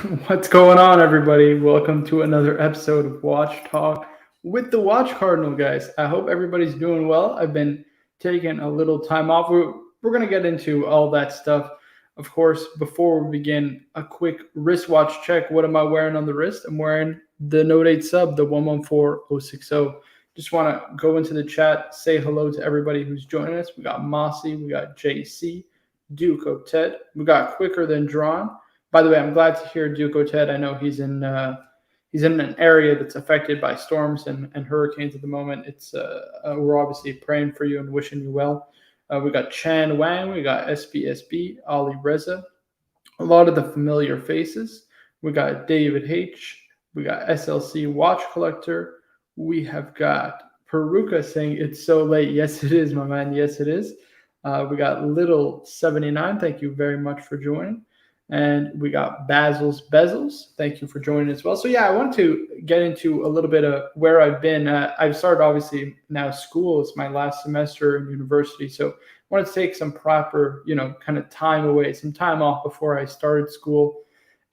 What's going on, everybody? Welcome to another episode of Watch Talk with the Watch Cardinal, guys. I hope everybody's doing well. I've been taking a little time off. We're going to get into all that stuff. Of course, before we begin, a quick wristwatch check. What am I wearing on the wrist? I'm wearing the Note 8 sub, the 114060. Just want to go into the chat, say hello to everybody who's joining us. We got Mossy, we got JC, Duco, Ted. We got Quicker Than Drawn. By the way, I'm glad to hear Duco Ted. I know he's in an area that's affected by storms and hurricanes at the moment. It's we're obviously praying for you and wishing you well. We got Chan Wang, we got SBSB, Ali Reza, a lot of the familiar faces. We got David H, we got SLC Watch Collector. We have got Peruka saying it's so late. Yes, it is, my man. Yes, it is. We got Little 79. Thank you very much for joining. And we got Basil's Bezels. Thank you for joining as well. So yeah, I wanted to get into a little bit of where I've been. I've started obviously now school. It's my last semester in university. So I wanted to take some proper, kind of time away, some time off before I started school.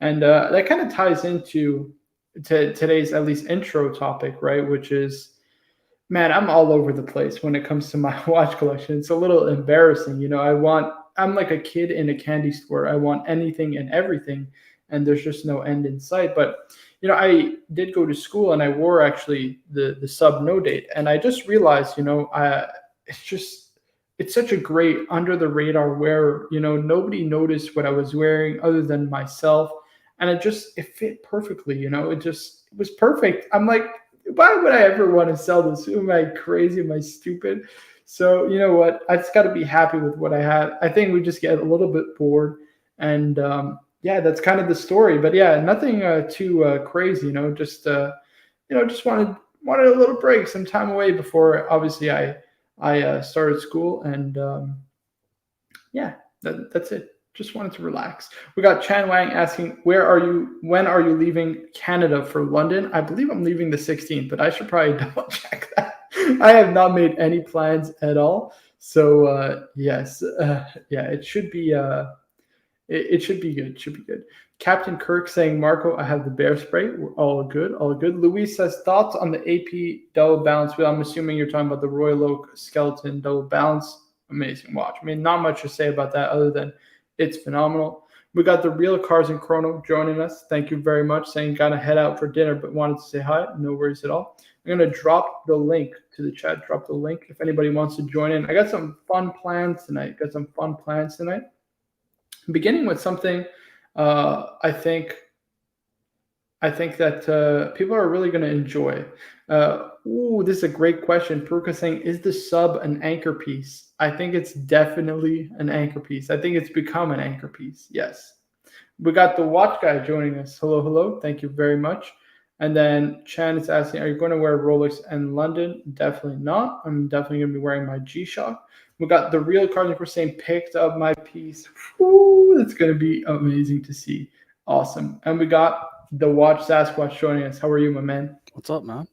And that kind of ties into today's at least intro topic, right? Which is, man, I'm all over the place when it comes to my watch collection. It's a little embarrassing. I'm like a kid in a candy store. I want anything and everything, and there's just no end in sight. But I did go to school, and I wore actually the sub no date, and I just realized, it's such a great under the radar wear. Nobody noticed what I was wearing other than myself, and it fit perfectly. It was perfect. I'm like, why would I ever want to sell this? Am I crazy? Am I stupid? So you know what? I just got to be happy with what I have. I think we just get a little bit bored, and yeah, that's kind of the story. But yeah, nothing too crazy. Just wanted a little break, some time away before obviously I started school, and yeah, that's it. Just wanted to relax. We got Chan Wang asking, when are you leaving Canada for London? I believe I'm leaving the 16th, but I should probably double check that. I have not made any plans at all. So yes, yeah, it should be it should be good. Should be good. Captain Kirk saying, Marco, I have the bear spray. We're all good, all good. Luis says, thoughts on the AP double balance wheel. I'm assuming you're talking about the Royal Oak Skeleton double balance. Amazing watch. I mean, not much to say about that other than it's phenomenal. We got the Real Cars and Chrono joining us. Thank you very much. Saying got to head out for dinner, but wanted to say hi. No worries at all. I'm going to drop the link to the chat. Drop the link if anybody wants to join in. I got some fun plans tonight. Beginning with something I think that people are really going to enjoy. This is a great question. Peruka saying, is the sub an anchor piece? I think it's definitely an anchor piece. I think it's become an anchor piece. Yes. We got the watch guy joining us. Hello, hello. Thank you very much. And then Chan is asking, are you going to wear Rolex in London? Definitely not. I'm definitely going to be wearing my G-Shock. We got the Real Cardinal for saying, picked up my piece. It's going to be amazing to see. Awesome. And we got the Watch Sasquatch joining us. How are you, my man? What's up, man?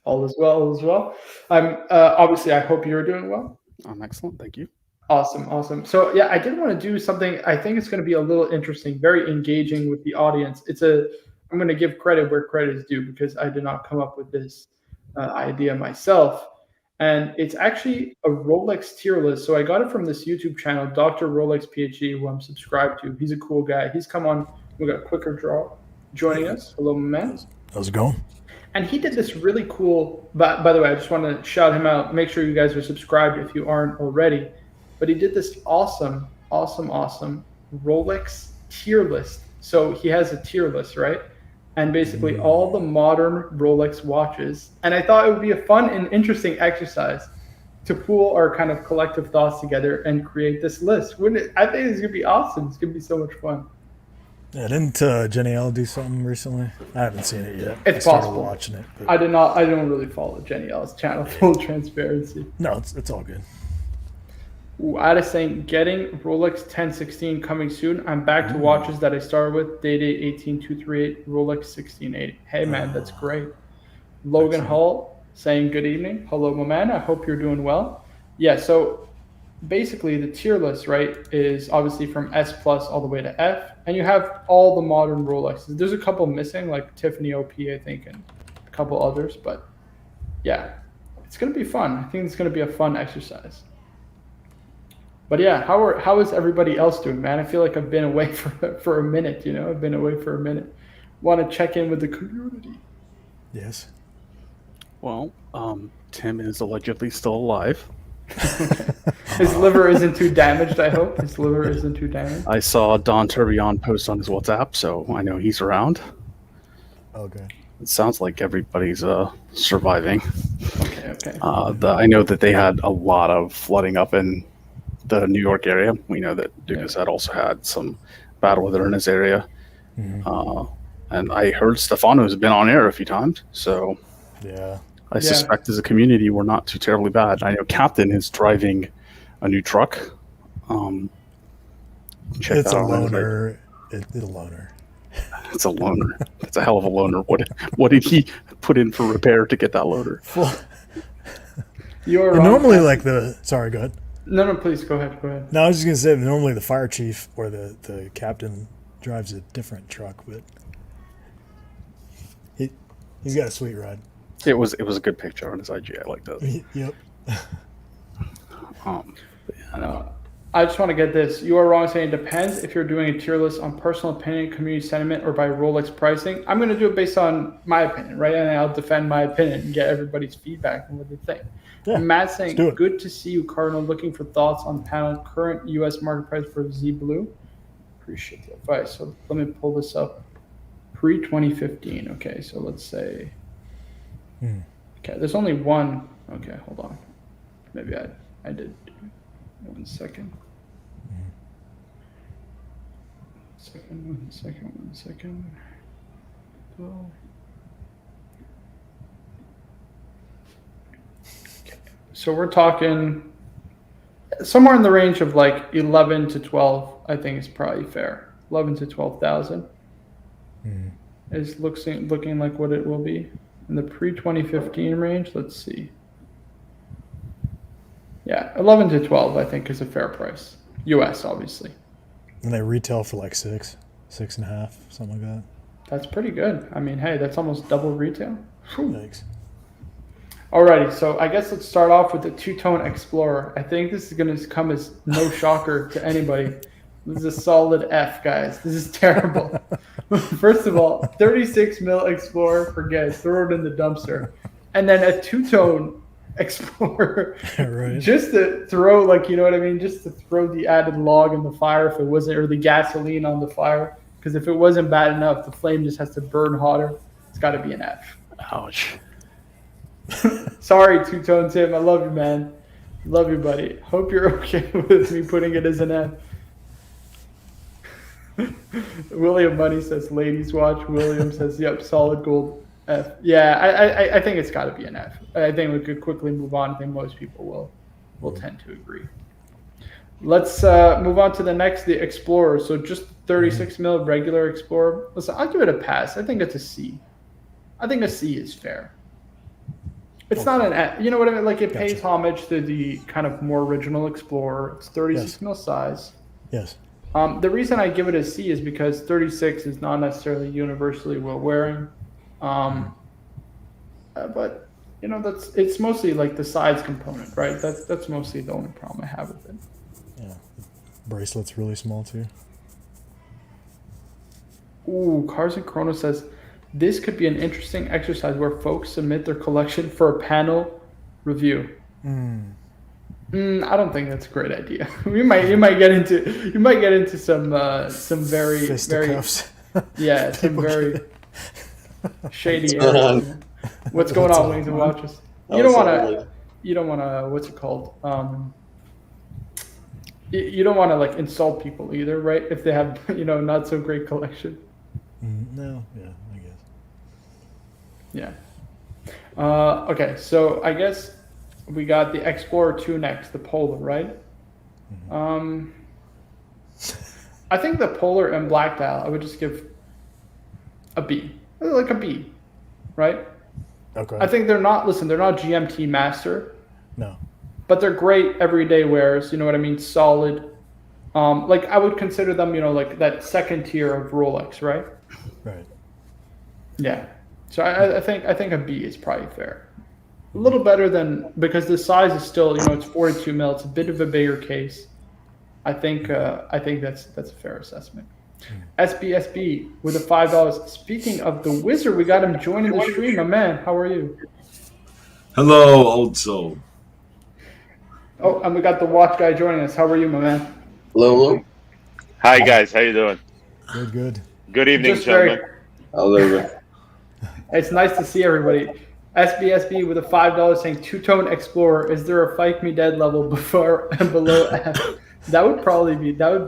All is well, all is well. I'm obviously, I hope you're doing well. I'm excellent. Thank you. Awesome. So yeah, I did want to do something. I think it's going to be a little interesting, very engaging with the audience. I'm going to give credit where credit is due because I did not come up with this idea myself. And it's actually a Rolex tier list. So I got it from this YouTube channel, Dr. Rolex PhD, who I'm subscribed to. He's a cool guy. He's come on. We got Quicker Draw joining us. Hello, man. How's it going? And he did this really cool. By the way, I just want to shout him out. Make sure you guys are subscribed if you aren't already. But he did this awesome Rolex tier list. So he has a tier list, right? And basically all the modern Rolex watches. And I thought it would be a fun and interesting exercise to pool our kind of collective thoughts together and create this list. Wouldn't it? I think it's going to be awesome. It's going to be so much fun. Yeah, didn't Jenny L do something recently? I haven't seen it yet. It's possible. Watching it. But... I don't really follow Jenny L's channel, full transparency. No, it's all good. Ada saying, getting Rolex 1016 coming soon. I'm back to watches that I started with. Day-Day 18238, Rolex 1680. Hey, man, that's great. Logan Hall saying, good evening. Hello, my man. I hope you're doing well. Yeah, so basically the tier list, right, is obviously from S plus all the way to F, and you have all the modern Rolexes. There's a couple missing, like Tiffany OP, I think, and a couple others, but yeah, it's gonna be fun. I think it's gonna be a fun exercise. But yeah, how is everybody else doing, man? I feel like I've been away for a minute. I've been away for a minute. Want to check in with the community? Yes. Well, Tim is allegedly still alive. Okay. His liver isn't too damaged, I hope. His liver isn't too damaged. I saw Don Tourbillon post on his WhatsApp, so I know he's around. Okay. It sounds like everybody's surviving. Okay. I know that they had a lot of flooding up in the New York area. We know that Dukas had also had some bad weather in his area. Mm-hmm. And I heard Stefano's been on air a few times, so Yeah. I suspect as a community we're not too terribly bad. I know Captain is driving a new truck. Check It's that a out. loaner. It's a loaner. It's a loaner. It's a hell of a loaner. What did he put in for repair to get that loader? You're And wrong. normally, like the sorry, go ahead. No, please go ahead. No, I was just gonna say normally the fire chief or the captain drives a different truck, but he's got a sweet ride. It was a good picture on his IG. I like that. Yep. I just want to get this. You are wrong saying it depends if you're doing a tier list on personal opinion, community sentiment, or by Rolex pricing. I'm going to do it based on my opinion, right? And I'll defend my opinion and get everybody's feedback and what they think. Yeah, Matt saying, do it. good to see you, Cardinal. Looking for thoughts on panel current U.S. market price for Z Blue. Appreciate the advice. So let me pull this up. Pre-2015. Okay, so let's say. Okay, there's only one. Okay, hold on. Maybe I did. 1 second. 1 second. Oh. Okay. So we're talking somewhere in the range of like 11 to 12. I think is probably fair. 11 to 12,000 is looking like what it will be in the pre-2015 range. Let's see. Yeah, 11 to 12, I think, is a fair price. US, obviously. And they retail for like 6.5, something like that. That's pretty good. I mean, hey, that's almost double retail. Whew. Thanks. Alrighty, so I guess let's start off with the two-tone Explorer. I think this is going to come as no shocker to anybody. This is a solid F, guys. This is terrible. First of all, 36 mil Explorer, forget it, throw it in the dumpster. And then a two-tone Explorer, Right. just to throw, like, you know what I mean? Just to throw the added log in the fire if it wasn't, or the gasoline on the fire. Because if it wasn't bad enough, the flame just has to burn hotter. It's got to be an F. Ouch. Sorry, two-tone Tim. I love you, man. Love you, buddy. Hope you're okay with me putting it as an F. William Money says, ladies watch. William says, yep, solid gold F. Yeah, I think it's got to be an F. I think we could quickly move on. I think most people will tend to agree. Let's move on to the next, the Explorer. So just 36 mil regular Explorer. Listen, I'll give it a pass. I think it's a C. I think a C is fair. It's not an F. You know what I mean? Like, it pays homage to the kind of more original Explorer. It's 36 mil size. Yes. The reason I give it a C is because 36 is not necessarily universally well wearing. But you know, it's mostly like the size component, right? That's mostly the only problem I have with it. Yeah. Bracelet's really small too. Ooh, Cars and Chrono says this could be an interesting exercise where folks submit their collection for a panel review. I don't think that's a great idea. You might get into some very Fisticuffs. yeah, some very shady areas. What's going on, Wings and Watches? You don't want to. What's it called? You don't want to like insult people either, right? If they have not so great collection. No. Yeah, I guess. Yeah. Okay, so I guess we got the Explorer 2 next, the Polar, right? I think the Polar and Black Dial, I would just give a B, like a B, right? Okay. I think they're not GMT master, No. but they're great everyday wears. You know what I mean? Solid. Like I would consider them, like that second tier of Rolex, right? Right. Yeah. So I think a B is probably fair. A little better than, because the size is still, it's 42 mil. It's a bit of a bigger case. I think that's a fair assessment. SBSB with a $5. Speaking of the wizard, we got him joining the stream. My man, how are you? Hello, old soul. Oh, and we got the watch guy joining us. How are you, my man? Hello. Hi guys, how you doing? Good. Good evening, Just gentlemen. Hello. It's nice to see everybody. SBSB with a $5 saying two-tone Explorer. Is there a Fike Me Dead level before and below F? That would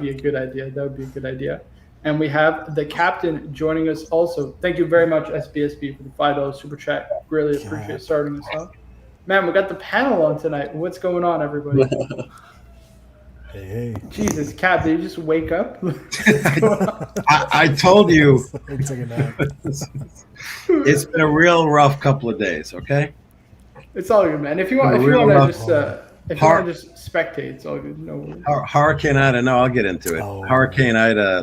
be a good idea. That would be a good idea. And we have the captain joining us also. Thank you very much, SBSB, for the $5 super chat. Really appreciate starting this off. Man, we got the panel on tonight. What's going on, everybody? Hey. Jesus, Cap, did you just wake up? I told you It's like a nap. it's been a real rough couple of days. Okay. It's all good, man. If you want to just spectate, it's all good. No worries. Hurricane Ida. No, I'll get into it. Oh. Hurricane Ida,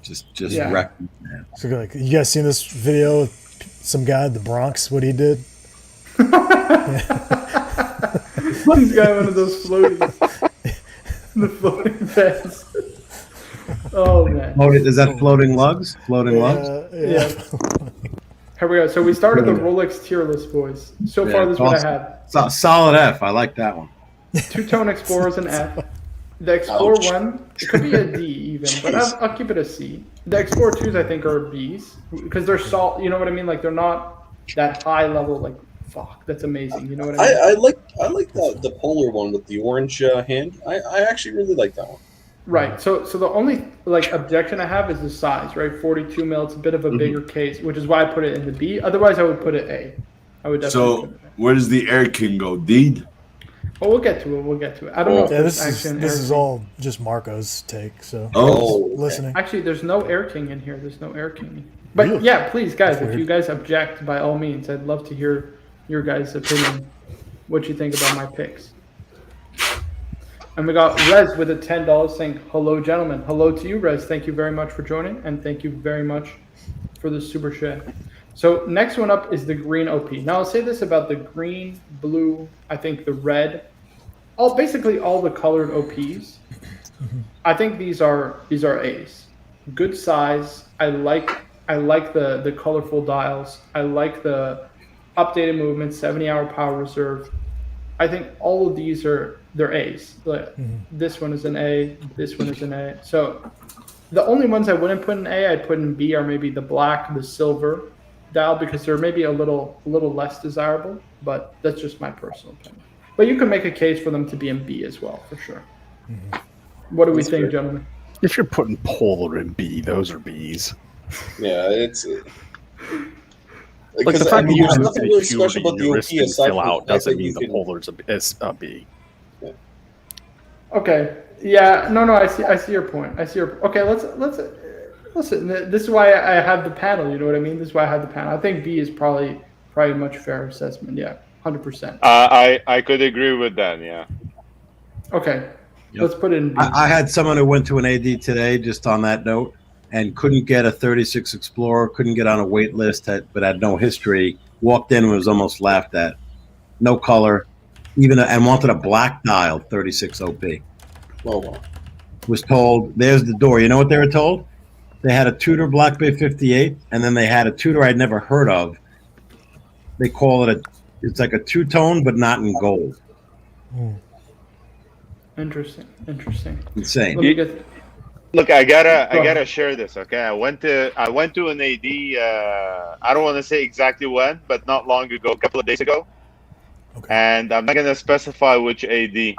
just Yeah. wrecked me, man. So, like, you guys seen this video? Of some guy in the Bronx, what he did? He's got one of those floating beds. Oh man. Is that floating lugs? Floating lugs? Yeah. Here we go. So we started the Rolex tier list, boys. So far, this is what I had. Solid F. I like that one. Two-tone Explorer's an F. The Explorer 1, it could be a D even, but I'll keep it a C. The Explorer 2s, I think, are Bs because they're solid. You know what I mean? Like they're not that high level. Like fuck, that's amazing. You know what I mean? I like the polar one with the orange hand. I actually really like that one. Right. So the only objection I have is the size, right? 42 mil. It's a bit of a bigger case, which is why I put it in the B. Otherwise, I would put it A. I would definitely put it A. Where does the Air King go? D? Oh, we'll get to it. I don't know if Yeah, there's this actually is all just Marco's take. So Oh, listening. Actually, there's no Air King in here. There's no Air King. But Really? yeah, please, guys, That's if you guys object, by all means, I'd love to hear your guys' opinion. What you think about my picks? And we got Rez with a $10 saying, hello, gentlemen. Hello to you, Rez. Thank you very much for joining, and thank you very much for the super chat. So next one up is the green OP. Now, I'll say this about the green, blue, I think the red, basically all the colored OPs. I think these are A's. Good size. I like the colorful dials. I like the updated movement, 70-hour power reserve. I think all of these they're A's. This one is an A. This one is an A. So the only ones I wouldn't put in A, I'd put in B, are maybe the black, the silver dial, because they're maybe a little less desirable. But that's just my personal opinion. But you can make a case for them to be in B as well, for sure. What do we think, gentlemen? If you're putting polar in B, those are Bs. yeah, it's Like the fact that you there's have nothing the really purity special about in the your OP wrist and aside fill from the out fact doesn't that mean you the can. polar's a B. Okay. Yeah. No. I see your point. Okay. Let's listen. This is why I have the panel. You know what I mean? This is why I have the panel. I think B is probably a much fairer assessment. Yeah. 100%. I could agree with that. Yeah. Okay. Yep. Let's put it in B. I had someone who went to an AD today, just on that note, and couldn't get a 36 Explorer, couldn't get on a wait list, but had no history. Walked in and was almost laughed at. No color, and wanted a black dial 36 OP. Oh, wow. Was told, there's the door. You know what they were told? They had a Tudor Black Bay 58, and then they had a Tudor I'd never heard of. They call it it's like a two-tone, but not in gold. Interesting. Insane. Let me get. Look, I gotta share this. Okay, I went to an AD. I don't want to say exactly when, but not long ago, a couple of days ago. Okay. And I'm not gonna specify which AD.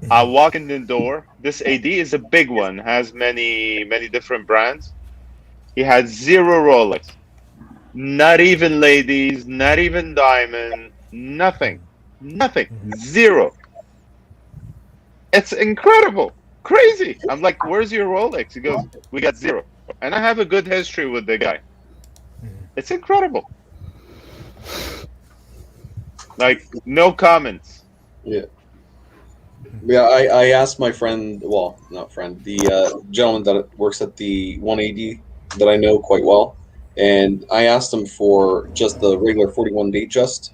I walk in the door. This AD is a big one, has many different brands. He had 0 Rolex, not even ladies, not even diamond, nothing, 0. It's incredible, crazy. I'm like, where's your Rolex? He goes, we got 0. And I have a good history with the guy. It's incredible. Like no comments. Yeah, I asked my friend, well, not friend, the gentleman that works at the 180 that I know quite well, and I asked him for just the regular 41 Datejust,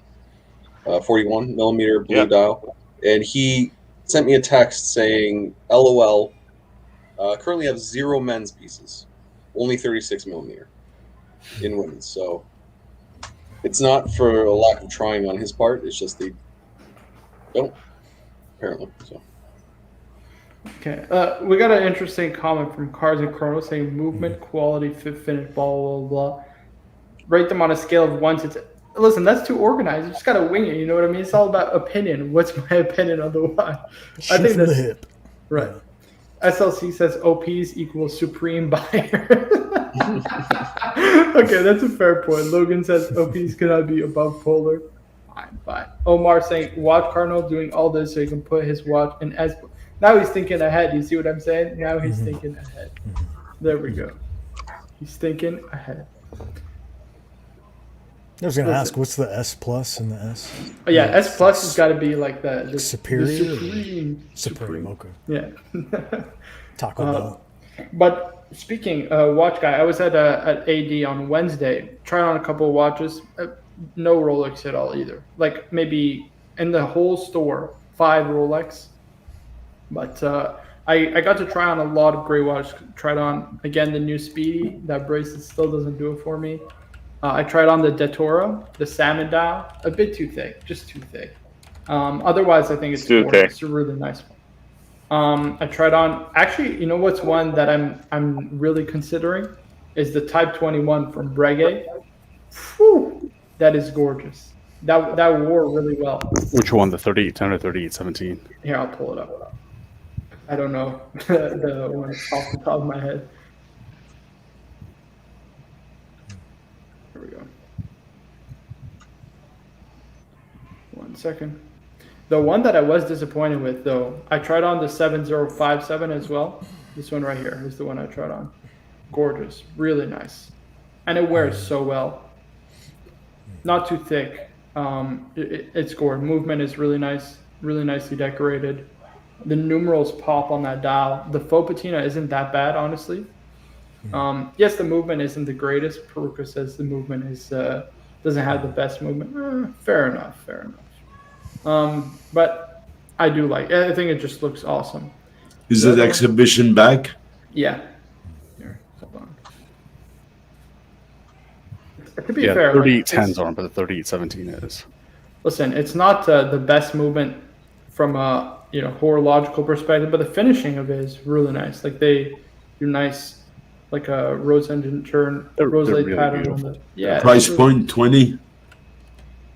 41 millimeter blue Yeah. dial, and he sent me a text saying, "LOL, currently have 0 men's pieces, only 36 millimeter in women's." So it's not for a lack of trying on his part; it's just they don't apparently. So. Okay. We got an interesting comment from Cars and Chrono saying movement, quality, fit, finish, blah, blah, blah. Rate them on a scale of 1 to 10. Listen, that's too organized. You just got to wing it. You know what I mean? It's all about opinion. What's my opinion on the watch? Shoot from the that's hip. right. SLC says OPs equals supreme buyer. Okay, that's a fair point. Logan says OPs cannot be above polar. Fine. Omar saying watch Cardinal doing all this so he can put his watch in S. Now he's thinking ahead. You see what I'm saying? Now he's thinking ahead. There we go. He's thinking ahead. I was going to ask, what's the S plus and the S? Oh, yeah, S plus has got to be like the Superior? the Supreme, okay. Yeah. Taco Bell. But speaking watch guy, I was at AD on Wednesday, tried on a couple of watches. No Rolex at all either. Like maybe in the whole store, 5 Rolex. But I got to try on a lot of great watches. Tried on again the new Speedy. That bracelet still doesn't do it for me. I tried on the Datora, the salmon dial, a bit too thick, just too thick. Otherwise, I think it's Too thick. It's a really nice one. I tried on. Actually, you know what's one that I'm really considering is the Type 21 from Breguet. Whew, that is gorgeous. That wore really well. Which one, the 3810 or 3817? Here, I'll pull it up. I don't know the one off the top of my head. Here we go. 1 second. The one that I was disappointed with, though, I tried on the 7057 as well. This one right here is the one I tried on. Gorgeous, really nice, and it wears so well. Not too thick. It's gorgeous. Movement is really nice, really nicely decorated. The numerals pop on that dial. The faux patina isn't that bad, honestly. Yes, the movement isn't the greatest. Peruka says the movement is doesn't have the best movement. Fair enough. But I do like it. I think it just looks awesome. Is it exhibition bag? Yeah. Here, hold on. To be Yeah, fair, 3810s aren't, but the 3817 is. Listen, it's not the best movement from a horological perspective, but the finishing of it is really nice. Like they do nice, like a rose engine turn, rose they're lace really pattern beautiful. on the yeah. Price point 20.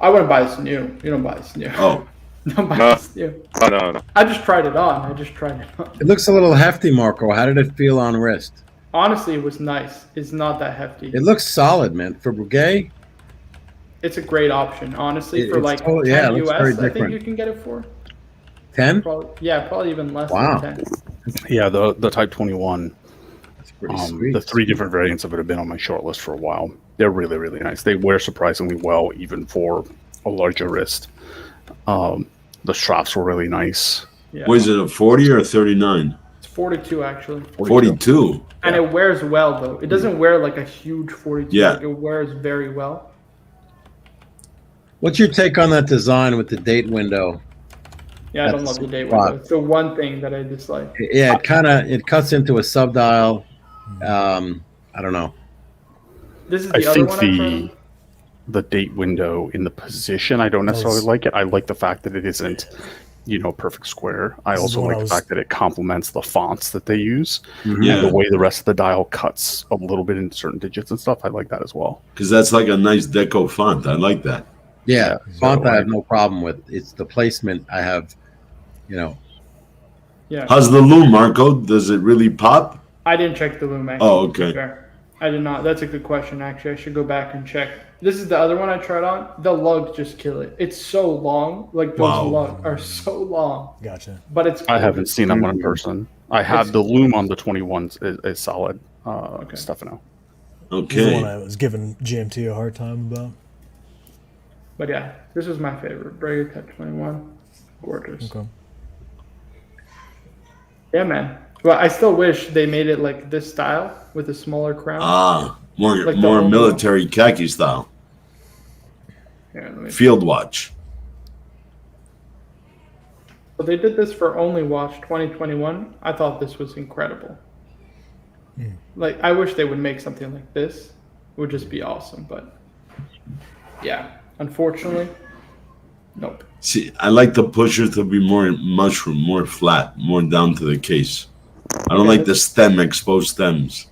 I wouldn't buy this new. You don't buy this new. Oh, Don't buy No. this new. No. I just tried it on. It looks a little hefty, Marco. How did it feel on wrist? Honestly, it was nice. It's not that hefty. It looks solid, man. For Breguet, It's a great option, honestly, for It's like totally- 10 yeah, it looks US. very I think different. you can get it for 10? probably even less Wow. than 10. Yeah, the Type 21. That's pretty sweet. The 3 different variants of it have been on my short list for a while. They're really, really nice. They wear surprisingly well, even for a larger wrist. The straps were really nice. Yeah. was it a 40 or a 39? It's 42 actually. 42. And it wears well though. It doesn't wear like a huge 42. Yeah. Like, it wears very well. What's your take on that design with the date window? Yeah, I don't That's love the date spot. window. It's the one thing that I dislike. Yeah, it cuts into a subdial. I don't know. This is I the other think one I tried. the date window in the position, I don't necessarily Nice. like it. I like the fact that it isn't, perfect square. I This is also what like I the was- fact that it complements the fonts that they use Yeah. and the way the rest of the dial cuts a little bit into certain digits and stuff. I like that as well. Because that's like a nice deco font. I like that. Yeah, So, font I have no problem with. It's the placement I have. Yeah. How's the loom, Marco? Does it really pop? I didn't check the loom actually. Oh, to be okay. fair. I did not. That's a good question actually. I should go back and check. This is the other one I tried on. The lugs just kill it. It's so long. Like those Wow. lugs are so long. Gotcha. But it's I haven't seen that one in person. I had It's- the loom on the 21s is solid. Stefano. This is the one Okay. I was giving GMT a hard time about. But yeah, this was my favorite. Break Tech 21. Gorgeous. Okay. Yeah, man. Well, I still wish they made it like this style with a smaller crown. More Like the more old military khaki style. Here, let me- Field watch. So they did this for Only Watch 2021. I thought this was incredible. Like, I wish they would make something like this. It would just be awesome. But yeah, unfortunately, nope. See, I like the pushers to be more mushroom, more flat, more down to the case. I don't Okay. like the stem exposed stems.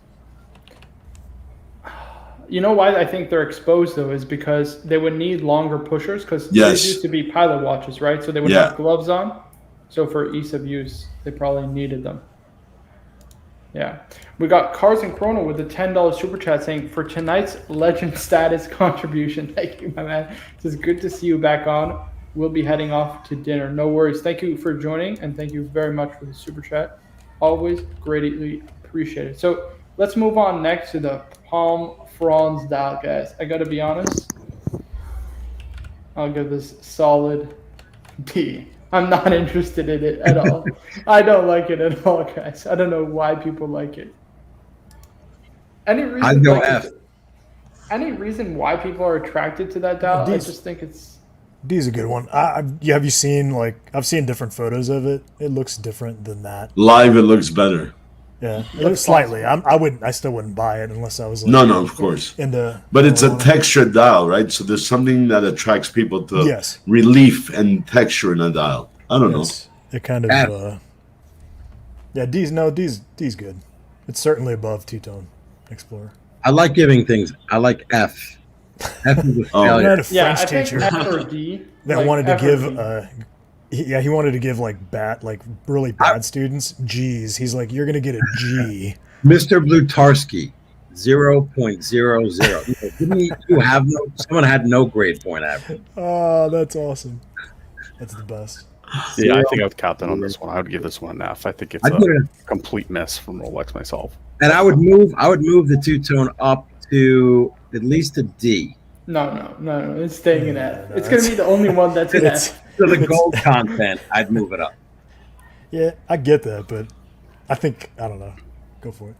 You know why I think they're exposed though is because they would need longer pushers because Yes. these used to be pilot watches, right? So they would Yeah. have gloves on. So for ease of use, they probably needed them. Yeah. We got Cars and Chrono with the $10 super chat saying, for tonight's legend status contribution. Thank you, my man. It's good to see you back on. We'll be heading off to dinner. No worries. Thank you for joining and thank you very much for the super chat. Always greatly appreciated. So let's move on next to the Palm Franz dial, guys. I gotta be honest. I'll give this solid D. I'm not interested in it at all. I don't like it at all, guys. I don't know why people like it. Any reason? I'd go like, F. Any reason why people are attracted to that dial? I D's- just think it's. D's a good one. Have you seen I've seen different photos of it. It looks different than that. Live, it looks better. Yeah, it looks slightly. I still wouldn't buy it unless I was like, No, of course. into. But it's a marijuana. textured dial, right? So there's something that attracts people to Yes. relief and texture in a dial. I don't know. It kind of. F. Yeah, D's good. It's certainly above Two-Tone Explorer. I like giving things. I like F. F is a Oh. I failure. had a Yeah, French I think teacher F or D. that like wanted to F or give. D. He wanted to give like really bad students G's. He's like, you're gonna get a G. Mr. Blutarski, 0.00. Didn't you have no? Someone had no grade point average. Oh, that's awesome. That's the best. Yeah, I think I would count that on this one. I would give this one an F. I think it's I'd give it a complete miss from Rolex myself. And I would move the two-tone up to at least a D. No. It's staying in F. It's gonna be the only one that's in It's- F. For the gold content, I'd move it up. Yeah, I get that, but I don't know. Go for it.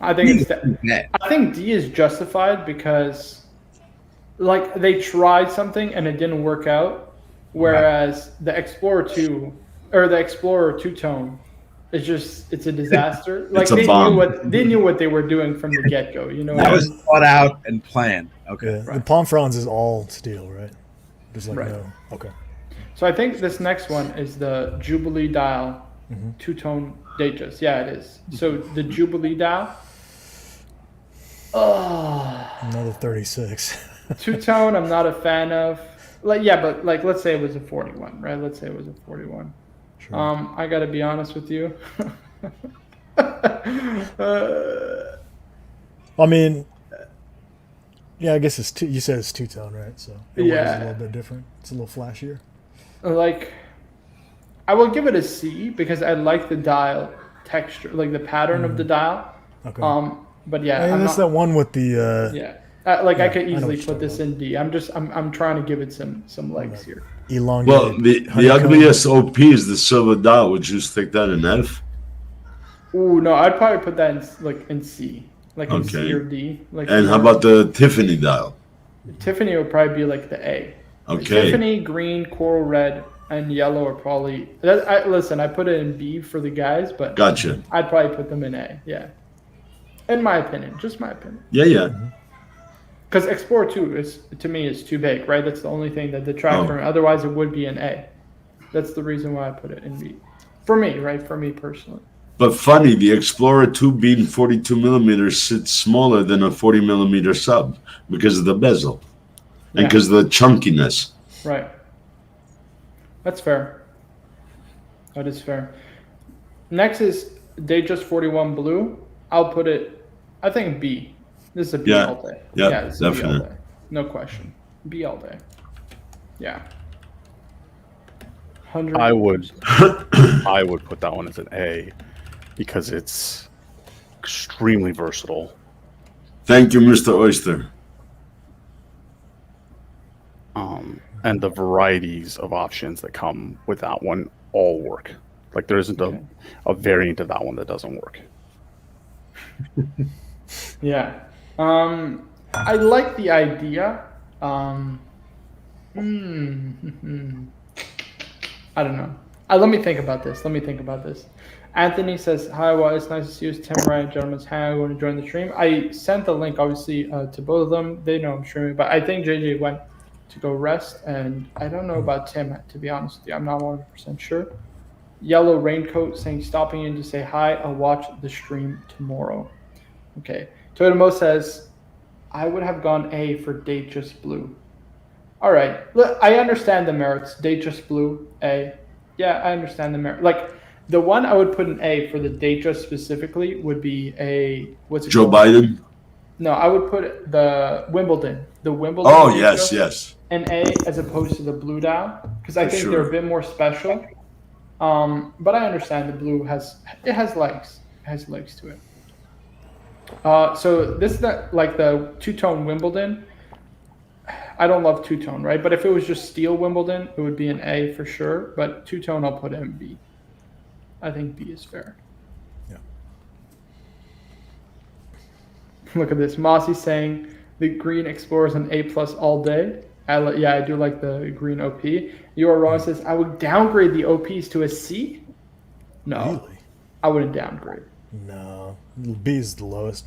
I think it's. Yeah. I think D is justified because, like, they tried something and it didn't work out, whereas the Explorer 2 or the Explorer Two-Tone is it's a disaster. Like It's a they bomb. knew what they were doing from the get-go. You know, what That I was mean? thought out and planned. Okay. Yeah, the Right. Palm Franz is all steel, right? There's like Right. no. Okay. So I think this next one is the Jubilee dial, Mm-hmm. Two-Tone Datejust. Yeah, it is. So the Jubilee dial. Oh. Another 36. Two-tone, I'm not a fan of. Like, yeah, but like, let's say it was a 41, right? Let's say it was a 41. Sure. I gotta be honest with you. I mean, yeah, I guess it's two. You said it's two-tone, right? So it was Yeah. a little bit different. It's a little flashier. Like, I will give it a C because I like the dial texture, like the pattern of the dial. Okay. But yeah, and I'm that's not, that one with the yeah. Like I yeah, could I know easily what you're put this talking in D. I'm trying to give it some legs here. elongated. Well, the honeycomb. ugliest OP is the silver dial. Would you stick that in F? Ooh, no, I'd probably put that in C, like in C Okay. or D. Like, And how about the Tiffany dial? Tiffany would probably be like the A. Okay. Tiffany, green, coral red, and yellow are probably. Listen, I put it in B for the guys, but Gotcha. I'd probably put them in A. Yeah, in my opinion, just my opinion. Yeah. Because Explorer 2 is to me is too big, right? That's the only thing that detracts Oh. from it. Otherwise, it would be an A. That's the reason why I put it in B. For me, right? For me personally. But funny, the Explorer 2 being 42 millimeters sits smaller than a 40 millimeter sub because of the bezel and Yeah. because of the chunkiness. Right. That's fair. That is fair. Next is Datejust 41 Blue. I'll put it, I think B. This is a B Yeah. all day. Yeah, this is a B all definite. day. No question. B all day. Yeah. 100. I would put that one as an A because it's extremely versatile. Thank you, Mr. Oyster. And the varieties of options that come with that one all work. Like there isn't a variant of that one that doesn't work. Yeah. I like the idea. I don't know. Let me think about this. Anthony says, hi, well, it's nice to see you. It's Tim Ryan, gentlemen's hang. I want to join the stream. I sent the link, obviously, to both of them. They know I'm streaming, but I think JJ went to go rest, and I don't know about Tim, to be honest with you. I'm not 100% sure. Yellow Raincoat saying, stopping in to say hi. I'll watch the stream tomorrow. Okay. Toyotomo says, I would have gone A for Datejust Blue. All right. Look, I understand the merits. Datejust Blue, A. Yeah, I understand the merit. Like, the one I would put an A for the Datejust specifically would be a, what's it Joe called? Biden. No, I would put the Wimbledon. The Wimbledon. Oh, Datejust, yes. an A as opposed to the Blue Dial, because I For think sure. they're a bit more special. But I understand the Blue has legs. It has legs to it. So this is the two-tone Wimbledon. I don't love two-tone, right? But if it was just steel Wimbledon, it would be an A for sure. But two-tone, I'll put in B. I think B is fair. Yeah. Look at this. Mossy saying the green Explorer's an A+ all day. I do like the green OP. You are wrong says, I would downgrade the OPs to a C? No, Really? I wouldn't downgrade. No. B is the lowest.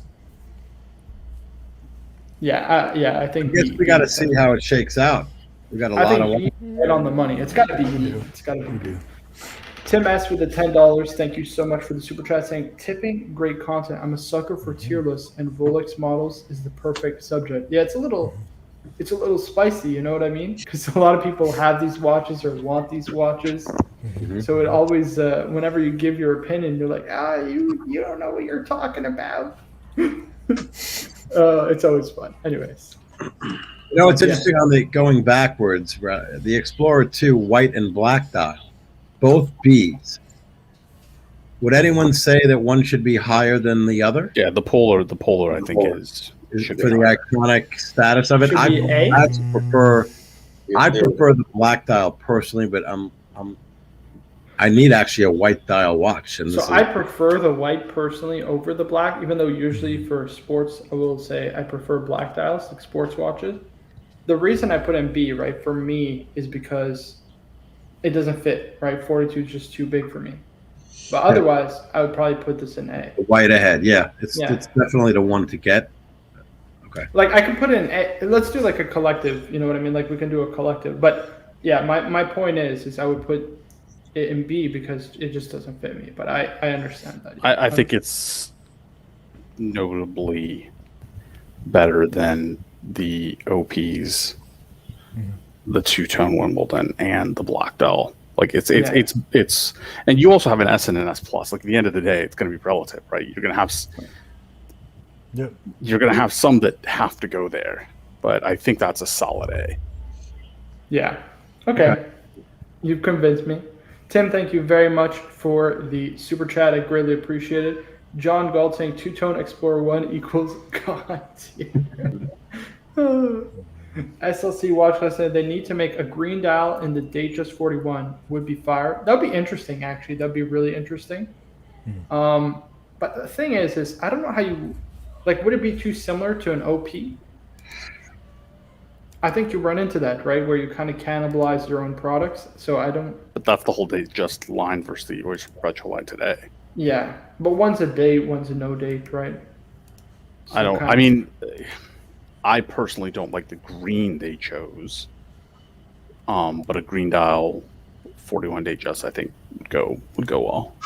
I think I guess we got to see how it shakes out. We got a I lot of. think B right on the money. It's got to be B. It's got to We be. do. Tim S with the $10. Thank you so much for the super chat saying tipping, great content. I'm a sucker for tier lists, and Rolex models is the perfect subject. Yeah, it's a little spicy. You know what I mean? Because a lot of people have these watches or want these watches. So it always, whenever you give your opinion, you're like, you don't know what you're talking about. It's always fun. Anyways. You know, it's interesting on the going backwards. The Explorer 2 white and black dial, both Bs. Would anyone say that one should be higher than the other? Yeah, the polar I think Polar. should For be the higher. iconic status of it. Should be A? I prefer They're- the black dial personally, but I need actually a white dial watch. And So I prefer the white personally over the black, even though usually for sports, I will say I prefer black dials, like sports watches. The reason I put in B, right, for me is because it doesn't fit, right? 42 is just too big for me. But otherwise, I would probably put this in A. white ahead, yeah, it's Yeah. it's definitely the one to get. Like I could put it in A. Let's do like a collective, you know what I mean? Like we can do a collective. But yeah, my point is I would put it in B because it just doesn't fit me. But I understand that. I think it's notably better than the OPs, the two-tone Wimbledon, and the black dial. Like it's and you also have an S and an S plus. Like at the end of the day, it's going to be relative, right? You're going to have Yep. you're going to have some that have to go there, but I think that's a solid A. Yeah. Okay. You've convinced me. Tim, thank you very much for the super chat. I greatly appreciate it. John Galt saying two-tone Explorer 1 equals God tier. SLC watch list said they need to make a green dial in the Datejust 41 would be fire. That would be interesting, actually. That would be really interesting. But the thing is I don't know how you, like, would it be too similar to an OP? I think you run into that, right? Where you kind of cannibalize your own products. So I don't. But that's the whole Datejust line versus the retro line today. Yeah, but one's a date, one's a no date, right? I don't. So I mean, I personally don't like the green they chose. But a green dial 41 Datejust, I think would go well.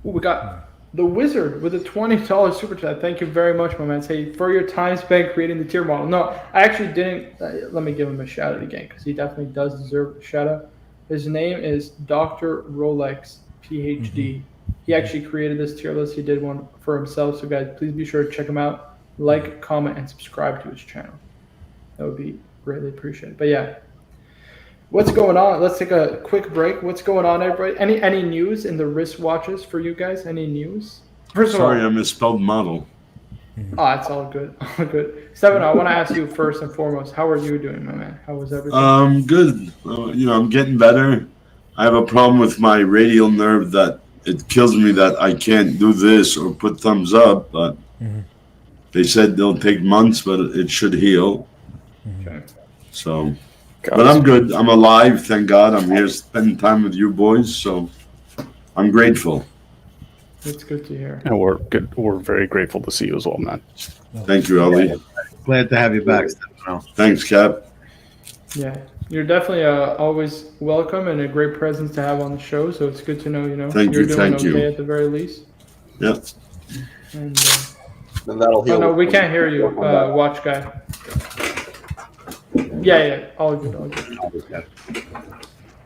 Ooh, we got the Wizard with a $20 super chat. Thank you very much, my man. Say for your time spent creating the tier model. No, I actually didn't. Let me give him a shout out again because he definitely does deserve a shout out. His name is Dr. Rolex PhD. He actually created this tier list. He did one for himself. So guys, please be sure to check him out. Like, comment, and subscribe to his channel. That would be greatly appreciated. But yeah, what's going on? Let's take a quick break. What's going on, everybody? Any news in the wristwatches for you guys? Any news? First of Sorry, all, I misspelled model. Oh, it's all good. All good. Stefan, I want to ask you first and foremost, how are you doing, my man? How was everything? Good. I'm getting better. I have a problem with my radial nerve that it kills me that I can't do this or put thumbs up, but they said they'll take months, but it should heal. Okay. So, but I'm good. I'm alive. Thank God. I'm here spending time with you boys. So I'm grateful. It's good to hear. And we're good. We're very grateful to see you as well, man. Thank you, Ali. Glad to have you back, Stefano. Thanks, Cap. Yeah, you're definitely always welcome and a great presence to have on the show. So it's good to know, Thank you're you, doing thank okay you. at the very least. Yeah. And And that'll heal. oh no, we can't hear you, watch guy. Yeah, all good, all good.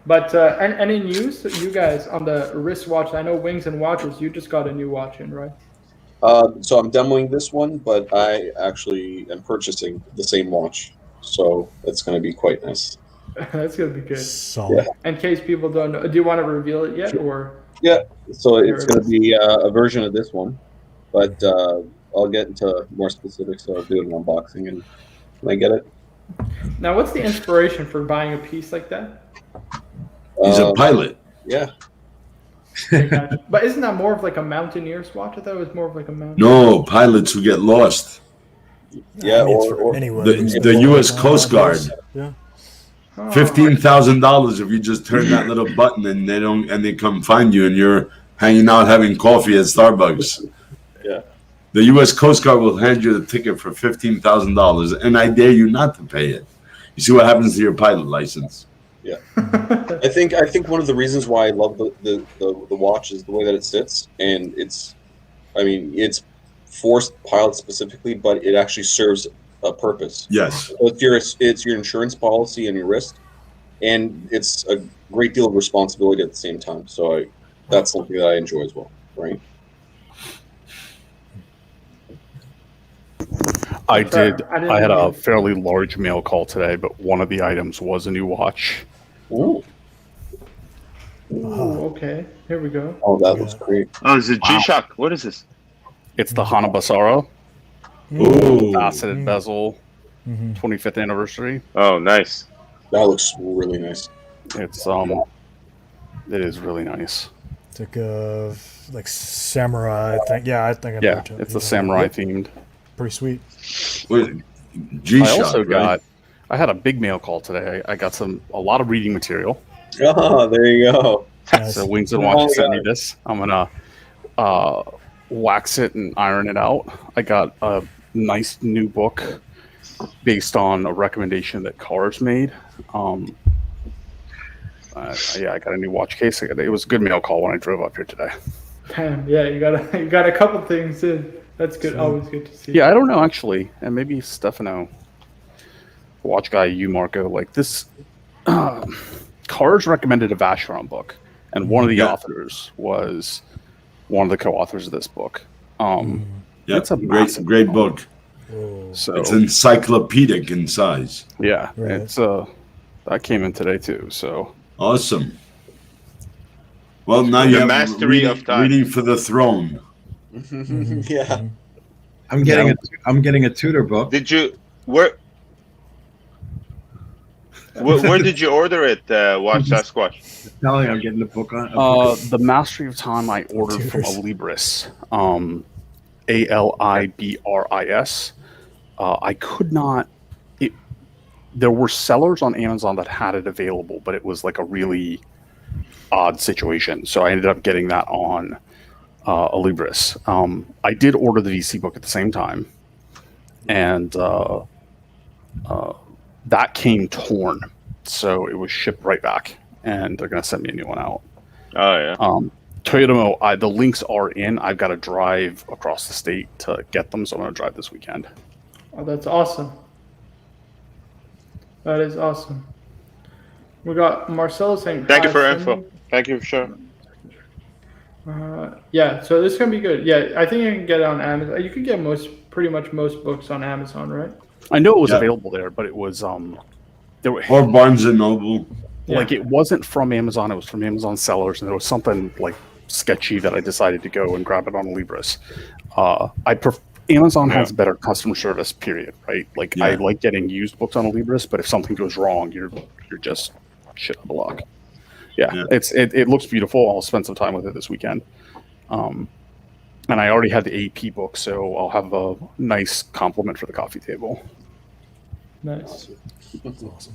But any news, you guys, on the wristwatch? I know Wings and Watches. You just got a new watch in, right? So I'm demoing this one, but I actually am purchasing the same watch. So it's going to be quite nice. That's gonna be good. Solid. In case people don't know, do you want to reveal it yet, or? Yeah. So it's going to be a version of this one, but I'll get into more specifics. So I'll do an unboxing and when I get it. Now, what's the inspiration for buying a piece like that? He's a pilot. Yeah. But isn't that more of like a mountaineer's watch? I thought it was more of like a mountain. No, pilots who get lost. Yeah, I mean, it's or- for or- anyone. The U.S. Coast Guard. Yeah. Oh, $15,000 if you just turn that little button and they come find you and you're hanging out having coffee at Starbucks. Yeah. The U.S. Coast Guard will hand you the ticket for $15,000, and I dare you not to pay it. You see what happens to your pilot license? I think one of the reasons why I love the watch is the way that it sits, and it's for pilots specifically, but it actually serves a purpose. Yes. So it's your insurance policy and your wrist, and it's a great deal of responsibility at the same time. So that's something that I enjoy as well, right? I Sorry, did. I didn't I had know. a fairly large mail call today, but one of the items was a new watch. Ooh. Ooh, okay, here we go. Oh, that looks great. Oh, is it G-Shock? What is this? It's the Hanabasara Ooh. faceted bezel, 25th anniversary. Oh, nice. That looks really nice. It's it is really nice. It's like a samurai thing. Yeah, I think I know Yeah, what you're it's the talking samurai about. themed. Pretty sweet. G-Shock, I also right? I had a big mail call today. I got a lot of reading material. Oh, there you go. Nice. So Wings and Oh, Watches sent yeah. me this. I'm gonna wax it and iron it out. I got a nice new book based on a recommendation that Cars made. Yeah, I got a new watch case. It was a good mail call when I drove up here today. Damn, yeah, you got a couple things in. That's good. Always good to see. Yeah, I don't know actually, and maybe Stefano, watch guy, you Marco, like this. Cars recommended a Vacheron book, and one of the Yeah. authors was one of the co-authors of this book. Yeah, It's a great massive book. Whoa. So It's encyclopedic in size. yeah, Right. it's that came in today too. So Awesome. Well, now The you have mastery of time. reading for the throne. Yeah. I'm getting a tutor book. Did you where did you order it? Watch Sasquatch. Telling I'm getting a book on. the Mastery of Time I ordered from Alibris, Alibris. I could not. There were sellers on Amazon that had it available, but it was like a really odd situation. So I ended up getting that on Alibris. I did order the DC book at the same time, and that came torn. So it was shipped right back, and they're going to send me a new one out. Oh yeah. Toyota, the links are in. I've got to drive across the state to get them, so I'm going to drive this weekend. Oh, that's awesome. That is awesome. We got Marcelo saying. Thank you hi, for Cindy. info. Thank you for sharing. Yeah, so this is gonna be good. Yeah, I think you can get it on Amazon. You can get pretty much most books on Amazon, right? I know it was Yeah. available there, but it was there were, Or Barnes and Noble. like it wasn't from Amazon. It was from Amazon sellers, and there was something like sketchy that I decided to go and grab it on Libris. Amazon Yeah. has better customer service, period, right? Like I Yeah. like getting used books on Alibris, but if something goes wrong, you're just shit out of luck. Yeah, Yeah. it looks beautiful. I'll spend some time with it this weekend. And I already had the AP book, so I'll have a nice compliment for the coffee table. Nice. That's awesome.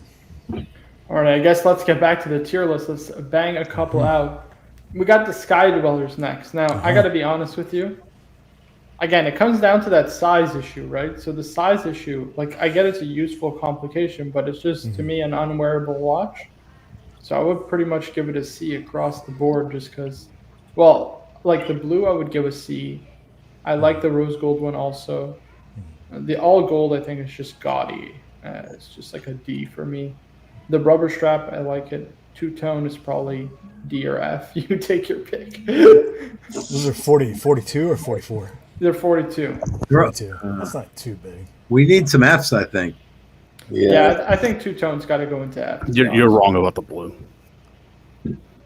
All right, I guess let's get back to the tier list. Let's bang a couple out. We got the Sky Dwellers next. Now, I got to be honest with you. Again, it comes down to that size issue, right? So the size issue, like I get it's a useful complication, but it's just to me an unwearable watch. So I would pretty much give it a C across the board just because, well, like the blue I would give a C. I like the rose gold one also. The all gold I think is just gaudy. It's just like a D for me. The rubber strap, I like it. Two-tone is probably D or F. You take your pick. Those are 42 or 44? They're 42. 42. That's not too big. We need some Fs, I think. Yeah, I think two-tone's got to go into F. to be You're honest. wrong about the blue.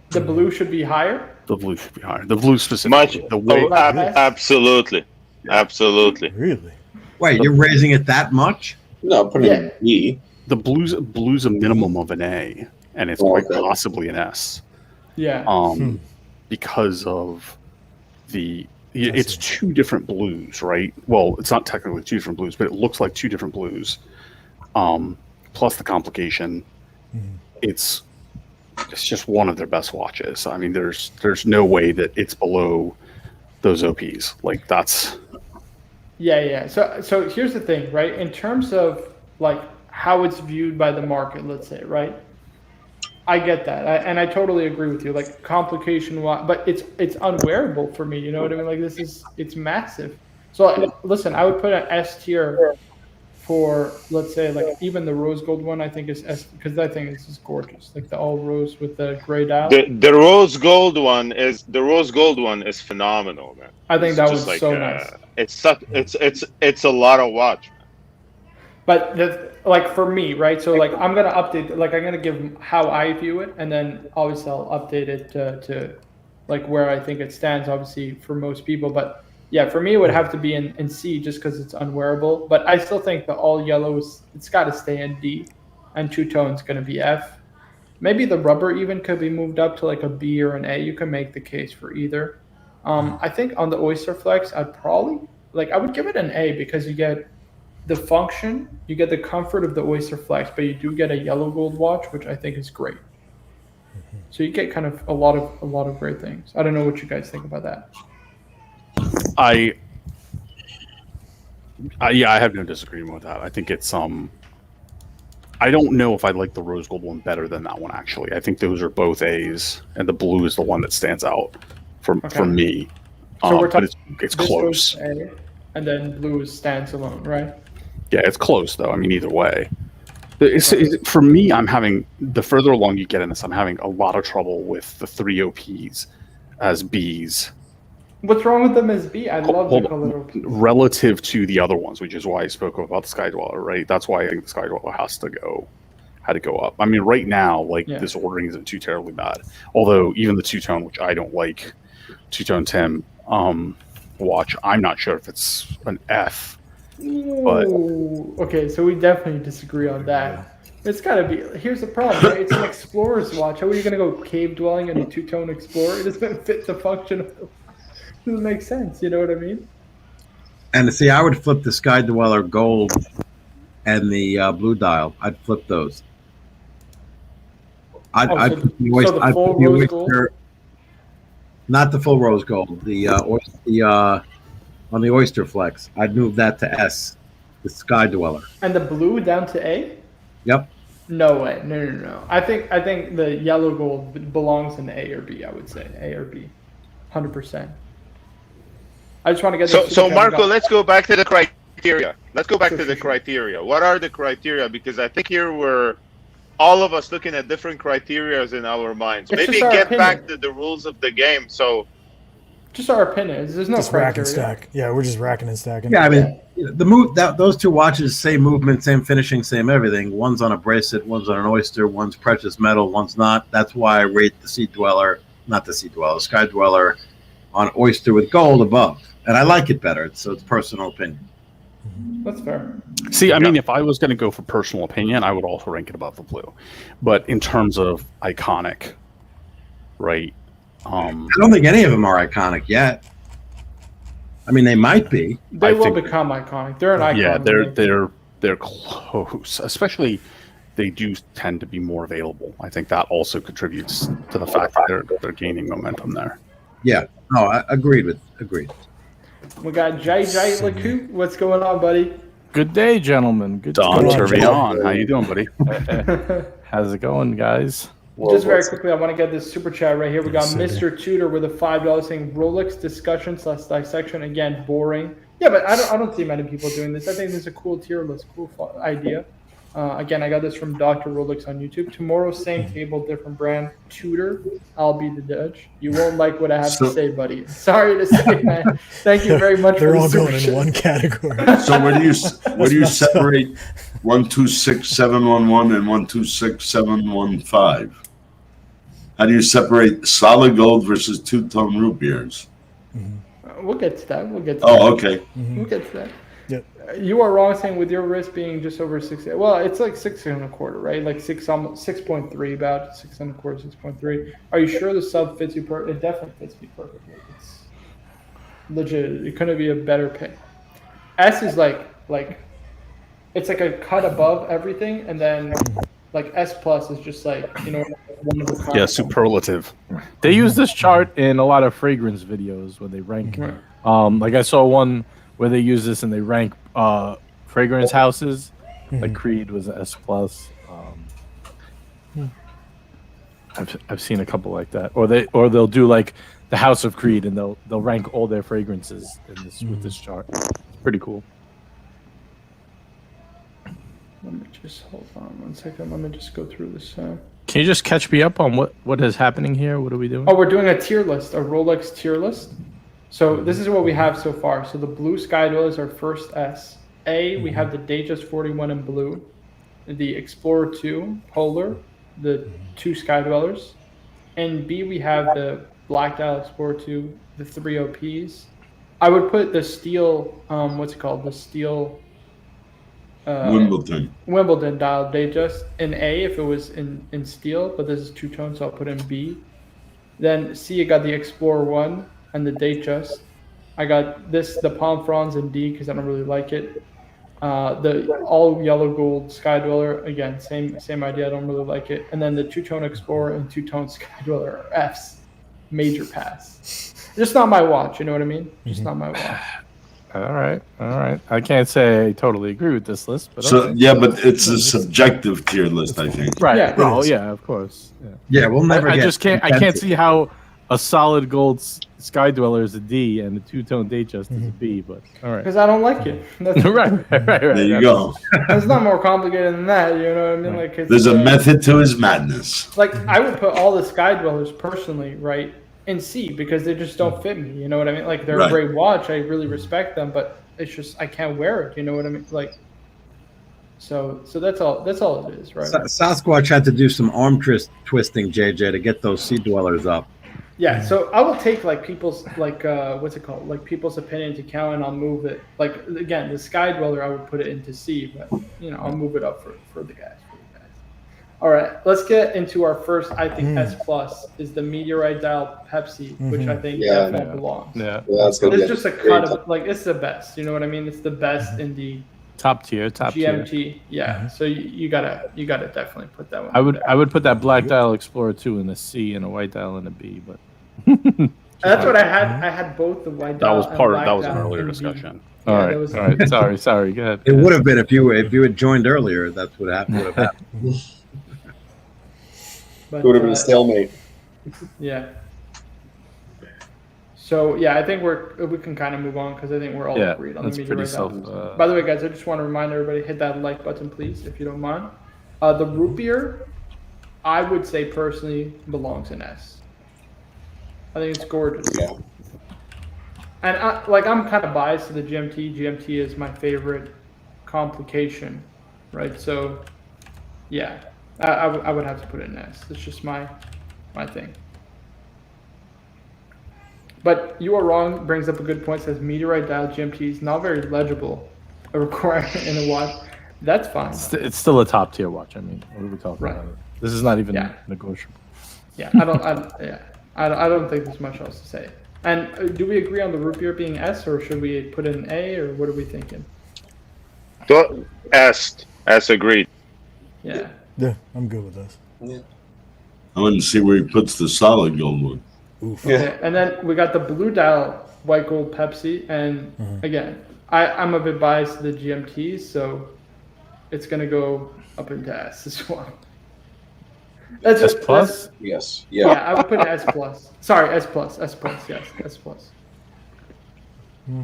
The blue should be higher. The blue should be higher. The blue specifically. Much. The way Oh, absolutely. Absolutely. Really? Wait, you're raising it that much? No, put it Yeah. in B. the blue's a minimum of an A, and it's Oh, quite okay. possibly an S. Yeah. Because of the I it's see. two different blues, right? Well, it's not technically two different blues, but it looks like two different blues. Plus the complication, it's just one of their best watches. I mean, there's no way that it's below those OPs. Like that's Yeah. So here's the thing, right? In terms of like how it's viewed by the market, let's say, right? I get that, and I totally agree with you. Like complication, but it's unwearable for me. You know what I mean? Like it's massive. So listen, I would put an S tier for, let's say, like even the rose gold one. I think is S because I think it's just gorgeous. Like the all rose with the gray dial. The rose gold one is phenomenal, man. I think It's that just was so nice. It's a lot of watch. But like for me, right? So like I'm gonna update, like I'm gonna give how I view it, and then obviously I'll update it to like where I think it stands. Obviously for most people, but yeah, for me it would have to be in C just because it's unwearable. But I still think the all yellows, it's got to stay in D, and two tone's gonna be F. Maybe the rubber even could be moved up to like a B or an A. You can make the case for either. I think on the Oyster Flex, I would give it an A because you get the function, you get the comfort of the Oyster Flex, but you do get a yellow gold watch, which I think is great. So you get kind of a lot of great things. I don't know what you guys think about that. I have no disagreement with that. I think it's I don't know if I like the rose gold one better than that one actually. I think those are both A's, and the blue is the one that stands out for me. So we're but talking it's this close. goes A, and then blue stands alone, right? Yeah, it's close though. I mean, either way. For me, I'm having the further along you get in this, I'm having a lot of trouble with the three OPs as Bs What's wrong with them as B? I love the hold color. relative to the other ones, which is why I spoke about the Sky Dweller, right? That's why I think the Sky Dweller had to go up. I mean, right now, like this ordering isn't too terribly bad. Although even the two-tone, which I don't like, two-tone Tim watch, I'm not sure if it's an F. But Ooh, okay, so we definitely disagree on that. It's gotta be. Here's the problem, right? It's an explorer's watch. How are you gonna go cave dwelling in a two-tone explorer? It doesn't fit the function. It doesn't make sense. You know what I mean? And see, I would flip the Sky Dweller gold and the blue dial. I'd flip those. I'd So put the the I'd full put the rose oyster, gold? not the full rose gold. On the Oyster Flex, I'd move that to S, the Sky Dweller. And the blue down to A? Yep. No way. No. I think the yellow gold belongs in A or B. I would say A or B, 100%. I just want to get So Marco, let's go back to the criteria. Criteria. What are the criteria? Because I think here we're all of us looking at different criterias in our minds. It's Maybe just our get opinion. back to the rules of the game. So Just our opinions. There's no Just rack and criteria. stack. Yeah, we're just racking and stacking. Yeah, I mean, those two watches, same movement, same finishing, same everything. One's on a bracelet, one's on an oyster, one's precious metal, one's not. That's why I rate the Sky Dweller on Oyster with gold above, and I like it better. So it's personal opinion. That's fair. See, I mean, if I was going to go for personal opinion, I would also rank it above the blue. But in terms of iconic, right? I don't think any of them are iconic yet. I mean, they might be. They will become iconic. They're an icon. Yeah, they're close. Especially, they do tend to be more available. I think that also contributes to the fact that they're gaining momentum there. Yeah. No, I agreed. We got Jay Lacoop. What's going on, buddy? Good day, gentlemen. Good Don day. Turbion, how you doing, buddy? How's it going, guys? Just very quickly, I want to get this super chat right here. We got Yes, sir. Mr. Tudor with a $5 saying Rolex discussion/dissection. Again, boring. Yeah, but I don't see many people doing this. I think this is a cool tier list, cool idea. Again, I got this from Dr. Rolex on YouTube. Tomorrow, same table, different brand. Tudor, I'll be the judge. You won't like what I have to say, buddy. Sorry to say, man. Thank you very much. They're for the all super going in chat. one category. So where do you messed up. separate 126,711 and 126,715? How do you separate solid gold versus two-tone root beers? We'll get to that. We'll get to Oh, that. okay. We'll get to that. Yep. You are wrong saying with your wrist being just over 6. Well, it's like 6.25, right? Like 6.3, about 6.25, 6.3. Are you sure the sub fits you perfectly? It definitely fits me perfectly. It's legit. It couldn't be a better pick. S is like it's like a cut above everything, and then like S plus is just like, you know, one of a kind. Yeah, superlative. They use this chart in a lot of fragrance videos where they rank. Right. Like I saw one where they use this and they rank fragrance houses. Like Creed was an S plus. I've seen a couple like that, or they'll do like the House of Creed and they'll rank all their fragrances in this with this chart. It's pretty cool. Let me just hold on 1 second. Let me just go through this. Can you just catch me up on what is happening here? What are we doing? Oh, we're doing a tier list, a Rolex tier list. So this is what we have so far. So the blue Skydweller is our first S. A, we have the Datejust 41 in blue, the Explorer 2 Polar, the 2 Skydwellers. And B, we have the Black Dial Explorer 2, the 3 OPs. I would put the steel, what's it called? The steel Wimbledon. dial Datejust in A if it was in steel, but this is two-tone, so I'll put in B. Then C, I got the Explorer 1 and the Datejust. I got the Palm Fronds in D because I don't really like it. The all yellow gold Skydweller, again, same idea, I don't really like it. And then the two-tone Explorer and two-tone Skydweller are Fs. Major pass. Just not my watch, you know what I mean? Just not my watch. All right. I can't say I totally agree with this list, but So okay. yeah, but it's a subjective tier list, I think. Right. Yeah. Oh, yeah, of course. Yeah. Yeah, we'll never. I get just can't. I can't consensus. see how a solid gold Sky Dweller is a D and a two-tone Datejust is a B. But all right. Because I don't like it. That's, right. There you go. It's not more complicated than that, you know what I mean? Like it's, There's a method to his madness. Like I would put all the Skydwellers personally, right, in C because they just don't fit me. You know what I mean? Like they're Right. a great watch. I really respect them, but it's just I can't wear it. You know what I mean? Like so that's all. That's all it is, right? Sasquatch had to do some arm twisting, JJ, to get those sea dwellers up. Yeah. So I will take like people's like what's it called? Like people's opinion to count, and I'll move it. Like again, the Skydweller I would put it into C, but you know I'll move it up for the guys. All right, let's get into our first. I think S plus is the Meteorite Dial Pepsi, which I think definitely belongs. Yeah. Yeah, that's gonna be It's just a cut of like it's the best. You know what I mean? It's the best in the Top tier. GMT. Yeah. So you gotta definitely put that one. I would put that Black Dial Explorer 2 in a C and a White Dial in a B. But That's what I had. I had both the white That dial was and part. black That was an dial earlier in B. discussion. all Yeah, right. that was- All right. Sorry. Go ahead. It would have been if you had joined earlier. That's what happened. Would have happened. But, It would have been a stalemate. Yeah. So yeah, I think we can kind of move on because I think we're all Yeah, agreed on that's the pretty Meteorite Dial. self. By the way, guys, I just want to remind everybody hit that like button, please, if you don't mind. The root beer, I would say personally belongs in S. I think it's gorgeous. Yeah. And I'm kind of biased to the GMT. GMT is my favorite complication, right? So, yeah, I would have to put it in S. It's just my thing. But You Are Wrong brings up a good point. Says meteorite dial GMT is not very legible. A requirement in a watch. That's fine. It's still a top tier watch. I mean, what are we talking Right. about? This is not even Yeah. negotiable. Yeah, I don't think there's much else to say. And do we agree on the root beer being S, or should we put in A, or what are we thinking? S agreed. Yeah. Yeah, I'm good with this. I want to see where he puts the solid gold one. Oof. Yeah. Okay, and then we got the blue dial white gold Pepsi, and again, I'm a bit biased to the GMTs, so it's gonna go up into S as well. That's S plus. Yes. Yeah, Yeah. I would put it S plus. Sorry, S plus. Yes, S plus.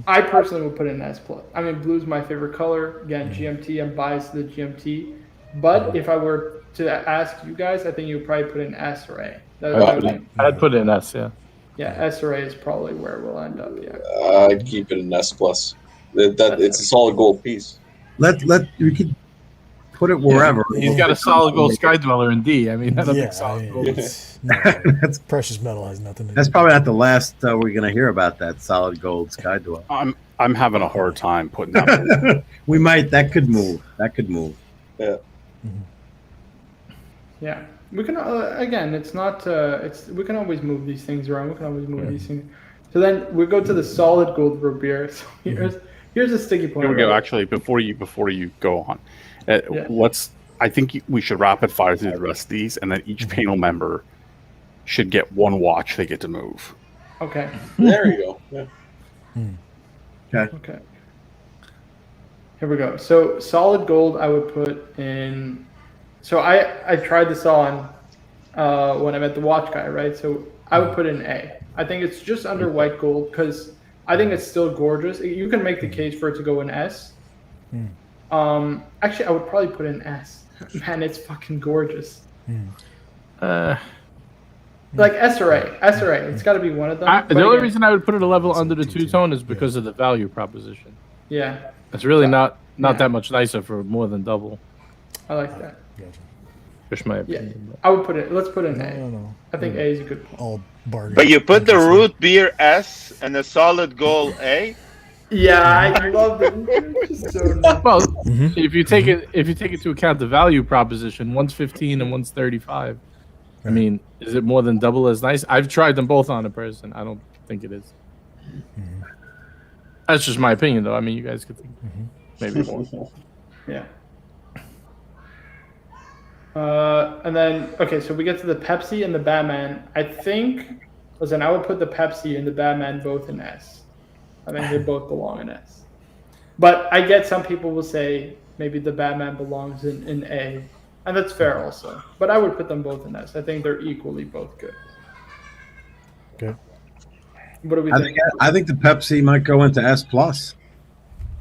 I personally would put it in S plus. I mean, blue's my favorite color. Again, GMT. I'm biased to the GMT. But if I were to ask you guys, I think you would probably put in S or A. I'd put it in S. Yeah. Yeah, S or A is probably where we'll end up. Yeah. I'd keep it an S plus. That it's a solid gold piece. We could put it wherever. He's got a solid gold Sky Dweller in D. I mean, that's a Yeah, big solid gold. it's, no, That's precious metal has nothing to do. that's probably not the last we're gonna hear about that solid gold Sky Dweller. I'm having a hard time putting that. We might. That could move. Yeah. We can again. It's not. We can always move these things around. We can always move these things. So then we go to the solid gold root beer. So here's a sticky point. Here we go. right? Actually, before you go on, Yeah. I think we should rapid fire through the rest of these, and then each panel member should get one watch they get to move. Okay. There you go. Yeah. Okay. Here we go. So solid gold, I would put in. So I tried this on when I met the watch guy, right? So I would put in A. I think it's just under white gold because I think it's still gorgeous. You can make the case for it to go in S. Actually, I would probably put in S. Man, it's fucking gorgeous. Like S or A. S or A. It's got to be one of them. But The only again, reason I would put it a level under the two-tone is because of the value proposition. Yeah, It's really not that much nicer for more than double. I like that. Gotcha. Just my Yeah, opinion. but- I would put it. Let's put in No, A. no. I think A is a good point. All bargain. But you put the Interesting. root beer S and the solid gold A. Yeah, I love it. It's just so nice. Well, Mhm. if you take into account the value proposition, one's 15 and one's 35. I mean, is it more than double as nice? I've tried them both on a person. I don't think it is. That's just my opinion, though. I mean, you guys could think maybe more. Yeah. And then okay, so we get to the Pepsi and the Batman. I think, listen, I would put the Pepsi and the Batman both in S. I think they both belong in S. But I get some people will say maybe the Batman belongs in A, and that's fair also. But I would put them both in S. I think they're equally both good. Okay. What do we I think? think I think the Pepsi might go into S plus.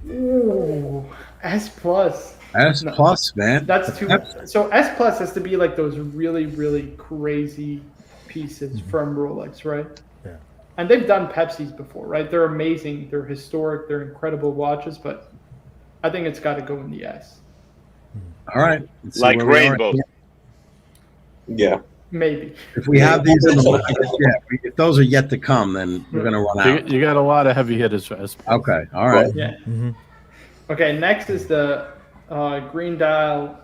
Ooh, S plus. S plus, man. That's too. Pepsi. So S plus has to be like those really, really crazy pieces from Rolex, right? Yeah. And they've done Pepsis before, right? They're amazing. They're historic. They're incredible watches, but I think it's got to go in the S. All right. Let's see Like where we are. rainbow. Yeah. Maybe. If we have these in the market, if those are yet to come, then we're gonna run out. You got a lot of heavy hitters for S. Okay. All right. Yeah. Mm-hmm. Okay. Next is the green dial.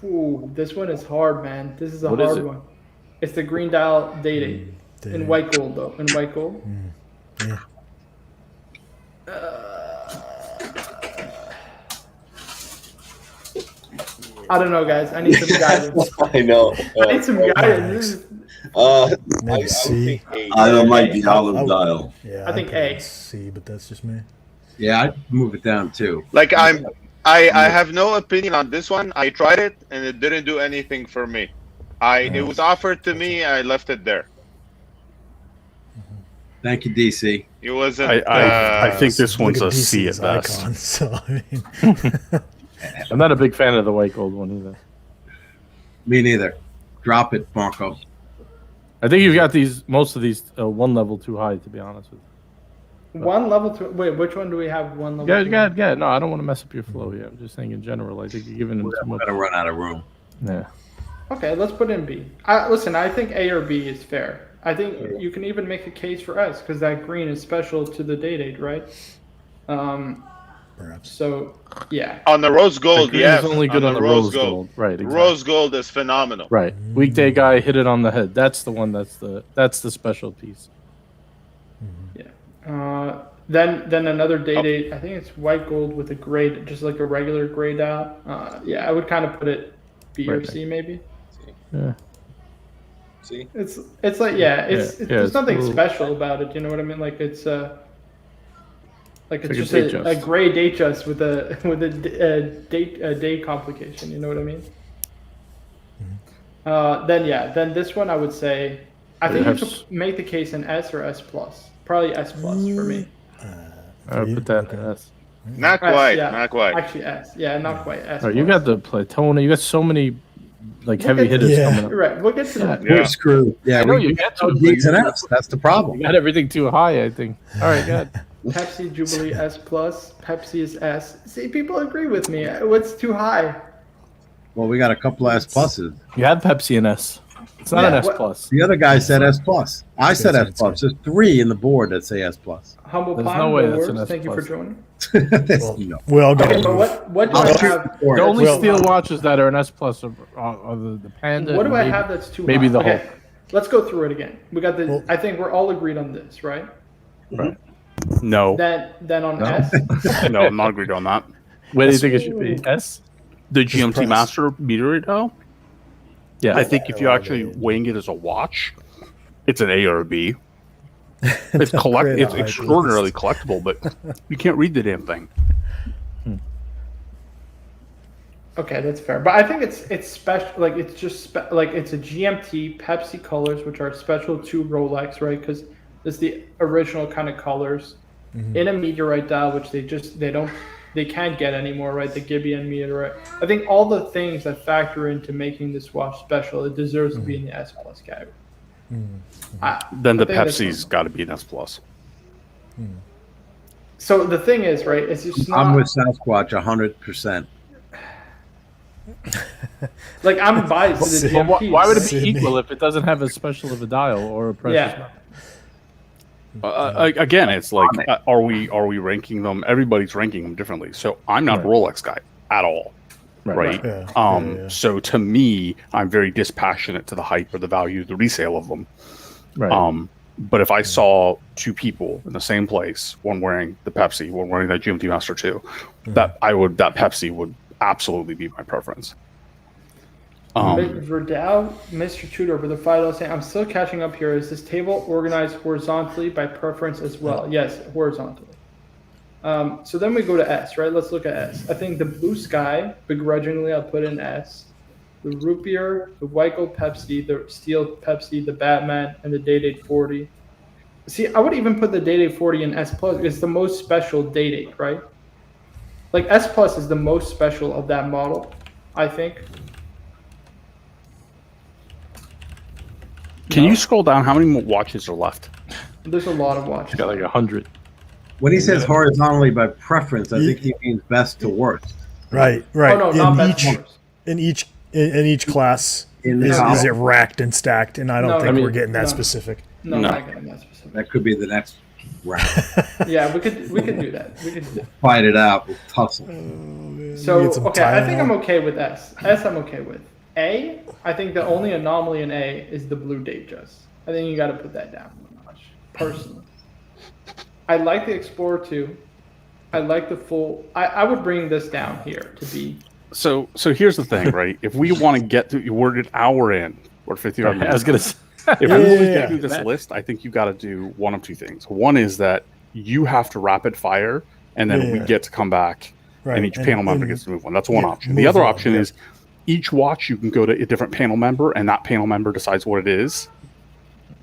Ooh, this one is hard, man. This is a What is hard it? one. It's the green dial Day-Date in white gold, though. In white gold. Yeah. I don't know, guys. I need some guidance. I know. I need some guidance. Maybe I C. would think A. I don't like the I olive dial. Yeah, I think I'd put it A. C, but that's just me. Yeah, I'd move it down too. Like I have no opinion on this one. I tried it and it didn't do anything for me. It was offered to me. I left it there. Thank you, DC. It wasn't. I think this one's Look a C at DC's best. icon, so I mean, I'm not a big fan of the white gold one either. Me neither. Drop it, Marco. I think you've got most of these one level too high, to be honest with you. One level two. Wait, which one do we have? One level. Yeah. No, I don't want to mess up your flow here. I'm just saying in general. I think you're giving them too We're much. gonna run out of room. Yeah. Okay, let's put in B. Listen, I think A or B is fair. I think you can even make a case for S because that green is special to the date, right? Perhaps. So yeah, On the rose gold, green yes. is only good on the rose gold. Right. Exactly. Rose gold is phenomenal. Right. Weekday guy hit it on the head. That's the one. That's the special piece. yeah. Then another date. I think it's white gold with a gray, just like a regular gray dial. Yeah, I would kind of put it B or Right. C maybe. Yeah. See, It's like there's it's nothing cool. special about it. You know what I mean? Like it's like it's like a just date a just. gray date just with a day complication. You know what I mean? Then this one I would say I think you Perhaps- could make the case in S or S plus. Probably S plus for me. I would put that in S. Not S, quite. yeah. Not quite. Actually S. Yeah, not quite S. Oh, you plus. got the Platona. You got so many like We'll heavy get to hitters that. coming up. You're right. We'll get to that. Yeah. We're screwed. Yeah, I know we you get to it, but D's and you- F's. That's the problem. You got everything too high, I think. All right, good. Pepsi Jubilee S plus. Pepsi is S. See, people agree with me. What's too high? Well, we got a couple of S pluses. You had Pepsi in S. It's not Yeah, an S what- plus. The other guy said S plus. I said Yes, S plus. There's 3 in the board that say S plus. Humble There's Pie. no way no that's an words. S Thank you for plus. joining. No. We all got Okay, but what do I'll I shoot have? the board. The only Well- steel watches that are an S plus are the Panda. What do and I maybe- have that's too maybe high? the Okay, Hulk. let's go through it again. We got the. Well- I think we're all agreed on this, right? No, Then on No. S. no, I'm not agreed on that. Where do you think it should be? S? The GMT price. Master meteorite dial. Yeah. I think if you're actually weighing it as a watch, it's an A or a B. It's Upgrade It's on high extraordinarily collectible, but you can't read the damn thing. Okay, that's fair. But I think it's special. Like it's just like it's a GMT Pepsi colors, which are special to Rolex, right? Because it's the original kind of colors in a meteorite dial, which they can't get anymore, right? The Gibeon meteorite. I think all the things that factor into making this watch special, it deserves to be in the S plus category. Then the I think that's Pepsi's got to be an S plus. So the thing is, right? It's just not I'm with Sasquatch 100%. like I'm biased to the Well, GMT. why would it be Sydney. equal if it doesn't have as special of a dial or a precious Yeah. metal? Again, it's like, are we ranking them? Everybody's ranking them differently. So I'm not a Rolex guy at all, right? Yeah, yeah. So to me, I'm very dispassionate to the hype or the value, the resale of them. Right. But if I saw 2 people in the same place, one wearing the Pepsi, one wearing that GMT Master 2, that Pepsi would absolutely be my preference. Verdal, Mr. Tudor with the $5 saying, I'm still catching up here. Is this table organized horizontally by preference as well? Yes, horizontally. So then we go to S, right? Let's look at S. I think the blue sky, begrudgingly, I'll put in S. The root beer, the white gold Pepsi, the steel Pepsi, the Batman, and the Day-Date 40. See, I would even put the Day-Date 40 in S+. It's the most special Day-Date, right? Like S+ is the most special of that model, I think. Can you scroll down? How many more watches are left? There's a lot of watches. Got like 100. When he says horizontally by preference, I think he means best to worst. Right. Oh no, not best numbers. in each class In the is column. it racked and stacked, and I don't No, think I mean, we're getting that no. specific. No, No. not getting that specific. That could be the next round. Yeah, we could do that. We could do that. Fight it out. We'll tussle. So Get some okay, I think I'm Tylenol. okay with S. S I'm okay with. A, I think the only anomaly in A is the blue date just. I think you got to put that down a notch. Personally, I like the Explorer 2. I like the full. I would bring this down here to be. So here's the thing, right? If we want to get to, we're an hour in, we're 50 I was going to say. If we Yeah, want to yeah, get through this list, I think you got to do one of 2 things. One is that you have to rapid fire, and then we Yeah. get to come back, Right. and each panel member gets to move one. That's one yeah, option. The move other on, option yeah. is each watch you can go to a different panel member, and that panel member decides what it is,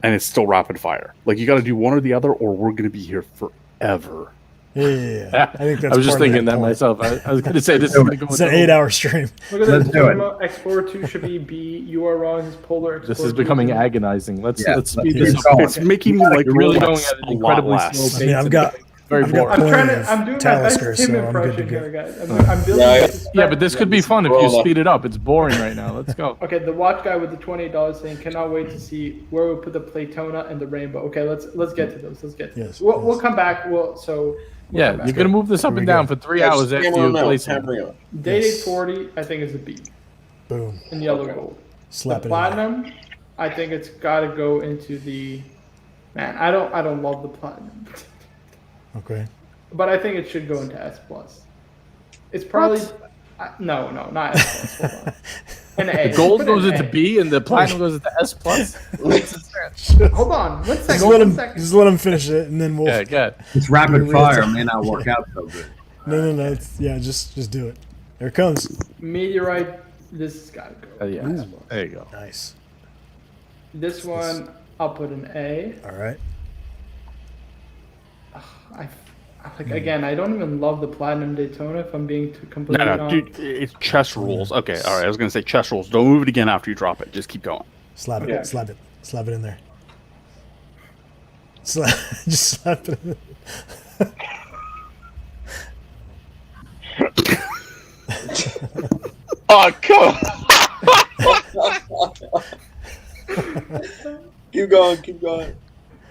and it's still rapid fire. Like you got to do one or the other, or we're going to be here forever. Yeah. I think that's. I was just part of thinking that point. myself. I was going to say this is going to go It's with an the- 8-hour stream. Look at Let's this. do it. Explorer 2 should be B. You are wrong. His Polar Explorer. This is 2 becoming should be- agonizing. Let's Yeah, speed let's this keep up. going. It's making me like You're really going Rolex at an a lot incredibly less. slow I mean, I've got Very I've got boring. I'm trying plenty to. of I'm doing my best Talisker, Tim so I'm good to impression go. here, guys. I'm building. Yeah, this Yeah, but this could be fun if you Roll up. speed it up. It's boring right now. Let's go. Okay, the watch guy with the $28 saying cannot wait to see where we put the Playtona and the rainbow. Okay, let's get to those. Let's get. To Yes, those. We'll yes. come back. We'll come Yeah, back. you're gonna move this up Here and we down go. for 3 Yeah, hours just after hammer you 'em out, place it. hammer 'em out. Day Yes. 40, I think is a B Boom. in yellow gold. Slap The it in there. platinum, I think it's got to go into the. Man, I don't love the platinum, Okay. but I think it should go into S plus. It's probably no, not S plus. Hold on. An A. The gold Put an goes into A. B and the platinum goes into S plus. Hold on, one second. Just let One him. second. Just let him finish it, and then we'll. Yeah, good. It's rapid Here, fire wait. may not work out so good. No. It's, yeah, just do it. There it comes. Meteorite. This has got to go. Yeah, S plus. there you go. Nice. This one, I'll put an A. All right. Again, I don't even love the platinum Daytona. If I'm being completely No, honest. dude, it's chess rules. Okay, all right. I was gonna say chess rules. Don't move it again after you drop it. Just keep going. Slap it. Okay. Slap it. Slap it in there. Slap. Just slap it. In. Oh, come on. Keep going, keep going.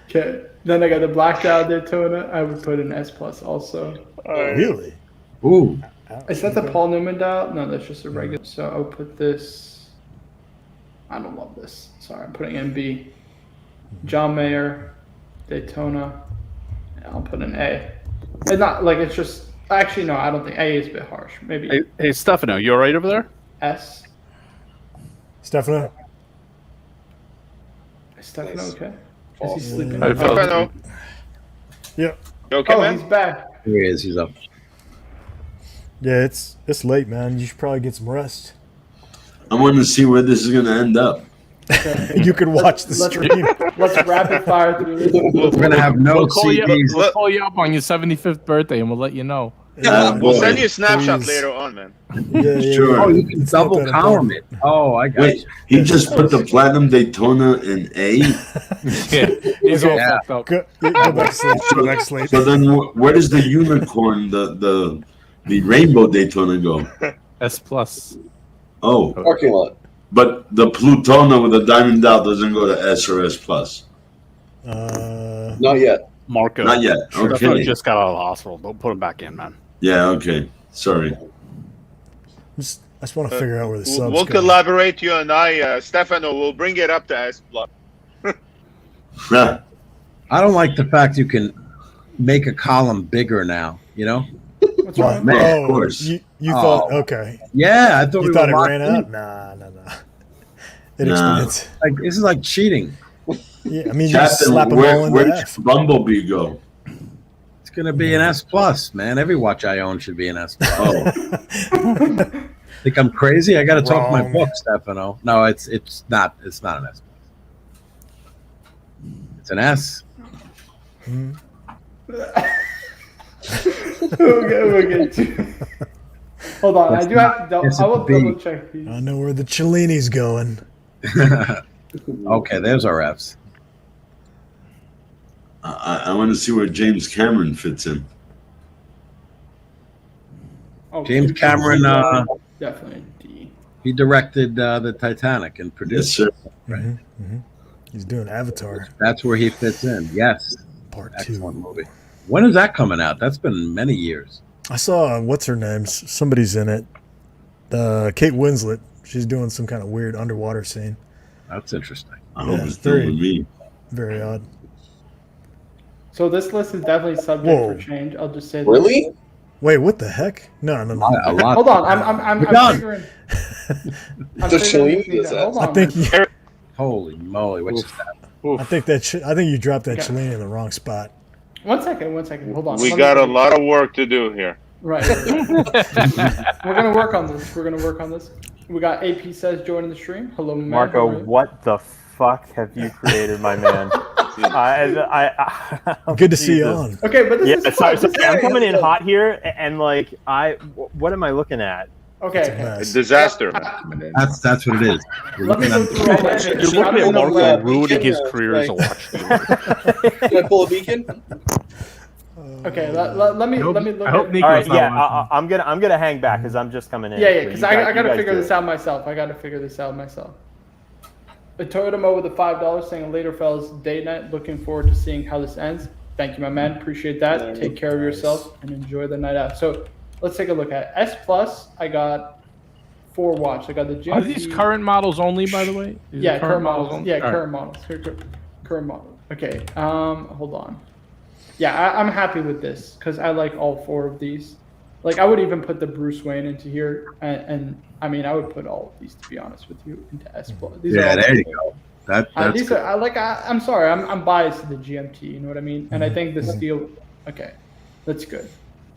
Okay. Then I got the blacked out Daytona. I would put an S plus also. Really? Ooh, Is that the Paul Newman dial? No, that's just a regular. So I'll put this. I don't love this. Sorry, I'm putting in B. John Mayer, Daytona. And I'll put an A. It's not like it's just. Actually, no, I don't think A is a bit harsh. Maybe Hey, Stefano, you all right over there? S. Stefano? Is Stefano Nice. okay? Is False. he sleeping? I felt- Stefano, Yep. you okay, Oh, man? he's back. here he is. He's up. Yeah, it's late, man. You should probably get some rest. I want to see where this is going to end up. You could watch the Let's- stream. Let's rapid fire through this. We're gonna have no We'll call, you, CDs. we'll call you up on your 75th birthday and we'll let you know. Yeah, We'll boy. send you a snapshot Please. later on, man. Yeah, Sure. Oh, you can It's not double that column important. it. Oh, I got Wait, you. he just put the platinum Daytona in A. Yeah, he's all Yeah. fucked up. Go back to sleep. Go back to sleep. So then, where does the unicorn, the rainbow Daytona go? S plus. Oh, Parking lot. but the Plutona with the diamond dial doesn't go to S or S plus. Not yet. Marco. Not yet. Stefano Okay. just got out of the hospital. Don't put him back in, man. Yeah. Okay. Sorry. I just want to figure out where the subs We'll go. collaborate, you and I. Stefano, we'll bring it up to S plus. I don't like the fact you can make a column bigger now. You know? What's What? wrong? Man, of Oh, course. You Oh. thought okay? Yeah, I thought You we thought it were locked ran in. up? Nah. It Nah. expands. Like this is like cheating. Yeah, I mean, you just slap Captain, them all in where the did F. Bumblebee go? It's gonna be an S plus, man. Every watch I own should be an S plus. Oh, Think I'm crazy? I got to talk my Wrong. book, Stefano. No, it's not. It's not an S. It's an S. We'll get to. Hold on, I do have to. It's I a will B. double check these. I know where the Cellini's going. Okay, there's our Fs. I want to see where James Cameron fits in. Oh, James James Cameron, definitely D. He directed the Titanic and Yes, produced. sir. He's doing Avatar That's where he fits in. Yes, Part excellent 2. movie. When is that coming out? That's been many years. I saw what's her name? Somebody's in it. Kate Winslet. She's doing some kind of weird underwater scene. That's interesting. I hope Yeah, it's still very- with me. Very odd. So this list is definitely subject Whoa. for change. I'll just say. Really? Wait, what the heck? No. A lot. Hold on, I'm We're done. figuring. Does figuring Shalini these does out. that? Hold I on, think man. you, Holy moly! What's that? I think you dropped that Okay. Cellini in the wrong spot. One second. Hold on. We Let me- got a lot of work to do here. Right. We're gonna work on this. We got AP says joining the stream. Hello, man. Marco, How are you? what the fuck have you created, my man? Good to see you Jesus. on. Okay, but this Yeah, is sorry, fun. This is I'm very coming in good. hot here, and like, what am I looking at? It's a Okay. A mess. disaster, man. That's what it is. You're Let me looking go at- through all my shit. You're looking I'm at gonna Marco grab- ruining his Beacon, career as a right. watch viewer. Can I pull a beacon? Okay, let me look. I hope At, Nico's All right, not yeah, watching. I'm gonna hang back because I'm just coming in. yeah, So because you I guys- gotta you guys figure do this it. out myself. I gotta figure this out myself. A Toyota Mo with a $5 saying later, fellas. Day night. Looking forward to seeing how this ends. Thank you, my man. Appreciate that. Take care of yourself and enjoy the night out. So let's take a look at S Plus. I got 4 watch. I got the GMT. Are these current models only, by the way? These Yeah, are current models. only? Yeah, All right. current models. Current model. Okay. Hold on. Yeah, I'm happy with this because I like all 4 of these. Like, I would even put the Bruce Wayne into here, and I mean, I would put all of these, to be honest with you, into S Plus. These Yeah, all there you cool. go. That's These good. are I'm sorry, I'm biased to the GMT. You know what I mean? And I think the steel. Okay, that's good.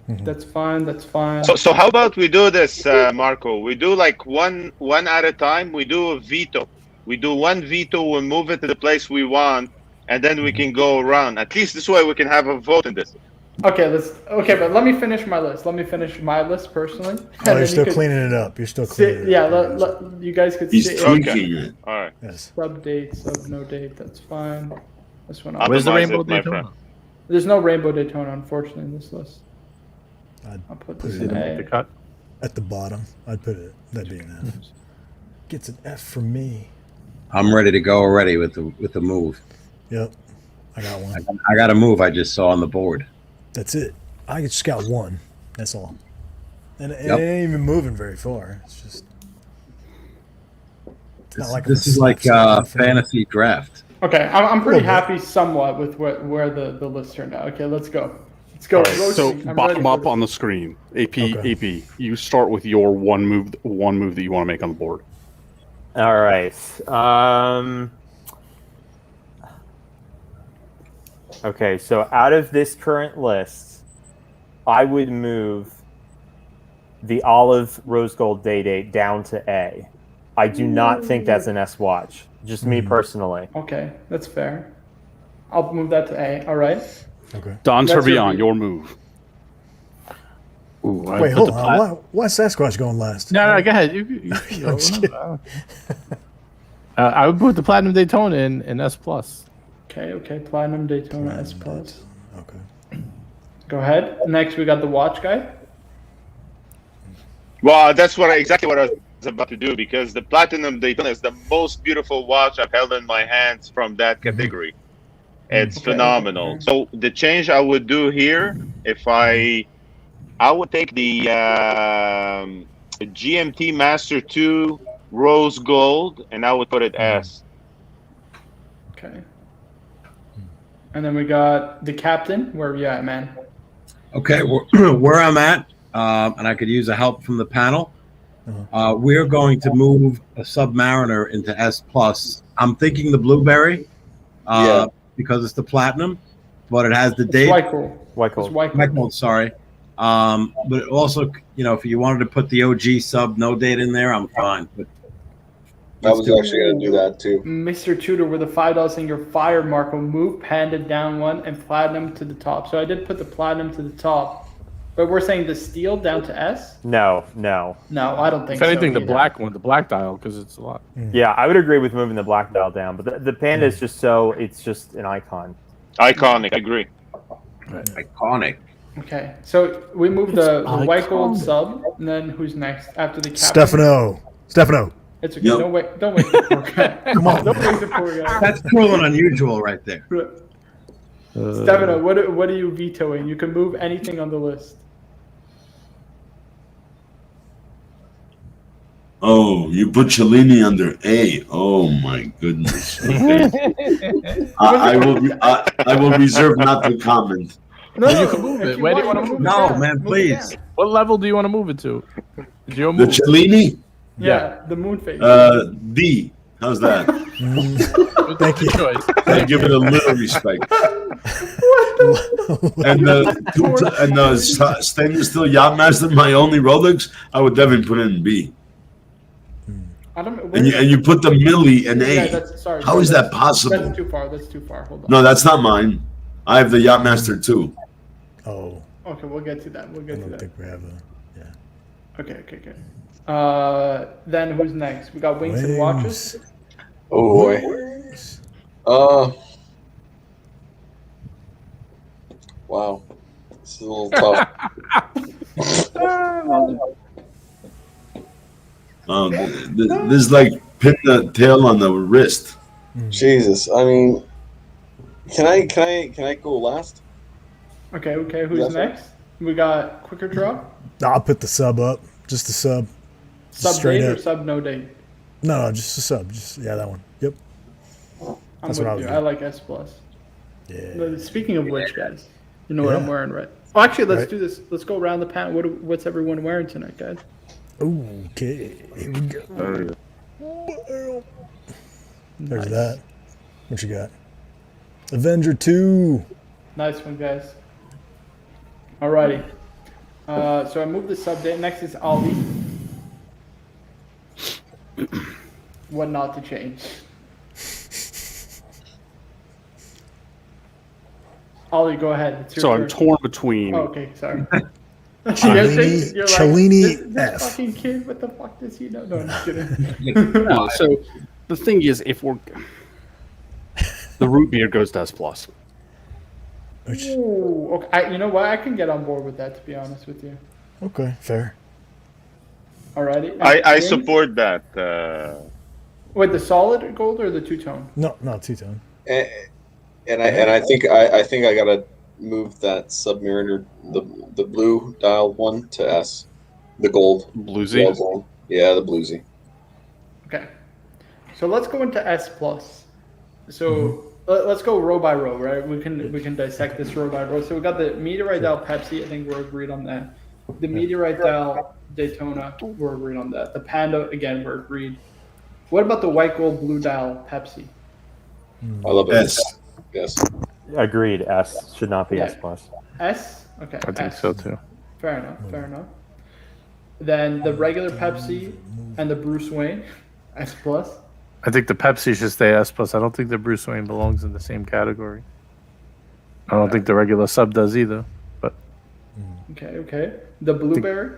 That's fine. That's fine. So how about we do this, Marco? We do like one at a time. We do a veto. We do one veto. We move it to the place we want, and then we can go around. At least this way we can have a vote in this. Okay, but let me finish my list. Let me finish my list personally. Oh, you're still cleaning it up. You're still cleaning it Yeah, up. you guys could He's see tweaking it. All right. Yes. sub date, sub no date. That's fine. This one. Where's the Optimize Rainbow it, my Daytona? friend. There's no Rainbow Daytona, unfortunately, in this list. I'd I'll put put this it in Didn't make A. the cut. At the bottom, I'd put it. That'd be an F. Gets an F from me. I'm ready to go already with the move. Yep. I got one. I got a move I just saw on the board. That's it. I just got one. That's all. And it Yep. ain't even moving very far. It's just. It's not like This I'm is like snap something. fantasy draft. Okay, I'm pretty Little bit. happy somewhat with where the list turned out. Okay, let's go. Let's go. So Roasting. I'm ready bottom for up this. on the screen. Okay. AP. You start with your one move that you want to make on the board. All right. Okay, so out of this current list, I would move the olive rose gold day date down to A. I do not think that's an S watch. Just me personally. Okay, that's fair. I'll move that to A. All right. Okay. Don That's your Servion, move. your move. Ooh, I Wait, put hold the on. Why Sasquatch going last? No, go ahead. You I'm just kidding. I would put the Platinum Daytona in S plus. Okay. Platinum Daytona S Plus. Okay. Go ahead. Next, we got the watch guy. Well, that's exactly what I was about to do, because the Platinum Daytona is the most beautiful watch I've held in my hands from that category. It's Okay. phenomenal. So the change I would do here, if I would take the GMT Master 2 Rose Gold, and I would put it S. Okay. And then we got the captain. Where are you at, man? Okay, where I'm at, and I could use a help from the panel. We're going to move a Submariner into S plus. I'm thinking the blueberry, Yeah. because it's the platinum, but it has the It's date. White Cool. White It's Cold. White Cool. White Gold, sorry. But it also, if you wanted to put the OG sub no date in there, I'm fine. But I was actually going to do that too. Mr. Tudor with a $5 saying your fire, Marco. Move Panda down one and platinum to the top. So I did put the platinum to the top, but we're saying the steel down to S. No. No, I don't think. If anything, so the either. black one, the black dial, because it's a lot. Yeah, I would agree with moving the black dial down, but the Panda is just it's just an icon. Iconic, I agree. iconic. Okay, so we moved the It's white gold iconic. sub, and then who's next after the captain? Stefano. It's okay. Yep. Don't wait the poor guy. Come on. Don't wait the poor guy. That's cruel and unusual right there. Stefano, what are you vetoing? You can move anything on the list. Oh, you put Cellini under A. Oh my goodness. Okay. I will reserve not to comment. No, you can move if it. you Where do you want, wanna move it? No, down. man, Move it please. down. What level do you want to move it to? Is your The move? Cellini, Yeah, the moon phase. D. How's that? Thank you. Choice. I give it a little respect. And the stainless steel Yachtmaster, my only Rolex, I would definitely put it in B. I don't. And you put the Millie in Yeah, A. that's, sorry. How is that That's possible? too far. That's too far. Hold on. No, that's not mine. I have the Yachtmaster too. Oh, Okay, we'll get to that. We'll I get to don't that. think we have a. Yeah. Okay. Then who's next? We got wings and watches. Oh boy. Wow. This is a little tough. This is like pin the tail on the wrist. Jesus, I mean, can I go last? Okay, who's Yes, sir. next? We got quicker draw, I'll put the sub up. Just the sub. sub Straight date or up. sub no date. No, just the sub. Just that one. Yep. I'm That's with what I would you. do. I like S plus. Yeah. But speaking of which, guys, you know what I'm Yeah. wearing, right? Oh, actually, let's Right. do this. Let's go around the pan. What's everyone wearing tonight, guys? Okay. Here we go. There's Nice. that. What you got? Avenger 2. Nice one, guys. Alrighty. So I moved the sub date. Next is Ollie. What not to change? Ollie, go ahead. It's your So I'm turn. torn between. Oh, okay, sorry. Cellini- You're Cellini this F. fucking kid, what the fuck does he know? No, I'm just kidding. No, so the thing is, if we're the root beer goes to S plus. Which, Ooh, okay. You know what? I can get on board with that, to be honest with you. okay, fair. Alrighty. And I wings? support that. Wait, the solid gold or the two-tone? No, not two-tone. And I think I gotta move that Submariner, the blue dial one to S, the gold. Bluesy. Yeah, gold. Yeah, the bluesy. Okay. So let's go into S plus. So let's go row by row, right? We can dissect this row by row. So we got the Meteorite Dial Pepsi. I think we're agreed on that. The Meteorite Dial Daytona. We're agreed on that. The Panda, again, we're agreed. What about the white gold blue dial Pepsi? I love it. S. Yes. Agreed. S should not be Yeah. S plus. S. Okay. I think S. so too. Fair enough. Fair enough. Then the regular Pepsi and the Bruce Wayne, S plus. I think the Pepsi should stay S plus. I don't think the Bruce Wayne belongs in the same category. I don't think the regular sub does either. But Okay. The blueberry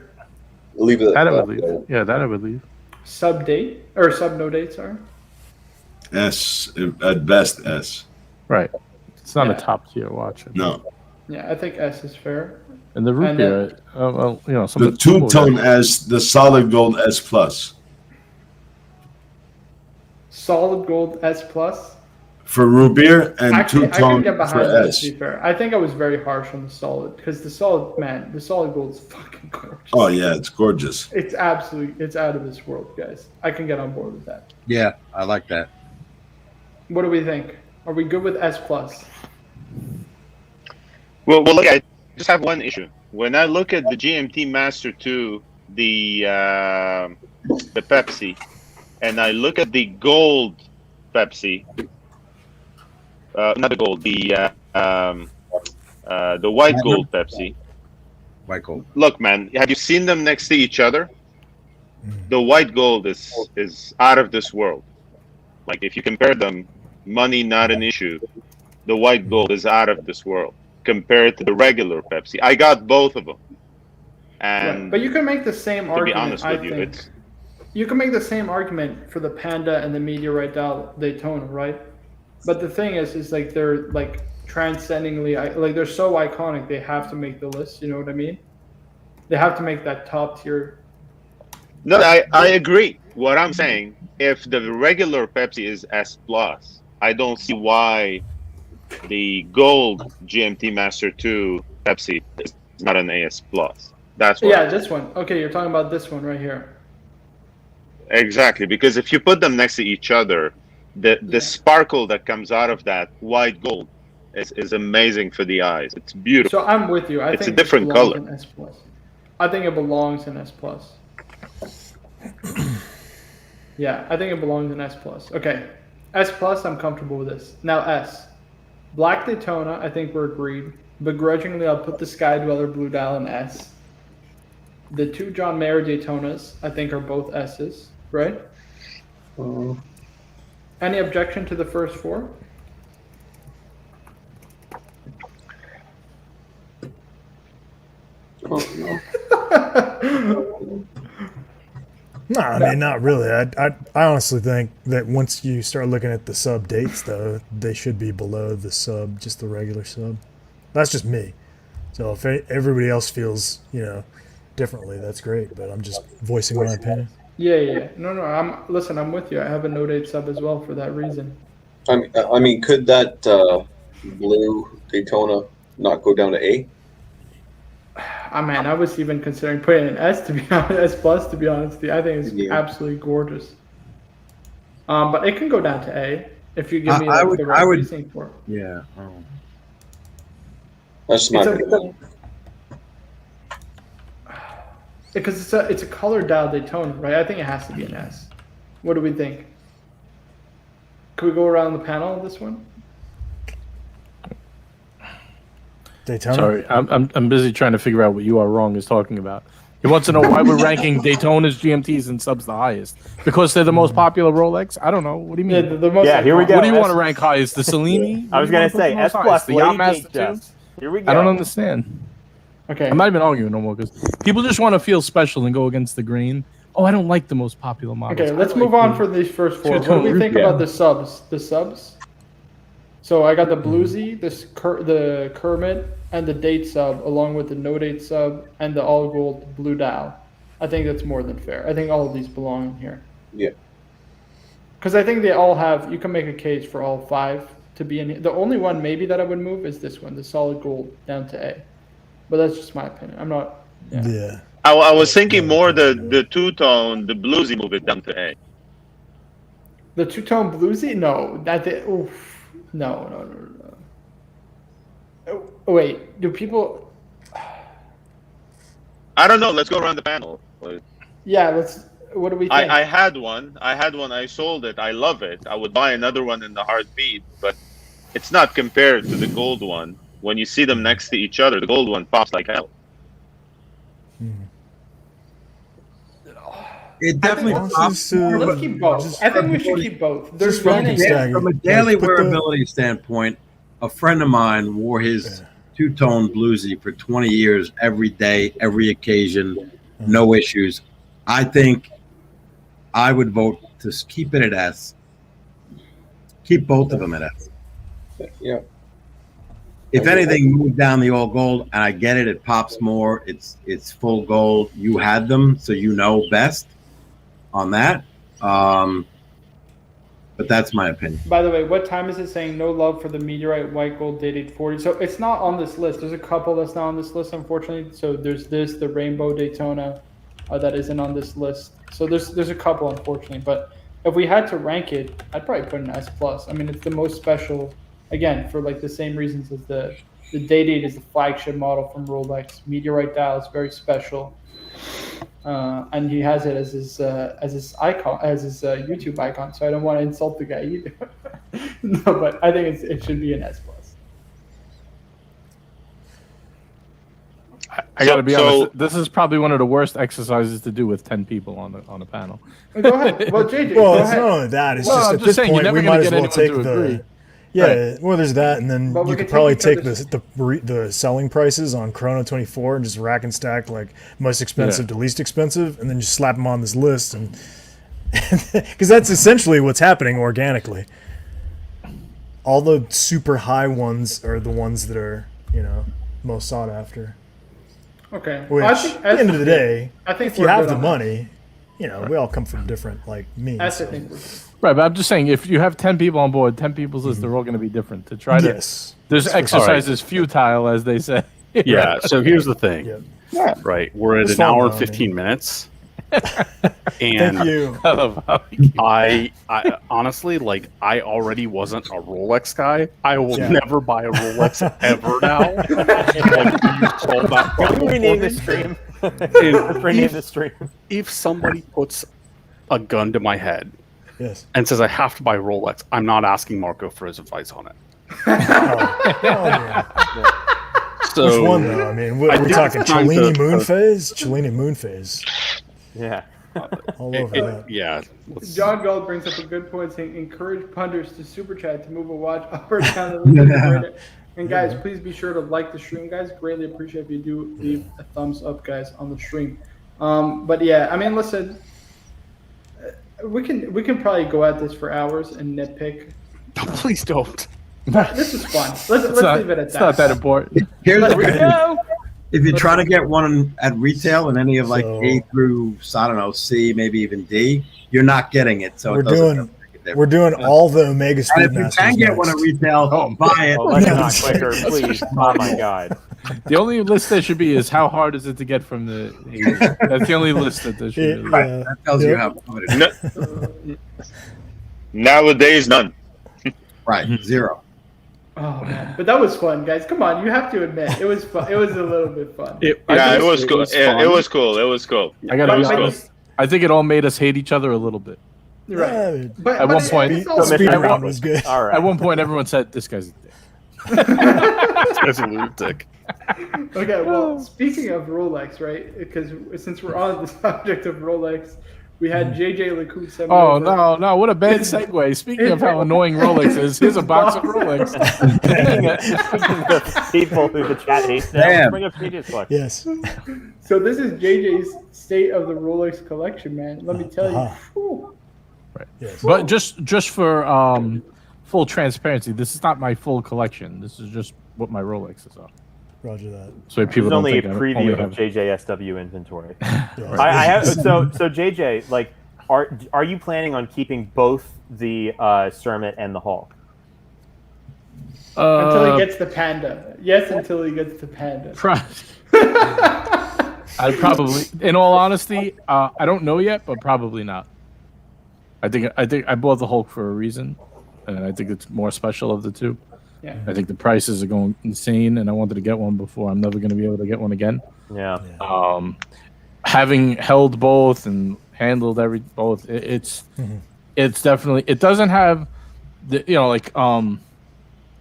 Leave it. that I at would that. leave. Yeah, that I would leave. sub date or sub no date. Sorry. S. At best, S. Right. It's not Yeah. a top tier watch. No. Yeah, I think S is fair. And the root And beer, well, you know, some The of people two-tone would- S, the solid gold S plus. Solid gold S plus. For root beer and Actually, I can two-tone get for behind that. S. To be fair, I think I was very harsh on the solid because the solid gold is fucking gorgeous. Oh yeah, it's gorgeous. It's absolutely, it's out of this world, guys. I can get on board with that. Yeah, I like that. What do we think? Are we good with S plus? Well, look, I just have one issue. When I look at the GMT Master 2, the Pepsi, and I look at the gold Pepsi, not the gold, the white gold Pepsi. White gold. Look, man, have you seen them next to each other? The white gold is out of this world. Like if you compare them, money not an issue. The white gold is out of this world compared to the regular Pepsi. I got both of them, and Right. But you can make the same to argument. be honest I with you, think it's you can make the same argument for the Panda and the Meteorite Dial Daytona, right? But the thing is like they're like transcendingly, like they're so iconic. They have to make the list. You know what I mean? They have to make that top tier. no. I agree. What I'm saying, if the regular Pepsi is S plus, I don't see why the gold GMT Master 2 Pepsi is not an AS plus. That's what Yeah, this one. Okay, you're talking about this one right here. exactly, because if you put them next to each other, the sparkle that comes out of that white gold is amazing for the eyes. It's beautiful. So I'm with you. I It's a think different it belongs color. in S plus. I think it belongs in S plus. Yeah, I think it belongs in S plus. Okay, S plus. I'm comfortable with this. Now S, Black Daytona. I think we're agreed. Begrudgingly, I'll put the Sky Dweller Blue Dial in S. The two John Mayer Daytonas, I think, are both S's, right? Any objection to the first four? No, I mean, not really. I honestly think that once you start looking at the sub dates, though, they should be below the sub, just the regular sub. That's just me. So if everybody else feels, differently, that's great. But I'm just voicing my opinion. Yeah. No. I'm with you. I have a Note 8 sub as well for that reason. I mean, could that blue Daytona not go down to A? I was even considering putting an S to be honest, S plus to be honest. I think it's absolutely gorgeous. But it can go down to A if you give me the right reasoning for it. Yeah. That's just my opinion. Because it's a color dial Daytona, right? I think it has to be an S. What do we think? Can we go around the panel on this one? Daytona. Sorry, I'm busy trying to figure out what You Are Wrong is talking about. He wants to know why we're ranking Daytonas, GMTs, and subs the highest. Because they're the most popular Rolex? I don't know. What do you mean? Yeah, the most here we go. What do you want to rank highest? The Cellini? I was going to say S plus. The What do you Yachtmaster think, 2? Jess? Here we go. I don't understand. Okay. I'm not even arguing no more because people just want to feel special and go against the grain. Oh, I don't like the most popular models. Okay, let's I move like on the for these first four. What two-tone do we think Ruby. about the subs? The subs. So I got the Bluesy, the Kermit, and the Date sub, along with the Note 8 sub and the all gold blue dial. I think that's more than fair. I think all of these belong in here. Yeah. Because I think they all have. You can make a case for all five to be in here. The only one maybe that I would move is this one, the solid gold down to A. But that's just my opinion. I'm not. Yeah. I was thinking more the two-tone, the bluesy, move it down to A. The two-tone bluesy? No. No. Oh, wait. Do people? I don't know. Let's go around the panel. Yeah. Let's. What do we think? I had one. I sold it. I love it. I would buy another one in the heartbeat, but it's not compared to the gold one. When you see them next to each other, the gold one pops like hell. It definitely pops more, Let's but keep both. I think we should keep both. There's Just from one. from a daily wearability standpoint, a friend of mine wore his two-tone bluesy for 20 years, every day, every occasion, no issues. I think I would vote to keep it at S. Keep both of them at S. Yeah. If anything, move down the all gold, and I get it. It pops more. It's full gold. You had them, so you know best on that. But that's my opinion. By the way, what time is it saying no love for the meteorite white gold dated 40? So it's not on this list. There's a couple that's not on this list, unfortunately. So there's the rainbow Daytona that isn't on this list. So there's a couple, unfortunately. But if we had to rank it, I'd probably put an S plus. I mean, it's the most special. Again, for like the same reasons as the Day-Date is the flagship model from Rolex. Meteorite dial is very special, and he has it as his icon, as his YouTube icon. So I don't want to insult the guy either. No, but I think it should be an S plus. I gotta be honest. This is probably one of the worst exercises to do with 10 people on a panel. Go ahead. Well, JJ. Well, go it's ahead. not only that. It's Well, just I'm at just this saying, you're point never we gonna might as get well anyone take to the. agree. Yeah, well, there's that, and then But we you could could probably take take the selling prices on Chrono 24 and just rack and stack like most expensive to least expensive, and then just slap them on this list, and because that's essentially what's happening organically. All the super high ones are the ones that are most sought after. Okay. Which, I think at the end of the day, I think if you we're have good the on money, we all come from different means. S, I so. think. Right, but I'm just saying, if you have 10 people on board, 10 people's list, they're all going to be different. To try to, Yes. this exercise is futile, as they say. Yeah. So here's the thing. Yeah. Right. We're at It's an hour fun, and though, 15 minutes. Thank And you. I love how I honestly, I already wasn't a Rolex guy. I will Yeah. never buy a Rolex ever now. You solved that problem Rename for the me. stream. And Rename the stream. if somebody puts a gun to my head Yes. and says I have to buy a Rolex, I'm not asking Marco for his advice on it. Oh, yeah. So Which one though? I mean, I we're think talking it's time Cellini to- moon phase. Cellini moon phase. Yeah. All over that. yeah. John Gold brings up a good point, saying encourage punters to super chat to move a watch up or down the list. And guys, please be sure to like the stream, guys. Greatly appreciate if you do leave a thumbs up, guys, on the stream. But yeah, I mean, listen, we can probably go at this for hours and nitpick. Please don't. This is fun. Let's leave it at that. It's not that important. Here's Let's the go. If you try to get one at retail in any of like So- A through, I don't know, C, maybe even D, you're not getting it. So We're it doesn't doing- make a difference. We're doing all the Omega And if you Speedmasters can get one at next. retail, buy it. Oh, let's No, not that's- quicker, please. Oh my god. The only list there should be is how hard is it to get from the. That's the only list that there should be. Yeah. That tells you Yep. how good it is. Nowadays, none. Right, 0. Oh man, but that was fun, guys. Come on, you have to admit it was fun. It was a little bit fun. Yeah, it was cool. It was cool. It was cool. I gotta be But- but- honest. I think it all made us hate each other a little bit. Right. Yeah, But At one it's- point- it's all- speed At round one- was good. All right. At one point, everyone said, "This guy's a dick." As a lunatic. Okay, well, speaking of Rolex, right? Because since we're on the subject of Rolex, we had JJ LeCoultre send me Oh over- no, what a bad segue. Speaking of how annoying Rolex is, here's a box of Rolex. Speaking of people who the chat hates now, Damn. bring up previous collection. Yes. So this is JJ's state of the Rolex collection, man. Let me tell you. Uh-huh. Whew. Yes. But just for full transparency, this is not my full collection. This is just what my Rolexes are. Roger that. So This people is don't only a think I only preview have. of JJSW inventory. Yeah. I have so JJ, like, are you planning on keeping both the Cermet and the Hulk? Until he gets the Panda. Yes, until he gets the Panda. I probably, in all honesty, I don't know yet, but probably not. I think I bought the Hulk for a reason, and I think it's more special of the two. Yeah. I think the prices are going insane, and I wanted to get one before. I'm never going to be able to get one again. Yeah. Having held both and handled both, it's definitely, it doesn't have the,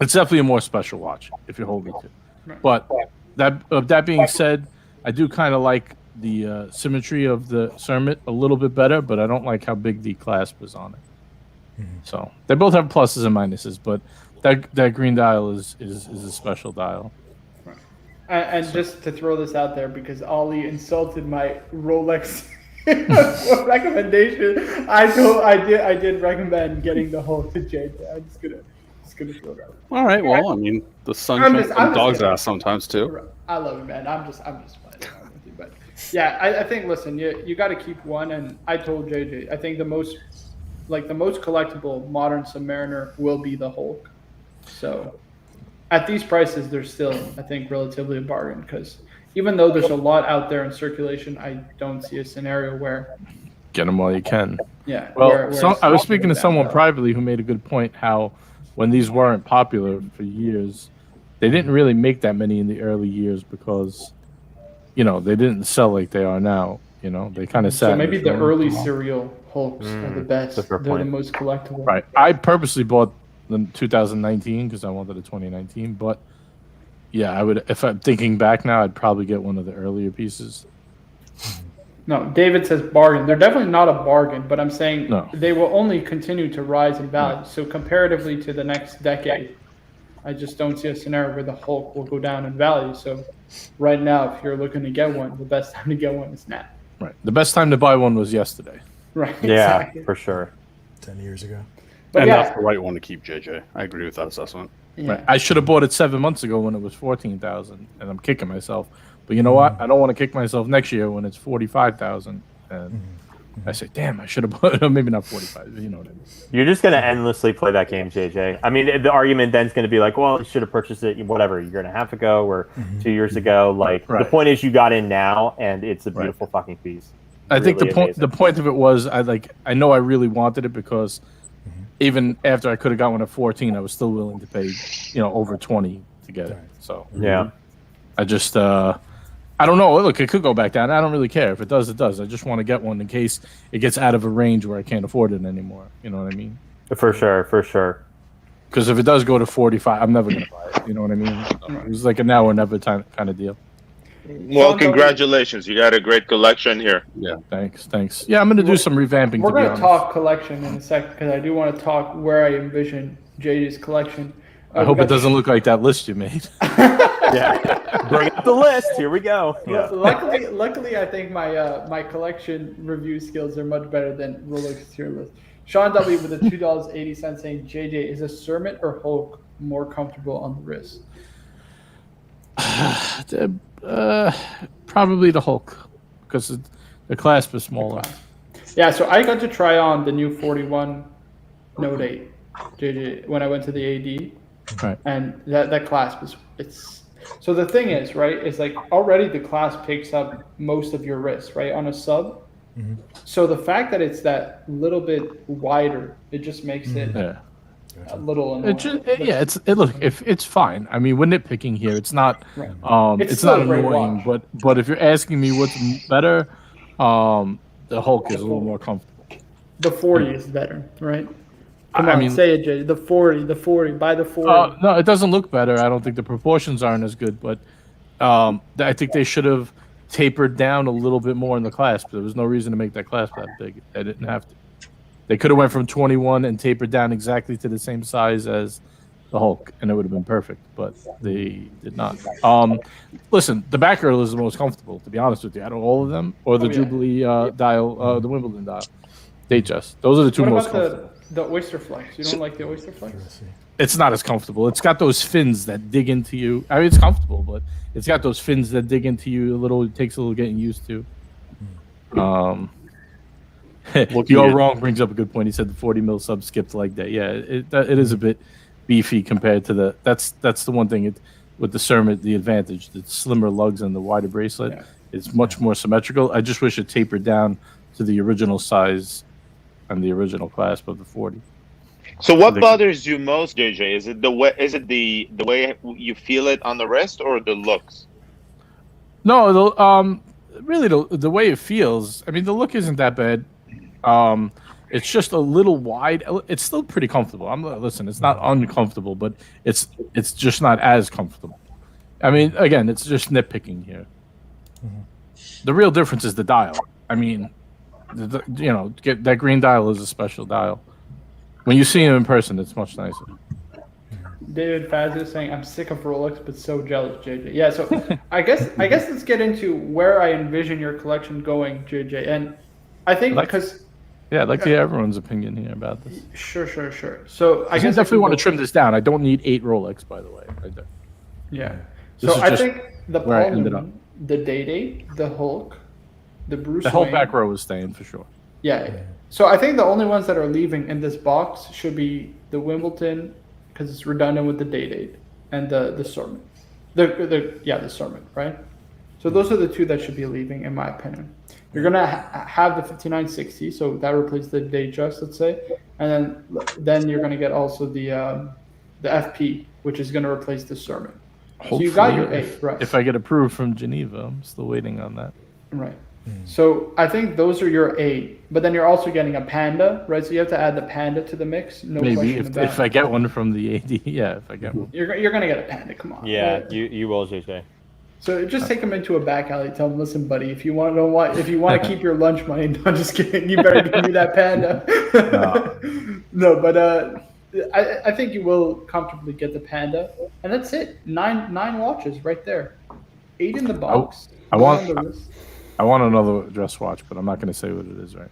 it's definitely a more special watch if you're holding to. But that being said, I do kind of like the symmetry of the Cermet a little bit better, but I don't like how big the clasp is on it. So they both have pluses and minuses, but that green dial is a special dial. And just to throw this out there, because Ollie insulted my Rolex recommendation, I did recommend getting the Hulk to JJ. I'm just gonna throw that. All right. Well, I mean, the sun I'm comes just- from I'm dog's just- ass sometimes too. I love it, man. I'm just playing around with you, but yeah, I think listen, you got to keep one, and I told JJ, I think the most collectible modern Submariner will be the Hulk. So at these prices, they're still, I think, relatively a bargain, because even though there's a lot out there in circulation, I don't see a scenario where, Get them while you can. yeah. Well, where I was it's speaking to down someone low. privately who made a good point. How when these weren't popular for years, they didn't really make that many in the early years because, they didn't sell like they are now. They kind of sat. So in maybe the film. early serial Hulks are the best. that's a They're fair the point. most collectible. Right. I purposely bought the 2019 because I wanted a 2019. But yeah, I would. If I'm thinking back now, I'd probably get one of the earlier pieces. No, David says bargain. They're definitely not a bargain, but I'm saying No. they will only continue to rise in value. So comparatively to the next decade, I just don't see a scenario where the Hulk will go down in value. So right now, if you're looking to get one, the best time to get one is now. Right. The best time to buy one was yesterday. Right. Yeah, Exactly. for sure. 10 years ago. But And yeah, that's the right one to keep, JJ. I agree with that assessment. yeah. Right. I should have bought it 7 months ago when it was 14,000, and I'm kicking myself. But you know what? I don't want to kick myself next year when it's 45,000, and I say, damn, I should have bought it. Maybe not 45. But you know what I mean? You're just going to endlessly play that game, JJ. I mean, the argument then's going to be like, well, you should have purchased it, whatever, a year and a half ago or 2 years ago. Like, Right. the point is you got in now, and it's a beautiful fucking piece. I think Really amazing. the point of it was I know I really wanted it because even after I could have got one at 14, I was still willing to pay over 20 to get it. So Yeah. I just I don't know. Look, it could go back down. I don't really care. If it does, it does. I just want to get one in case it gets out of a range where I can't afford it anymore. You know what I mean? For sure, for sure. Because if it does go to 45, I'm never going to buy it. You know what I mean? It was like a now or never kind of deal. Well, congratulations. You got a great collection here. Thanks. Yeah, I'm going to do some revamping, We're to be going to honest. talk collection in a second because I do want to talk where I envision JJ's collection. I hope it doesn't look like that list you made. Yeah. Bring up the list. Here we go. Yeah. Luckily, I think my collection review skills are much better than Rolex tier list. Sean W with the $2.80 saying, JJ, is a Cermet or Hulk more comfortable on the wrist? Probably the Hulk, because the clasp is smaller. Yeah, so I got to try on the new 41 Note 8 JJ when I went to the AD, Right. and that clasp it's. So the thing is, right, is like already the clasp takes up most of your wrist, right, on a sub. So the fact that it's that little bit wider, it just makes it Yeah. a little annoying. Look, if it's fine. I mean, we're nitpicking here. It's not Right. it's It's still not a great annoying, watch. but if you're asking me what's better, the Hulk is a little more comfortable. The 40 is better, right? Come I on, mean- say it, Jay. The 40, buy the 40. No, it doesn't look better. I don't think the proportions aren't as good, but I think they should have tapered down a little bit more in the clasp. There was no reason to make that clasp that big. They didn't have to. They could have went from 21 and tapered down exactly to the same size as the Hulk, and it would have been perfect. But they did not. Listen, the Batgirl is the most comfortable, to be honest with you, out of all of them, or the Oh, yeah. Jubilee dial, the Wimbledon dial. Datejust. Those are the two What most about comfortable. the Oyster Flex? You don't like the Oyster Flex? It's not as comfortable. It's got those fins that dig into you. I mean, it's comfortable, but it's got those fins that dig into you a little. It takes a little getting used to. You're wrong brings up a good point. He said the 40 mil sub skipped like that. Yeah, it is a bit beefy compared to the. That's the one thing with the Cermet, the advantage, the slimmer lugs and the wider bracelet. Yeah. It's much more symmetrical. I just wish it tapered down to the original size and the original clasp of the 40. So what think- bothers you most, JJ? Is it the way? Is it the way you feel it on the wrist, or the looks? No, really the way it feels. I mean, the look isn't that bad. It's just a little wide. It's still pretty comfortable. Listen, it's not uncomfortable, but it's just not as comfortable. I mean, again, it's just nitpicking here. The real difference is the dial. I mean, that green dial is a special dial. When you see him in person, it's much nicer. David Faz is saying, I'm sick of Rolex, but so jealous, JJ. Yeah, so I guess let's get into where I envision your collection going, JJ. And I think because Yeah, I'd like to hear everyone's opinion here about this. sure. So I I guess definitely want to to trim this down. I don't need 8 Rolex, by the way. Yeah. This So is I just think the where I ended Paul, the Day-Day, the Hulk, the Bruce The whole Wayne. back row is staying for sure. Yeah. So I think the only ones that are leaving in this box should be the Wimbledon, because it's redundant with the Day-Day, and the Sorment. The Sorment, right? So those are the two that should be leaving, in my opinion. You're gonna have the 5960, so that replaces the Datejust, let's say, and then you're gonna get also the FP, which is gonna replace the Sorment. So you got your Hopefully, 8, right? If I get approved from Geneva, I'm still waiting on that. Right. So I think those are your 8, but then you're also getting a Panda, right? So you have to add the Panda to the mix. No Maybe question about if it. I get one from the AD, yeah, if I get one. You're gonna get a Panda. Come on. Yeah, right? you will, JJ. So just take them into a back alley. Tell them, listen, buddy, if you want to keep your lunch money, no, just kidding. You better give me that Panda. No, but I think you will comfortably get the Panda, and that's it. Nine watches right there. 8 in the box. I one want- on the wrist. I want another dress watch, but I'm not going to say what it is right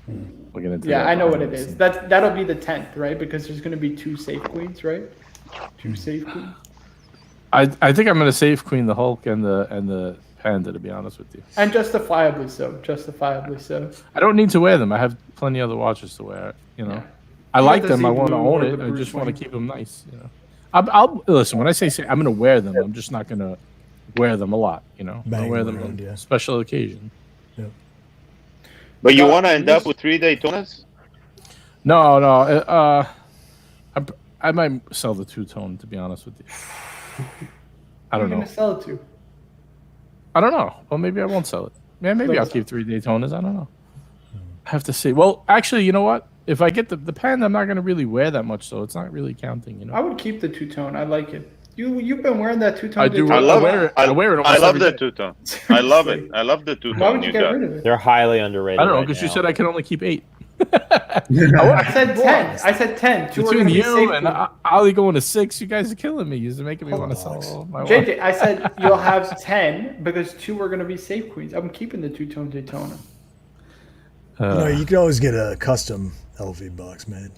now. We'll get into Yeah, that I know what behind it the is. scenes. That'll be the 10th, right? Because there's going to be 2 safe queens, right? 2 safe queens. I think I'm going to save Queen the Hulk and the Panda, to be honest with you. And justifiably so. Justifiably so. I don't need to wear them. I have plenty other watches to wear. You know, Yeah. I You like got the them. I Z want to Blue own or it. the I Bruce just want to Wayne. keep them nice. You know, I'll listen. When I say I'm going to wear them, I'm just not going to wear them a lot. You know, Bang I wear them them around, on yeah. special occasion. But you Got want to end this- up with 3 Daytonas? No. I might sell the two-tone, to be honest with you. I don't Who are you know. going to sell it to? I don't know. Well, maybe I won't sell it. Yeah, maybe I'll keep 3 Daytonas. I don't know. I have to see. Well, actually, you know what? If I get the Panda, I'm not going to really wear that much, so it's not really counting. You know. I would keep the two-tone. I like it. You've been wearing that two-tone. I do. Daytona. I love wear it. I wear it. I almost love every the day. two-tone. I love it. I love the two-tone. Why would you get got. rid of it? They're highly underrated. I don't know right because you now. said I can only keep 8. I said 10. I said 10. 2 are Between gonna be you safe and queens. Ali going to 6, you guys are killing me. You're making me want to Alex. sell my watch. JJ, I said you'll have 10 because 2 are going to be safe queens. I'm keeping the two-tone Daytona. You know, you can always get a custom LV box made.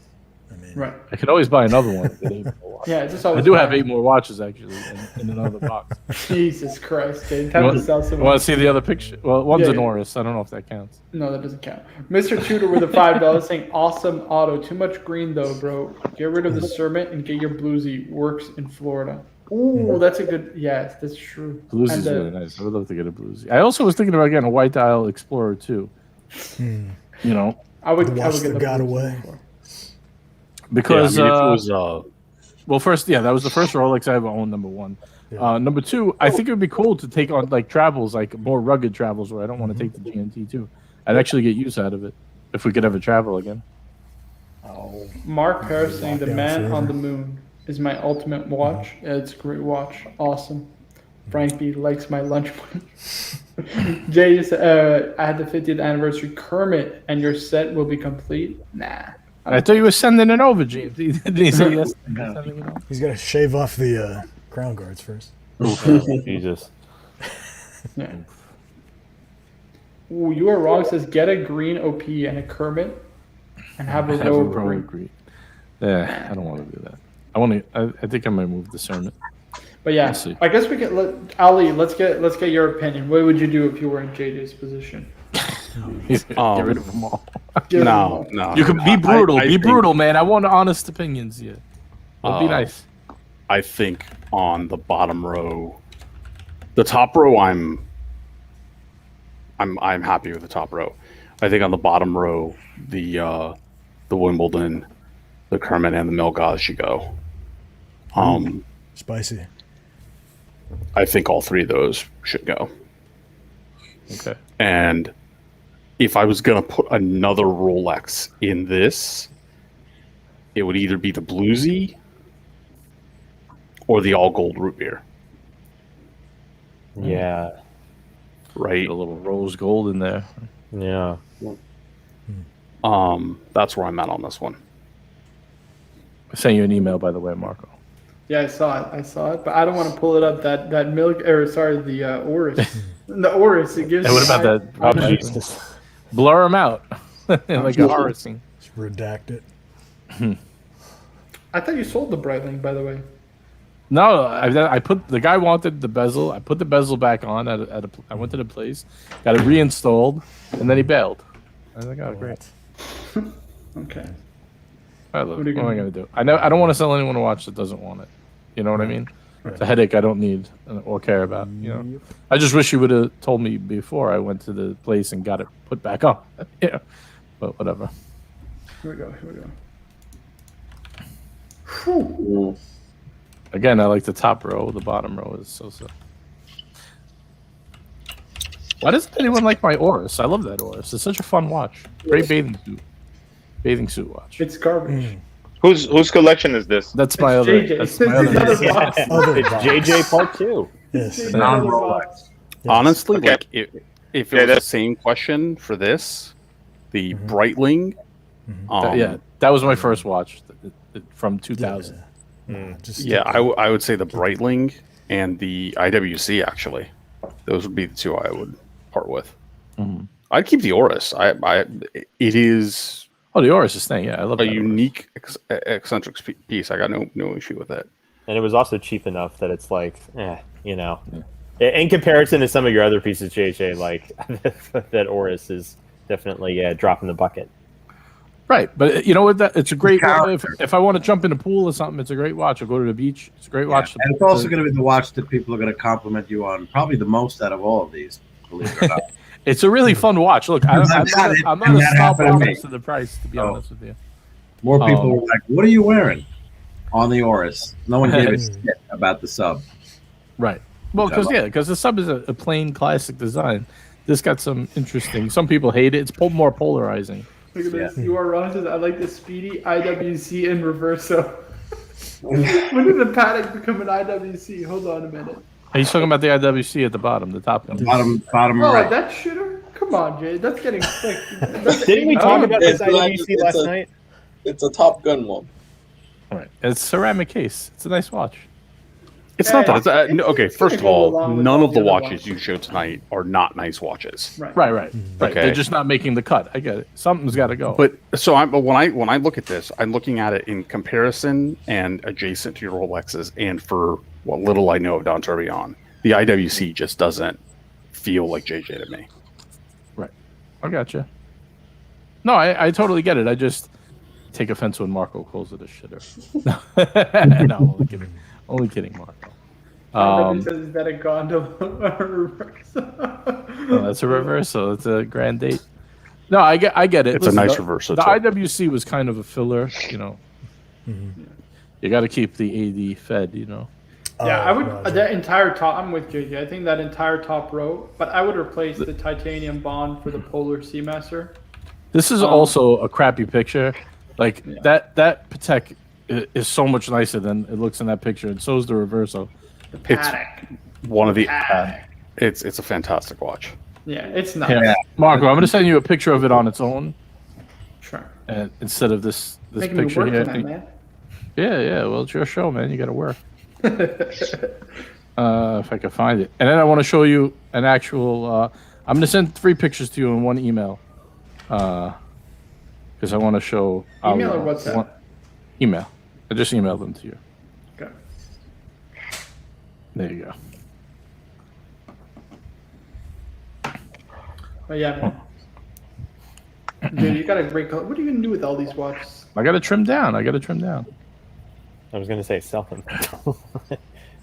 I mean, Right. I could always buy another one. Get 8 more watches. Yeah, just I always do have buy- 8 more watches actually in another box. Jesus Christ, dude. You Time want, to sell some. you want to see the other picture? Well, one's Yeah, an yeah. Oris. I don't know if that counts. No, that doesn't count. Mr. Tudor with a $5 saying, awesome auto. Too much green though, bro. Get rid of the Sermon and get your bluesy. Works in Florida. Ooh, that's a good. Yes, that's true. Blues is And, really nice. I would love to get a bluesy. I also was thinking about getting a White Dial Explorer too. You know, I would. To I watch would get the the God bluesy away. before. because yeah, I mean, if it was well, first, yeah, that was the first Rolex I ever owned. Number one. Yeah. Number two, I think it would be cool to take on like travels, like more rugged travels where I don't want to take the GMT too. I'd actually get use out of it if we could ever travel again. Oh, Mark Harris saying the Lockdown Man forever. on the Moon is my ultimate watch. Yeah, it's a great watch. Awesome. Frank B likes my lunch money. Jay just I had the 50th anniversary Kermit and your set will be complete. Nah. I thought you were sending it over, James. Did he say yes? Sending it over? he's got to shave off the crown guards first. Jesus. Yeah. Ooh, you are wrong. Says get a green OP and a Kermit and have a Have row a of pro green. agree. Yeah, I don't want to do that. I want to. I think I might move discernment. But yeah, Let's see. I guess we could let Ali. Let's get your opinion. What would you do if you were in JJ's position? Get rid of them all. Give them no, all. no. You can be brutal. I Be think, brutal, man. I want honest opinions here. Well, be Uh, nice. I think on the bottom row, the top row, I'm happy with the top row. I think on the bottom row, the Wimbledon, the Kermit, and the Milgauss should go. Spicy. I think all three of those should go. Okay. And if I was gonna put another Rolex in this, it would either be the Bluesy or the all gold root beer, Yeah. right? Get a little rose gold in there. Yeah. That's where I'm at on this one. I sent you an email, by the way, Marco. Yeah, I saw it, but I don't want to pull it up. That milk, or sorry, the Oris, the Oris. It gives. Hey, what about me- that? I- Jesus. Blur them out, like a horror scene. Just redact it. I thought you sold the Breitling, by the way. No, I put the guy wanted the bezel. I put the bezel back on I went to the place, got it reinstalled, and then he bailed. I was like, oh great. Okay. All right, look, What what are you am I gonna gonna do? I know I don't want to sell anyone a watch that doesn't want it. You know what I mean? It's a headache I don't need or care about. You know, I just wish you would have told me before I went to the place and got it put back on. Yeah, but whatever. Here we go. Whew. Again, I like the top row. The bottom row is so. Why doesn't anyone like my Oris? I love that Oris. It's such a fun watch. Great bathing suit watch. It's garbage. Whose collection is this? That's my other. JJ. That's my It's another other. box. Other It's box. JJ Part 2. Yes. It's another box. Honestly, Okay. like if it Yeah, was the that's- same question for this, the Breitling, Yeah, that was my first watch from 2000. Just yeah, I would say the Breitling and the IWC actually. Those would be the two I would part with. Mhm. I'd keep the Oris. It is Oh, the Oris is staying. Yeah, I love a that Oris. unique eccentric piece. I got no issue with it. And it was also cheap enough that it's like, you know. In comparison to some of your other pieces, JJ, like that Oris is definitely a drop in the bucket. Right, but you know what? It's a great. If I want to jump in a pool or something, it's a great watch. I'll go to the beach. It's a great watch. And it's also going to be the watch that people are going to compliment you on, probably the most out of all of these, believe it or not. It's a really fun watch. Look, I'm not a That snob when happened it to me. comes to the price. To be Oh. honest with you, More people were like, "What are you wearing on the Oris?" No one gave a shit about the sub. right? Well, because the sub is a plain classic design. This got some interesting. Some people hate it. It's more polarizing. Look at this. You are wrong. Says I like the Speedy IWC in reverso. When did the Paddock become an IWC? Hold on a minute. He's talking about the IWC at the bottom, the top gun. Bottom Oh, right. that shitter? Come on, Jay. That's getting thick. Didn't we talk about this It's not- IWC it's last a- night? It's a Top Gun one. Right. It's ceramic case. It's a nice watch. It's not that. It's, okay, it's gonna first of go all, along with none all of the other watches ones. you showed tonight are not nice watches. Right. Right. Okay. They're just not making the cut. I get it. Something's got to go. But so when I look at this, I'm looking at it in comparison and adjacent to your Rolexes, and for what little I know of Don Tourbillon, the IWC just doesn't feel like JJ to me. I gotcha. No, I totally get it. I just take offense when Marco calls it a shitter. No, only kidding, Marco. Says, is that a gondola or a reverse? No, that's a reversal. It's a grand date. No, I get it. It's a nice reversal, The too. IWC was kind of a filler, you know. You got to keep the AD fed, you know. Yeah, I would. Roger. That entire top. I'm with JJ. I think that entire top row, but I would replace the titanium bond for the Polar Seamaster. This is also a crappy picture. Like that Patek is so much nicer than it looks in that picture, and so is the reverso. The It's Patek. one of the. Patek. It's a fantastic watch. Yeah, it's nice. Yeah. Marco, I'm going to send you a picture of it on its own, Sure. and instead of this Making me picture work here. tonight, man. Yeah. Well, it's your show, man. You got to work. If I can find it, and then I want to show you an actual. I'm going to send 3 pictures to you in one email, because I want to show. Email or WhatsApp? Email. I just emailed them to you. Okay. There you go. But yeah, man. Dude, you got a great color. What are you gonna do with all these watches? I got to trim down. I was going to say sell them.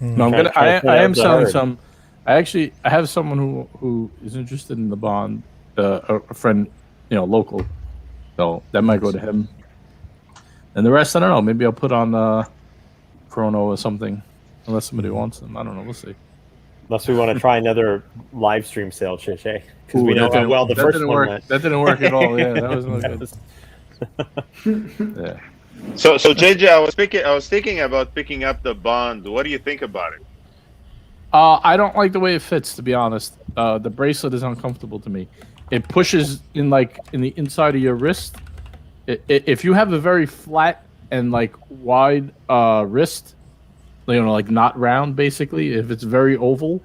No, I'm Try- gonna. try to I am put out selling the some. I have someone who is interested in the bond. A friend, local. So that might go to him. And the rest, I don't know. Maybe I'll put on Chrono or something, unless somebody wants them. I don't know. We'll see. Unless we want to try another live stream sale, Chiche. Because we Ooh, know that how didn't- well the that first didn't one work. went. That didn't work at all. Yeah, that was not good. Yeah. So JJ, I was thinking about picking up the bond. What do you think about it? I don't like the way it fits, to be honest. The bracelet is uncomfortable to me. It pushes in the inside of your wrist. If you have a very flat and wide wrist, not round, basically. If it's very oval,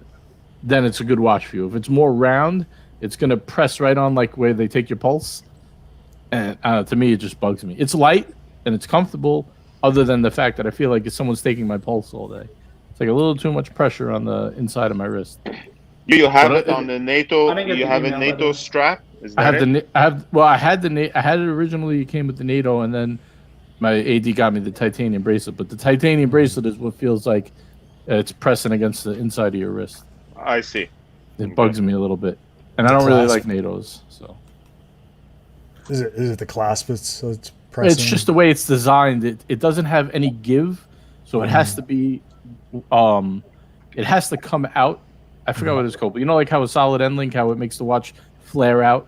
then it's a good watch for you. If it's more round, it's gonna press right on where they take your pulse. And to me, it just bugs me. It's light and it's comfortable, other than the fact that I feel like someone's taking my pulse all day. It's like a little too much pressure on the inside of my wrist. You have But it on the NATO. I didn't get You the have a email, by the NATO way. strap. Is I that have it? I had it originally. It came with the NATO, and then my AD got me the titanium bracelet. But the titanium bracelet is what feels like it's pressing against the inside of your wrist. I see. It bugs me a little bit, and I don't really like NATOs. So Is it the clasp? It's pressing. it's just the way it's designed. It doesn't have any give, so it has to be. It has to come out. I forgot what it's called, but how a solid end link, how it makes the watch flare out.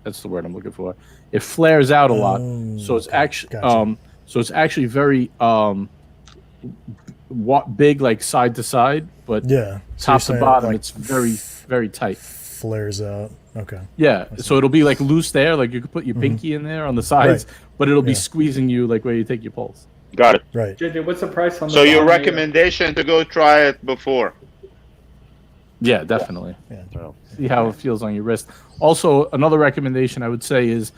That's the word I'm looking for. It flares out a lot, so it's okay. actually Gotcha. so it's actually very big, side to side, but Yeah. So top you're to saying, bottom, it's very very tight. flares out. Okay. Yeah, so it'll be loose there, you could put your pinky in there on the sides, but it'll be Yeah. squeezing you where you take your pulse. Got it. Right. JJ, what's the price on the So your bond? recommendation to go try it before? Yeah, definitely. Yeah. See how it feels on your wrist. Also, another recommendation I would say is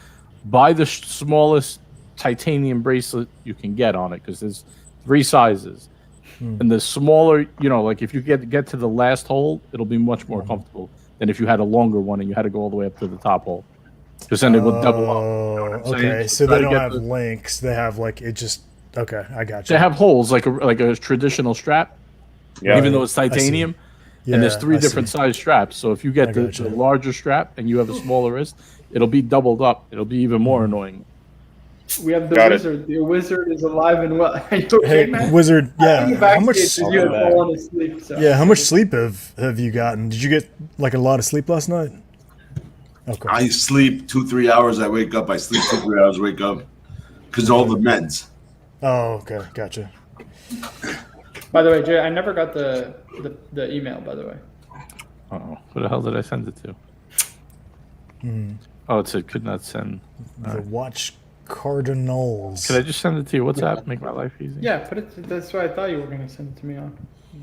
buy the smallest titanium bracelet you can get on it, because there's 3 sizes. And the smaller, if you get to the last hole, it'll be much more comfortable than if you had a longer one and you had to go all the way up to the top hole. Because then it would double up. Oh, saying? okay. So So try they to don't get have the- links. They have it just. Okay, I got you. They have holes like a traditional strap, Yeah. even though it's titanium. And there's 3 different size straps. So if you get I the gotcha. larger strap and you have a smaller wrist, it'll be doubled up. It'll be even more annoying. We have the Got it. wizard. The wizard is alive and well. Are you okay, Hey, man? Wizard. Yeah. How much? You have fallen asleep. So. Yeah. How much sleep have you gotten? Did you get a lot of sleep last night? Okay. I sleep 2-3 hours. I wake up. I sleep 2-3 hours. Wake up because all the meds. Oh, okay. Gotcha. By the way, Jay, I never got the email. By the way. Uh-oh. Who the hell did I send it to? Oh, it said could not send. The watch cardinals. Could I just send it to you? WhatsApp? Make my life easy. Yeah, but that's what I thought you were gonna send it to me on.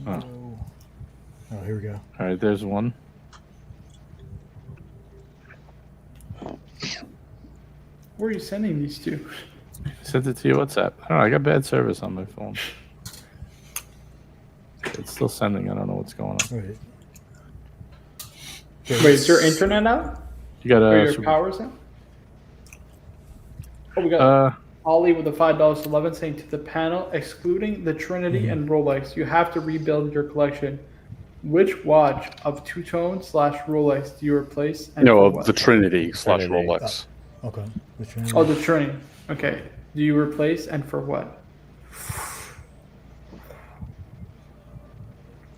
Oh. Oh, here we go. All right, there's one. Where are you sending these to? I sent it to your WhatsApp. I don't know. I got bad service on my phone. It's still sending. I don't know what's going on. Wait. Wait, is your internet out? You got Or a your power's out? Oh, we got Ollie with the $5.11 saying to the panel, excluding the Trinity and Rolex, you have to rebuild your collection. Which watch of two-tone / Rolex do you replace? And No, for of what? the Trinity / Trinity. Rolex. Okay. Which one? Oh, the Trinity. Okay. Do you replace and for what?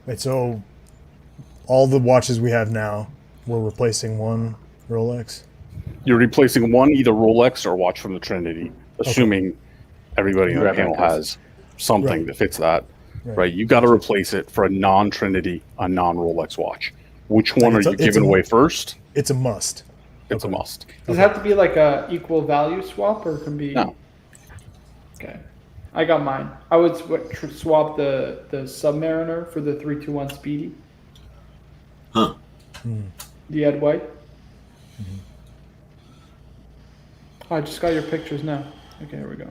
Wait, so all the watches we have now, we're replacing one Rolex? You're replacing one either Rolex or watch from the Trinity, assuming everybody on the panel has something Right. that fits that. Right? You got to replace it for a non-Trinity, a non-Rolex watch. Which one are It's a- you it's giving a- away first? It's a must. It's a must. Does it have to be like a equal value swap or it can be? No. Okay. I got mine. I would swap the Submariner for the 321 Speedy. Huh. The Ed White. Oh, I just got your pictures now. Okay, here we go.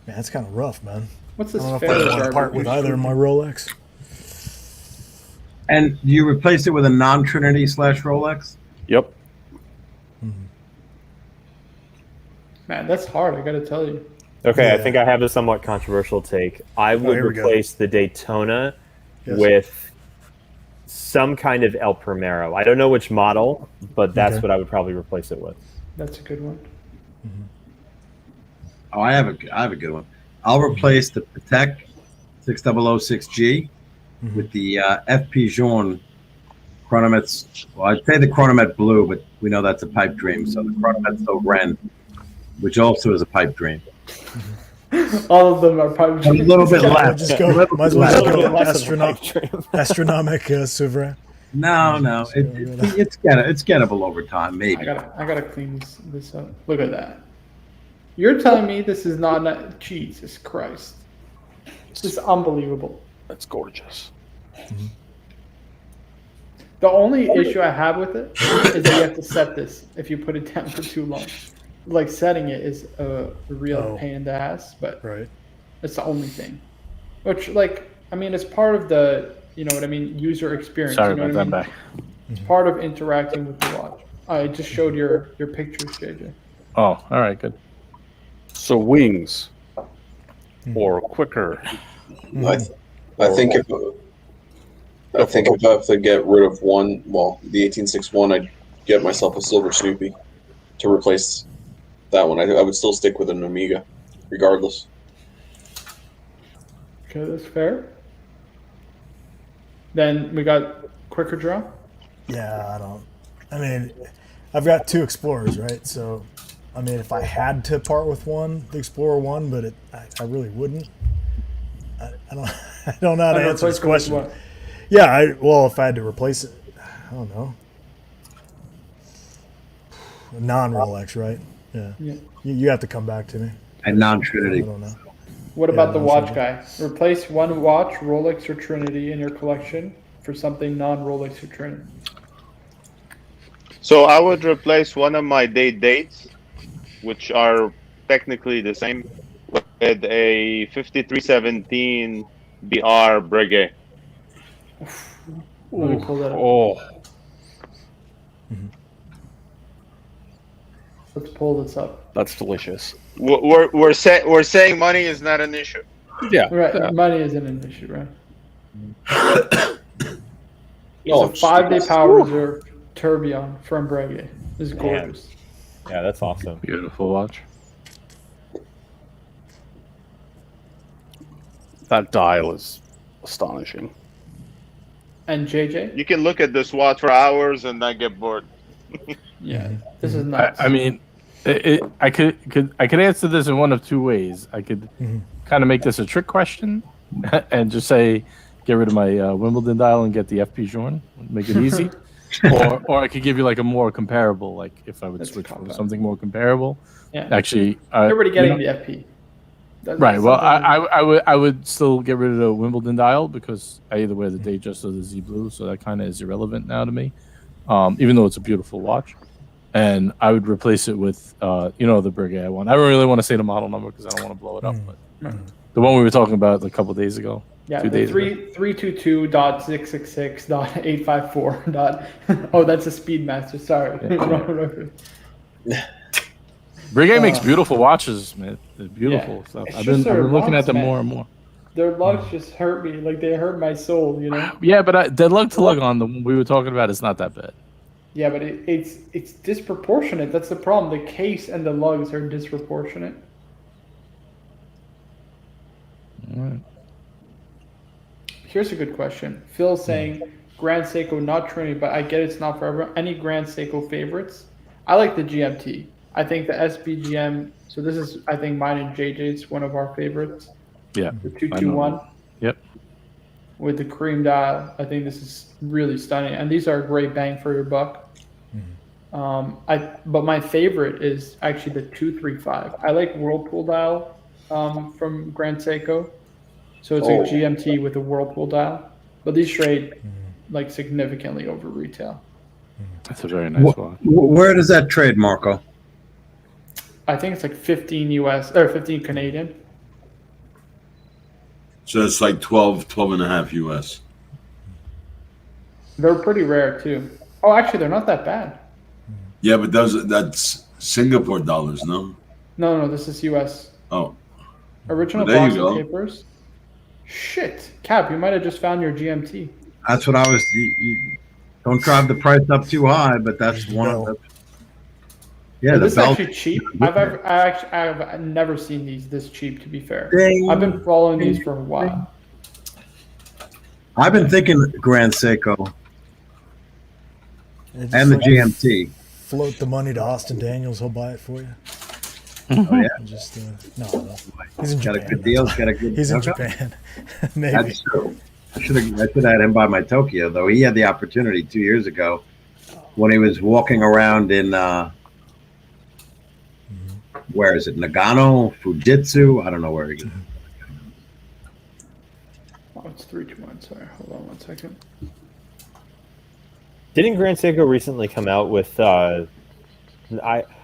Man, that's kind of rough, man. What's I this? don't know if fair I want to garbage? part with either of my Rolex. And do you replace it with a non-Trinity / Rolex? Yep. Man, that's hard. I gotta tell you. Okay, I Yeah. think I have a somewhat controversial take. I would here we go. replace the Daytona Yes. with some kind of El Primero. I don't know which model, but that's Okay. what I would probably replace it with. That's a good one. Oh, I have a good one. I'll replace the Patek 6006G with the FP Jaune Chronomet. Well, I'd say the Chronomet Blue, but we know that's a pipe dream. So the Chronomet Ren, which also is a pipe dream. All of them are probably A little bit Might left. just go, might as well just go Less than a pipe dream. astronomic Souverain. No, it's gettable over time, maybe. I gotta clean this up. Look at that. You're telling me this is not Jesus Christ. This is unbelievable. That's gorgeous. The only issue I have with it is that you have to set this if you put it down for too long. Like setting it is a real Oh. pain in the ass, but Right. it's the only thing. Which, like, I mean, it's part of the, you know what I mean, user experience. Sorry you know about what I that. mean? Back. It's part of interacting with the watch. I just showed your pictures, JJ. Oh, all right, good. So wings or quicker. I think if I have to get rid of one, well, the 1861, I'd get myself a Silver Snoopy to replace that one. I would still stick with an Omega, regardless. Okay, that's fair. Then we got quicker draw. Yeah, I mean, I've got two Explorers, right? So, I mean, if I had to part with one, the Explorer one, but I really wouldn't. I don't I don't know how to And answer this replace it with question. what? Yeah, well, if I had to replace it, I don't know. Non-Rolex, right? Yeah. Yeah. You have to come back to me. And I non-Trinity. don't know. What Yeah, about the no, watch sure. guy? Replace one watch, Rolex or Trinity, in your collection for something non-Rolex or Trinity. So I would replace one of my dates, which are technically the same, with a 5317 BR Breguet. Let me pull that up. Oh, Let's pull this up. that's delicious. We're saying money is not an issue. Yeah. Right, yeah. money isn't an issue, right? No, It's a 5-day power reserve tourbillon from Breguet. This is gorgeous. Yeah, that's awesome. Beautiful watch. That dial is astonishing. And JJ? You can look at this watch for hours and not get bored. Yeah, this is nuts. I mean, I could answer this in one of two ways. I could kind of make this a trick question and just say, get rid of my Wimbledon dial and get the FP Jaune, make it easy. or I could give you like a more comparable, like if I would That's switch for compact. something more comparable. Yeah. Actually, Everybody getting you know, the FP. Right. Well, I would still get rid of the Wimbledon dial because I either wear the Datejust or the Z Blue, so that kind of is irrelevant now to me. Even though it's a beautiful watch, and I would replace it with the Breguet one. I don't really want to say the model number because I don't want to blow it up, but the one we were talking about a couple days ago. Yeah, 2 days ago. 322.666.854. Oh, that's a Speedmaster. Sorry. Breguet makes beautiful watches, man. They're beautiful stuff. It's I've just been their looking at lugs, them man. more and more. Their lugs just hurt me. Like they hurt my soul, you know? Yeah, but the lug to lug on the one we were talking about is not that bad. Yeah, but it's disproportionate. That's the problem. The case and the lugs are disproportionate. All right. Here's a good question. Phil's saying Grand Seiko, not Trinity, but I get it's not for everyone. Any Grand Seiko favorites? I like the GMT. I think the SBGM. So this is, I think, mine and JJ's one of our favorites. Yeah. The 221. Yep. With the cream dial, I think this is really stunning, and these are a great bang for your buck. But my favorite is actually the 235. I like Whirlpool dial from Grand Seiko. So it's a GMT with a Whirlpool dial, but these trade like significantly over retail. That's a very nice watch. Where does that trade, Marco? I think it's like 15 US or 15 Canadian. So it's like 12 and a half US. They're pretty rare too. Oh, actually, they're not that bad. Yeah, but that's Singapore dollars, no? No, this is US. Oh. Original Well, there box you and go. papers. Shit, Cap, you might have just found your GMT. That's what I was. You don't drive the price up too high, but that's one of the. Yeah, This the is belt. actually cheap. I've never seen these this cheap. To be fair, Ding. I've been following these for a while. I've been thinking Grand Seiko Just and the like GMT. Float the money to Austin Daniels. He'll buy it for you. Oh yeah, Just no. He's in got a Japan. good deal. Got a good. He's in okay. Japan. Maybe. That's true. I should have had him buy my Tokyo though. He had the opportunity 2 years ago when he was walking around in where is it? Nagano, Fujitsu. I don't know where he. Oh, it's 321. Sorry, hold on 1 second. Didn't Grand Seiko recently come out with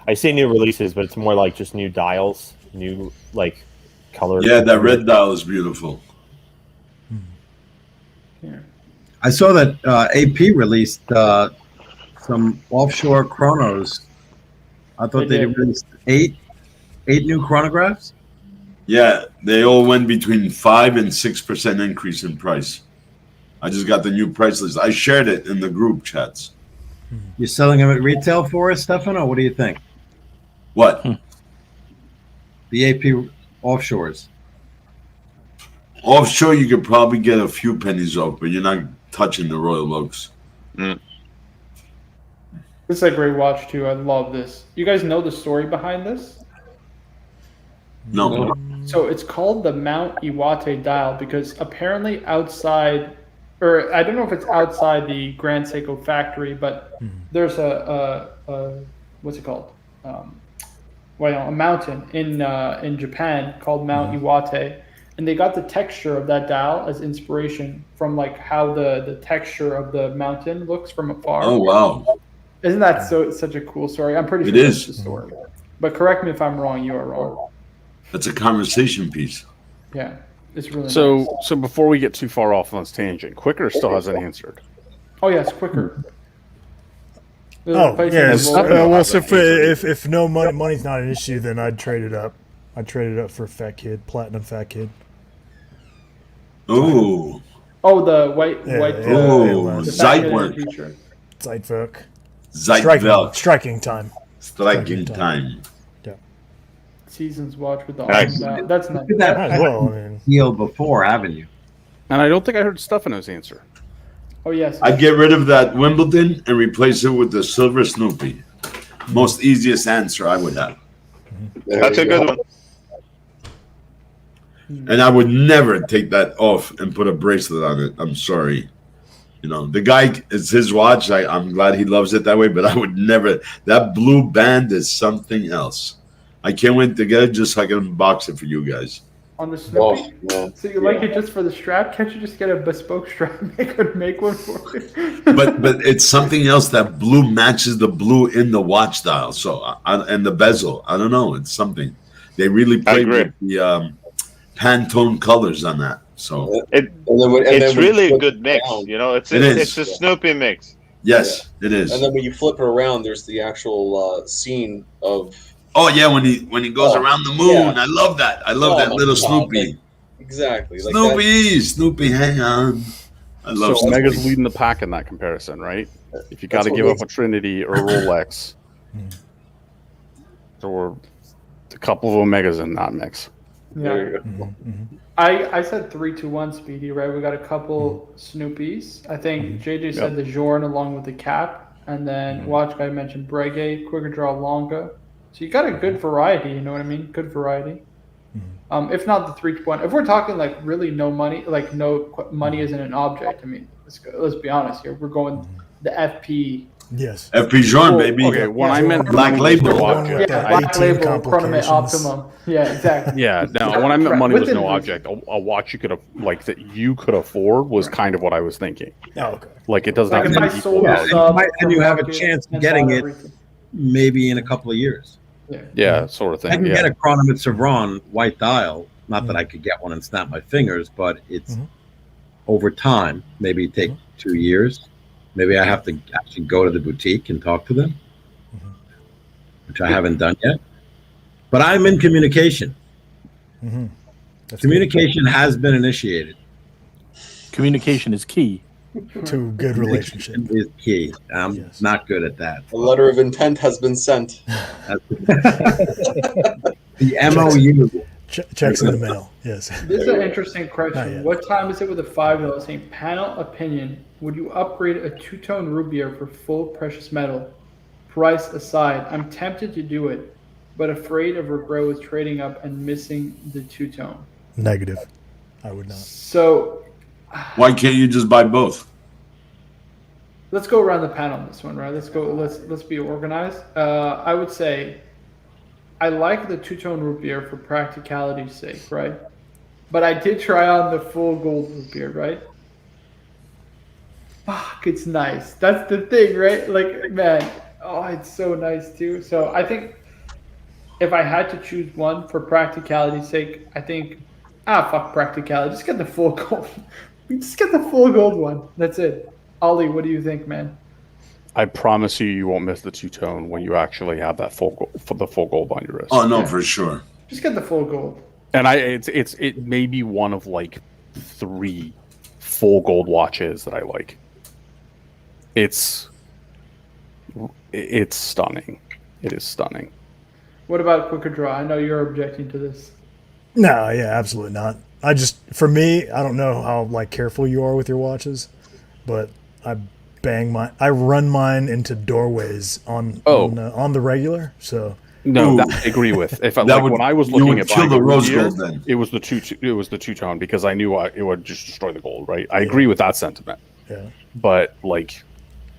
I say new releases, but it's more like just new dials, new like color. Yeah, that red dial is beautiful. Here. I saw that AP released some offshore chronos. I thought They they did. released eight new chronographs. Yeah, they all went between 5 and 6% increase in price. I just got the new price list. I shared it in the group chats. You're selling them at retail for us, Stefano? What do you think? What? The AP offshores. Offshore, you could probably get a few pennies off, but you're not touching the Royal Oaks. This is a great watch too. I love this. You guys know the story behind this? No. So it's called the Mount Iwate dial because apparently outside, or I don't know if it's outside the Grand Seiko factory, but there's a what's it called? A mountain in Japan called Mount Iwate, and they got the texture of that dial as inspiration from like how the texture of the mountain looks from afar. Oh, wow. Isn't that such a cool story? I'm pretty It sure is. that's the story. But correct me if I'm wrong. You are wrong. That's a conversation piece. Yeah, it's really nice. So before we get too far off on this tangent, Quicker still hasn't answered. Oh yes, quicker. Oh yeah. Well, Well, so if no money's not an issue, then I'd trade it up. I'd trade it up for a Fat Kid, Platinum Fat Kid. Ooh. oh, the white. Ooh, the back of the Zeitwerk. feature. Zeitwerk. Zeitwelt. Striking time. Striking time. Seasons watch with the Nice. awesome dial. That's nice. Look at Might that as well. I mean, deal before, haven't you? And I don't think I heard Stefano's answer. Oh yes. I'd get rid of that Wimbledon and replace it with the Silver Snoopy. Most easiest answer I would have. That's a good one. And I would never take that off and put a bracelet on it. I'm sorry. You know, the guy, it's his watch. I'm glad he loves it that way, but I would never. That blue band is something else. I can't wait to get it just so I can unbox it for you guys. On the Oh, Snoopy? man. So you like it just for the strap? Can't you just get a bespoke strap maker to make one for you? But it's something else. That blue matches the blue in the watch dial. So and the bezel. I don't know. It's something. They really I played agree. with the Pantone colors on that. So It, And then when, and it's then when you really a flip good it mix. around- You know, it's It is. a Snoopy mix. yes, it is. And then when you flip it around, there's the actual scene of Oh yeah, when he goes Oh, around the moon. yeah. I love that. I love Oh that my little God, Snoopy. exactly like that. Snoopy, hang on. I love So- Omega's Snoopy. leading the pack in that comparison, right? If you got That's to what give up makes- a Trinity or a Rolex, there were a couple of Omegas in that mix. There Yeah. you go. I said 3-2-1 Speedy, right? We got a couple Snoopies. I think JJ said the Jorn along with the cap, and then Watch Guy mentioned Breguet, Quicker Draw Longa. So you got a good variety, you know what I mean? Good variety. If not the 3-2-1, if we're talking like really no money, like money isn't an object. I mean, let's be honest here. We're going the FP. Yes. FP Jean, Well, baby. Okay, when Yeah, I meant Black money was Label. no One object. with Yeah, the Black 18 Label, Chronomet complications. Optimum. Yeah, exactly. Yeah, no. When I meant money was Within no reason. object, a watch you could have like that you could afford was kind of what I was thinking. Oh, okay. Like it doesn't Like have if to I be sold equal a value. sub And for you have a market chance of and getting bought it. everything. Maybe in a couple of years. Yeah. Yeah, sort of I thing. can Yeah. get a Chronomet Sevron white dial. Not that I could get one and snap my fingers, but it's over time. Maybe take 2 years. Maybe I have to actually go to the boutique and talk to them, which I haven't done yet. But I'm in communication. Mm-hmm. That's Communication has been initiated. Communication is key. good. To good relationship. Is key. I'm Yes. not good at that. A letter of intent has been sent. The MOU. Checks in the mail. Yes. This is an interesting Not question. yet. What time is it with a $5 saying panel opinion? Would you upgrade a two-tone rubier for full precious metal? Price aside, I'm tempted to do it, but afraid of regret with trading up and missing the two-tone. Negative. I would not. So Why can't you just buy both? let's go around the panel on this one, right? Let's be organized. I would say I like the two-tone root beer for practicality's sake, right? But I did try on the full gold root beer, right? Fuck, it's nice. That's the thing, right? Like, man, oh, it's so nice too. So I think if I had to choose one for practicality's sake, I think, fuck practicality. Just get the full gold. Just get the full gold one. That's it. Ollie, what do you think, man? I promise you won't miss the two-tone when you actually have that the full gold on your wrist. Oh no, for sure. Just get the full gold. And it may be one of like 3 full gold watches that I like. It's stunning. It is stunning. What about quicker draw? I know you're objecting to this. No, yeah, absolutely not. For me, I don't know how like careful you are with your watches, but I run mine into doorways on the regular. So No, Ooh. that I agree with. If That like would- when I was you looking would at kill buying the a rose Rubier, gold then. it was the two-tone because I knew it would just destroy the gold. Right? I agree with that sentiment. yeah, But like,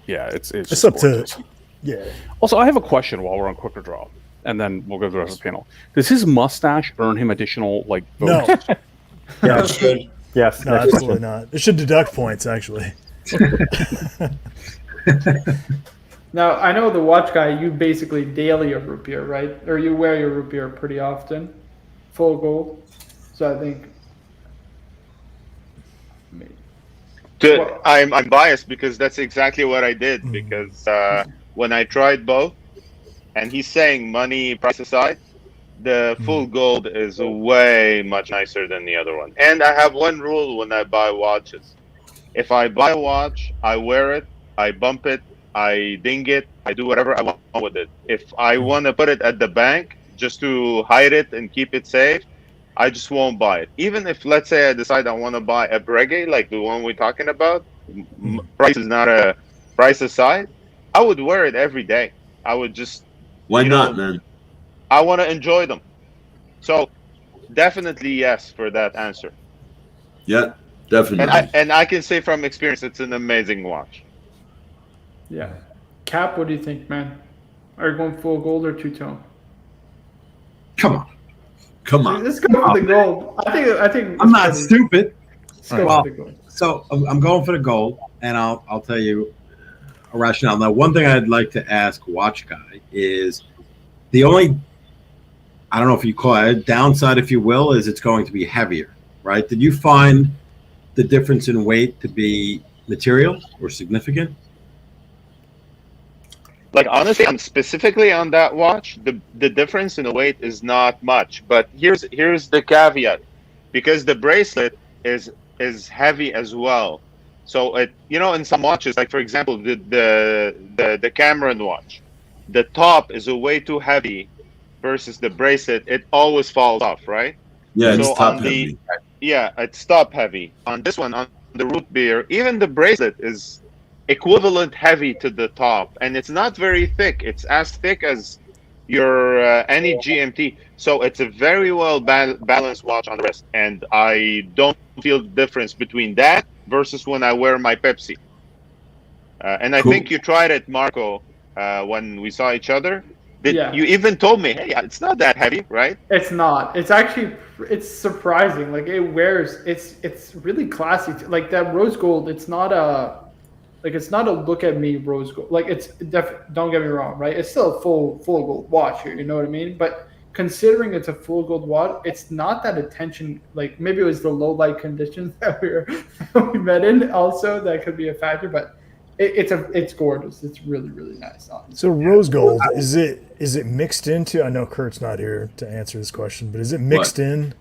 yeah, it's it's up to gorgeous. yeah. Also, I have a question while we're on quicker draw, and then we'll go to the rest of the panel. Does his mustache earn him additional like No, votes? That's good. Yes. no, next absolutely question. not. It should deduct points actually. Now, I know the watch guy, you basically daily a root beer, right? Or you wear your root beer pretty often. Full gold. So I think. Well- I'm biased because that's exactly what I did. Mhm. Because when I tried both, and he's saying money price aside, the full gold is way much nicer than the other one. And I have one rule when I buy watches: if I buy a watch, I wear it, I bump it, I ding it, I do whatever I want with it. If I want to put it at the bank just to hide it and keep it safe, I just won't buy it. Even if, let's say, I decide I want to buy a Breguet, like the one we're talking about, price is not a price aside, I would wear it every day. I would just, Why You not, know, man? I want to enjoy them. So definitely yes for that answer. Yeah, definitely. And I can say from experience, it's an amazing watch. Yeah. Cap, what do you think, man? Are you going full gold or two tone? Come Come on. Let's go for the gold. I think. I'm not stupid. Let's go Well, for the gold. So I'm going for the gold, and I'll tell you a rationale. Now, one thing I'd like to ask Watch Guy is the only, I don't know if you call it downside, if you will, is it's going to be heavier, right? Did you find the difference in weight to be material or significant? Like honestly, specifically on that watch, the difference in the weight is not much. But here's the caveat, because the bracelet is heavy as well. So it, you know, in some watches, like for example, the Cameron watch, the top is way too heavy versus the bracelet. It always falls off, right? Yeah, it's So top on heavy. it's top heavy. On this one, on the root beer, even the bracelet is equivalent heavy to the top, and it's not very thick. It's as thick as your any GMT. So it's a very well balanced watch on the wrist, and I don't feel the difference between that versus when I wear my Pepsi. And I Cool. think you tried it, Marco, when we saw each other. Yeah. You even told me, hey, it's not that heavy, right? It's not. It's actually, it's surprising. Like it wears. It's really classy. Like that rose gold. It's not a look at me rose gold. Like it's don't get me wrong, right? It's still a full gold watch here. You know what I mean? But considering it's a full gold watch, it's not that attention. Like maybe it was the low light conditions that we met in. Also, that could be a factor. But it's gorgeous. It's really really nice. Honestly. So rose gold, is it mixed into? I know Kurt's not here to answer this question, but is it mixed in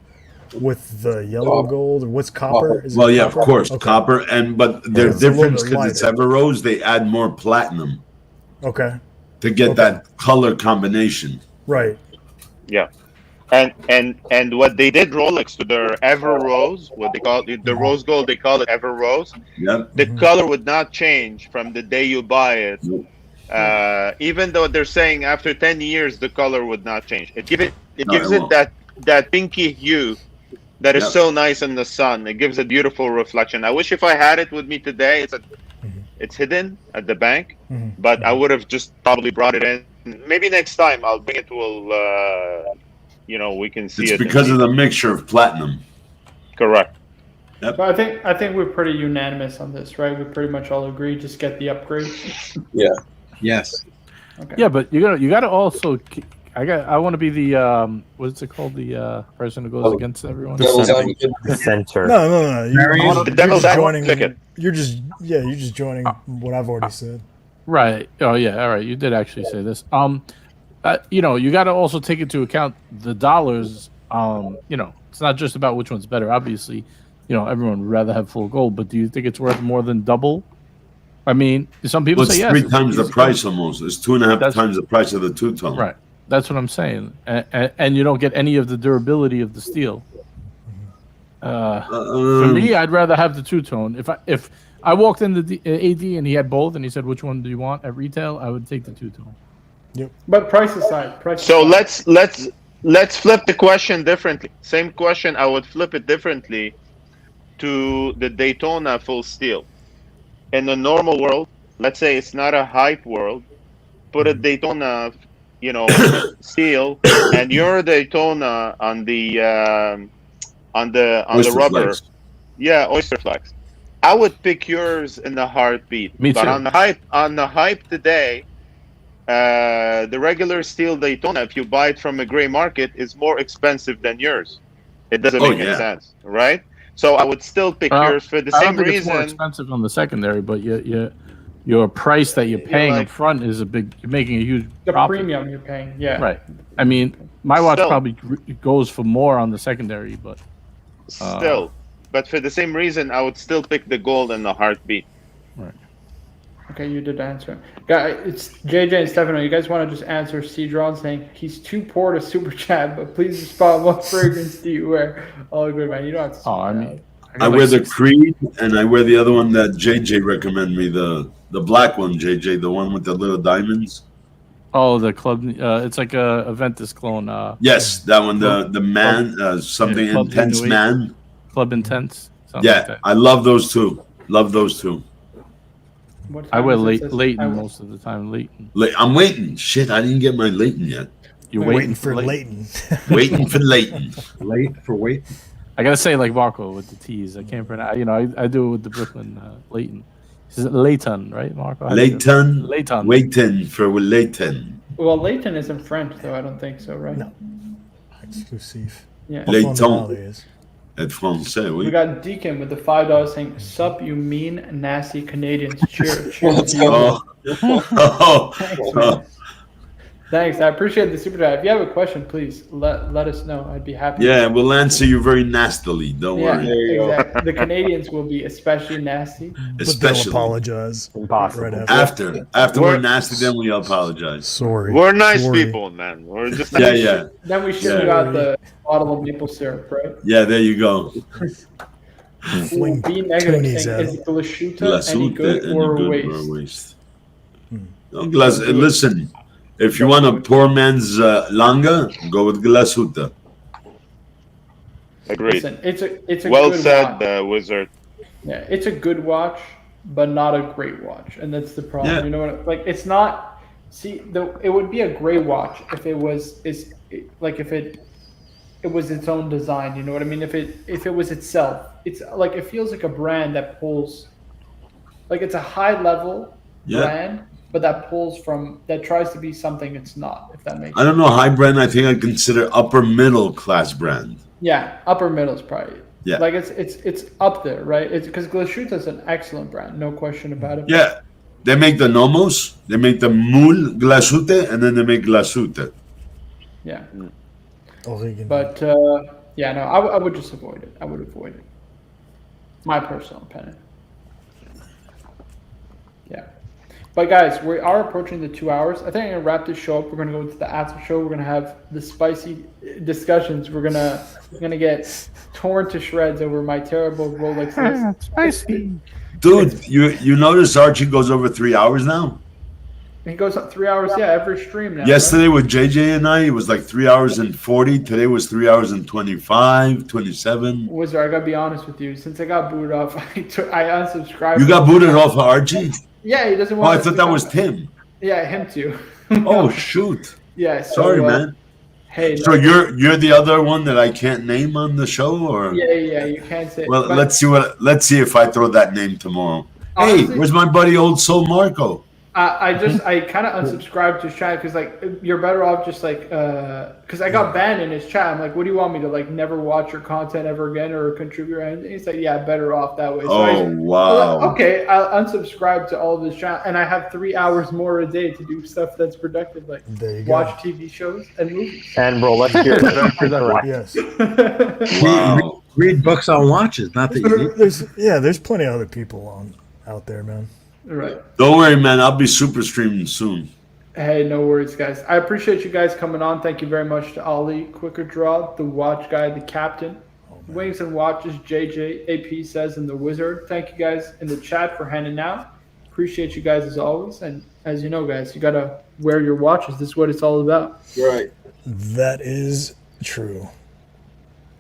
with the yellow gold, or what's copper? Is it Well, yeah, of copper? course, Okay. copper, but there's it's a little difference bit because it's lighter. Everose. They add more platinum Okay, to get that color combination. right. Yeah. And what they did Rolex to their Ever Rose, what they call it, the rose gold, they call it Ever Rose. Yep. The color would not change from the day you buy it. Even though they're saying after 10 years the color would not change. It gives it it that pinky hue that is Yep. so nice in the sun. It gives a beautiful reflection. I wish if I had it with me today. It's hidden at the bank, but I would have just probably brought it in. Maybe next time I'll bring it to we can see It's it. because of the mixture of platinum. Correct. But I think we're pretty unanimous on this, right? We pretty much all agree. Just get the upgrade. Yes. Okay. Yeah, but you gotta also. I want to be the what's it called? The person who goes against everyone. Devil's center. advocate. The center. No. You're The devil's just joining. advocate. You're just joining what I've already said. Right. Oh yeah. All right. You did actually say this. You got to also take into account the dollars. It's not just about which one's better. Obviously, everyone would rather have full gold. But do you think it's worth more than double? I mean, some people Well, it's say yes. 3 times the price almost. It's 2.5 That's- times the price of the two-tone. Right. That's what I'm saying. And you don't get any of the durability of the steel. For me, I'd rather have the two-tone. If I walked into the AD and he had both and he said, which one do you want at retail? I would take the two-tone. But price aside, So let's flip the question differently. Same question, I would flip it differently to the Daytona full steel. In a normal world, let's say it's not a hype world, put a Daytona, steel, and your Daytona on the Oyster rubber. Flex. Yeah, Oyster Flex. I would pick yours in a heartbeat. Me But too. on the hype today, the regular steel Daytona, if you buy it from a gray market, is more expensive than yours. It doesn't Oh, make any yeah. sense, right? So I would still pick yours for the I same don't think it's more reason. expensive on the secondary, but your price that you're paying like- up front is you're making a huge the profit. premium you're paying, yeah. Right. I mean, my watch Still. probably goes for more on the secondary, but Still, but for the same reason, I would still pick the gold in the heartbeat. Okay, you did answer. Guys, it's JJ and Stefano. You guys want to just answer C-Drawn saying he's too poor to super chat, but please respond. What fragrance do you wear? Oh, good man. You don't have to. I super mean, chat. got I like wear the 6 Creed, and I wear the other one that JJ recommended me, the black one, JJ, the one with the little diamonds. Oh, the club. It's like a Aventus clone. Yes, that one, the man, something Club intense 808. man. Club Intense. Something like Yeah, that. I love those two. Love those two. What I time wear is it? Says- Leighton I- most of the time. Leighton. I'm waiting. Shit, I didn't get my Leighton yet. You're Waiting for late. Leighton. Waiting for Leighton. Late for wait. I gotta say like Marco with the T's. I can't pronounce. You know, I do it with the Brooklyn Leighton. Is it Leighton, right, Marco? How do you do it? Leighton. Leighton. Waiting for Leighton. Well, Leighton isn't French, though. I don't think so, right? No. Exclusive. Yeah. Leighton. Is. Et français, We oui. got Deacon with the $5 saying, "Sup, you mean nasty Canadians? Cheer, cheer." Let's go. Oh. Thanks. I appreciate the super chat. If you have a question, please let us know. I'd be happy. Yeah, we'll answer you very nastily. Don't Yeah, worry. There you go. exactly. The Canadians will be especially nasty. But they'll Especially apologize. Impossible. Right after. after We're- we're nasty, then we apologize. Sorry. We're nice Sorry. people, man. We're just Yeah, yeah, Then we ship you Yeah. out the bottle of maple syrup, right? yeah. There you go. Fling Be negative toonies saying, at is him. Glashütte any Glasuta good and or a good waste? waste. No, listen, if you want a poor man's langa, go with Glasuta. agreed. Listen, it's a Well good said, watch. Wizard. Yeah, it's a good watch, but not a great watch, and that's the problem. Yeah. You know what? Like, it's not. See, it would be a great watch if it was it was its own design. You know what I mean? If it was itself, it's like it feels like a brand that pulls, like it's a high level Yeah. brand, but that tries to be something it's not. If that makes I don't know, high brand. I think I consider upper middle class brand. Yeah, upper middle is probably. Yeah. Like it's up there, right? It's because Glashütte is an excellent brand, no question about it. Yeah, they make the Nomos, they make the Mul Glashute, and then they make Glashute. Yeah. Oregon. But yeah, no, I would just avoid it. I would avoid it. My personal opinion. Yeah. But guys, we are approaching the 2 hours. I think I'm gonna wrap this show up. We're gonna go into the after show. We're gonna have the spicy discussions. We're gonna get torn to shreds over my terrible Rolex list. Spicy. Dude, you notice Archie goes over 3 hours now? He goes up 3 hours, yeah, every stream now. Yesterday with JJ and I, it was like 3 hours and 40. Today was 3 hours and 25, 27. Right? Wizard, I gotta be honest with you. Since I got booted off, I unsubscribed. You got booted off of Archie? Yeah, he doesn't Oh, want. I thought that was Tim. Yeah, him too. Oh, shoot. Yeah. So, Sorry, man. Hey. So no, you're the other one that I can't name on the show, or Yeah, you can't say. well, but let's see if I throw that name tomorrow. Hey, honestly, where's my buddy Old Soul Marco? I kind of unsubscribed to his chat because like you're better off just like because I got banned in his chat. I'm like, what do you want me to like never watch your content ever again or contribute or anything? He's like, yeah, better off that way. So I Oh was wow. like, okay, I'll unsubscribe to all of his chat, and I have 3 hours more a day to do stuff that's productive, like There you go. watch TV shows and movies. And Rolex gear. Correct. Yes. Wow. Read books on watches. Not that you need. There's plenty of other people out there, man. Right. Don't worry, man. I'll be super streaming soon. Hey, no worries, guys. I appreciate you guys coming on. Thank you very much to Ali, Quicker Draw, the Watch Guy, the Captain, Wings and Watches, JJ, AP says, and the Wizard. Thank you guys in the chat for handing out. Appreciate you guys as always. And as you know, guys, you got to wear your watches. This is what it's all about. Right. That is true.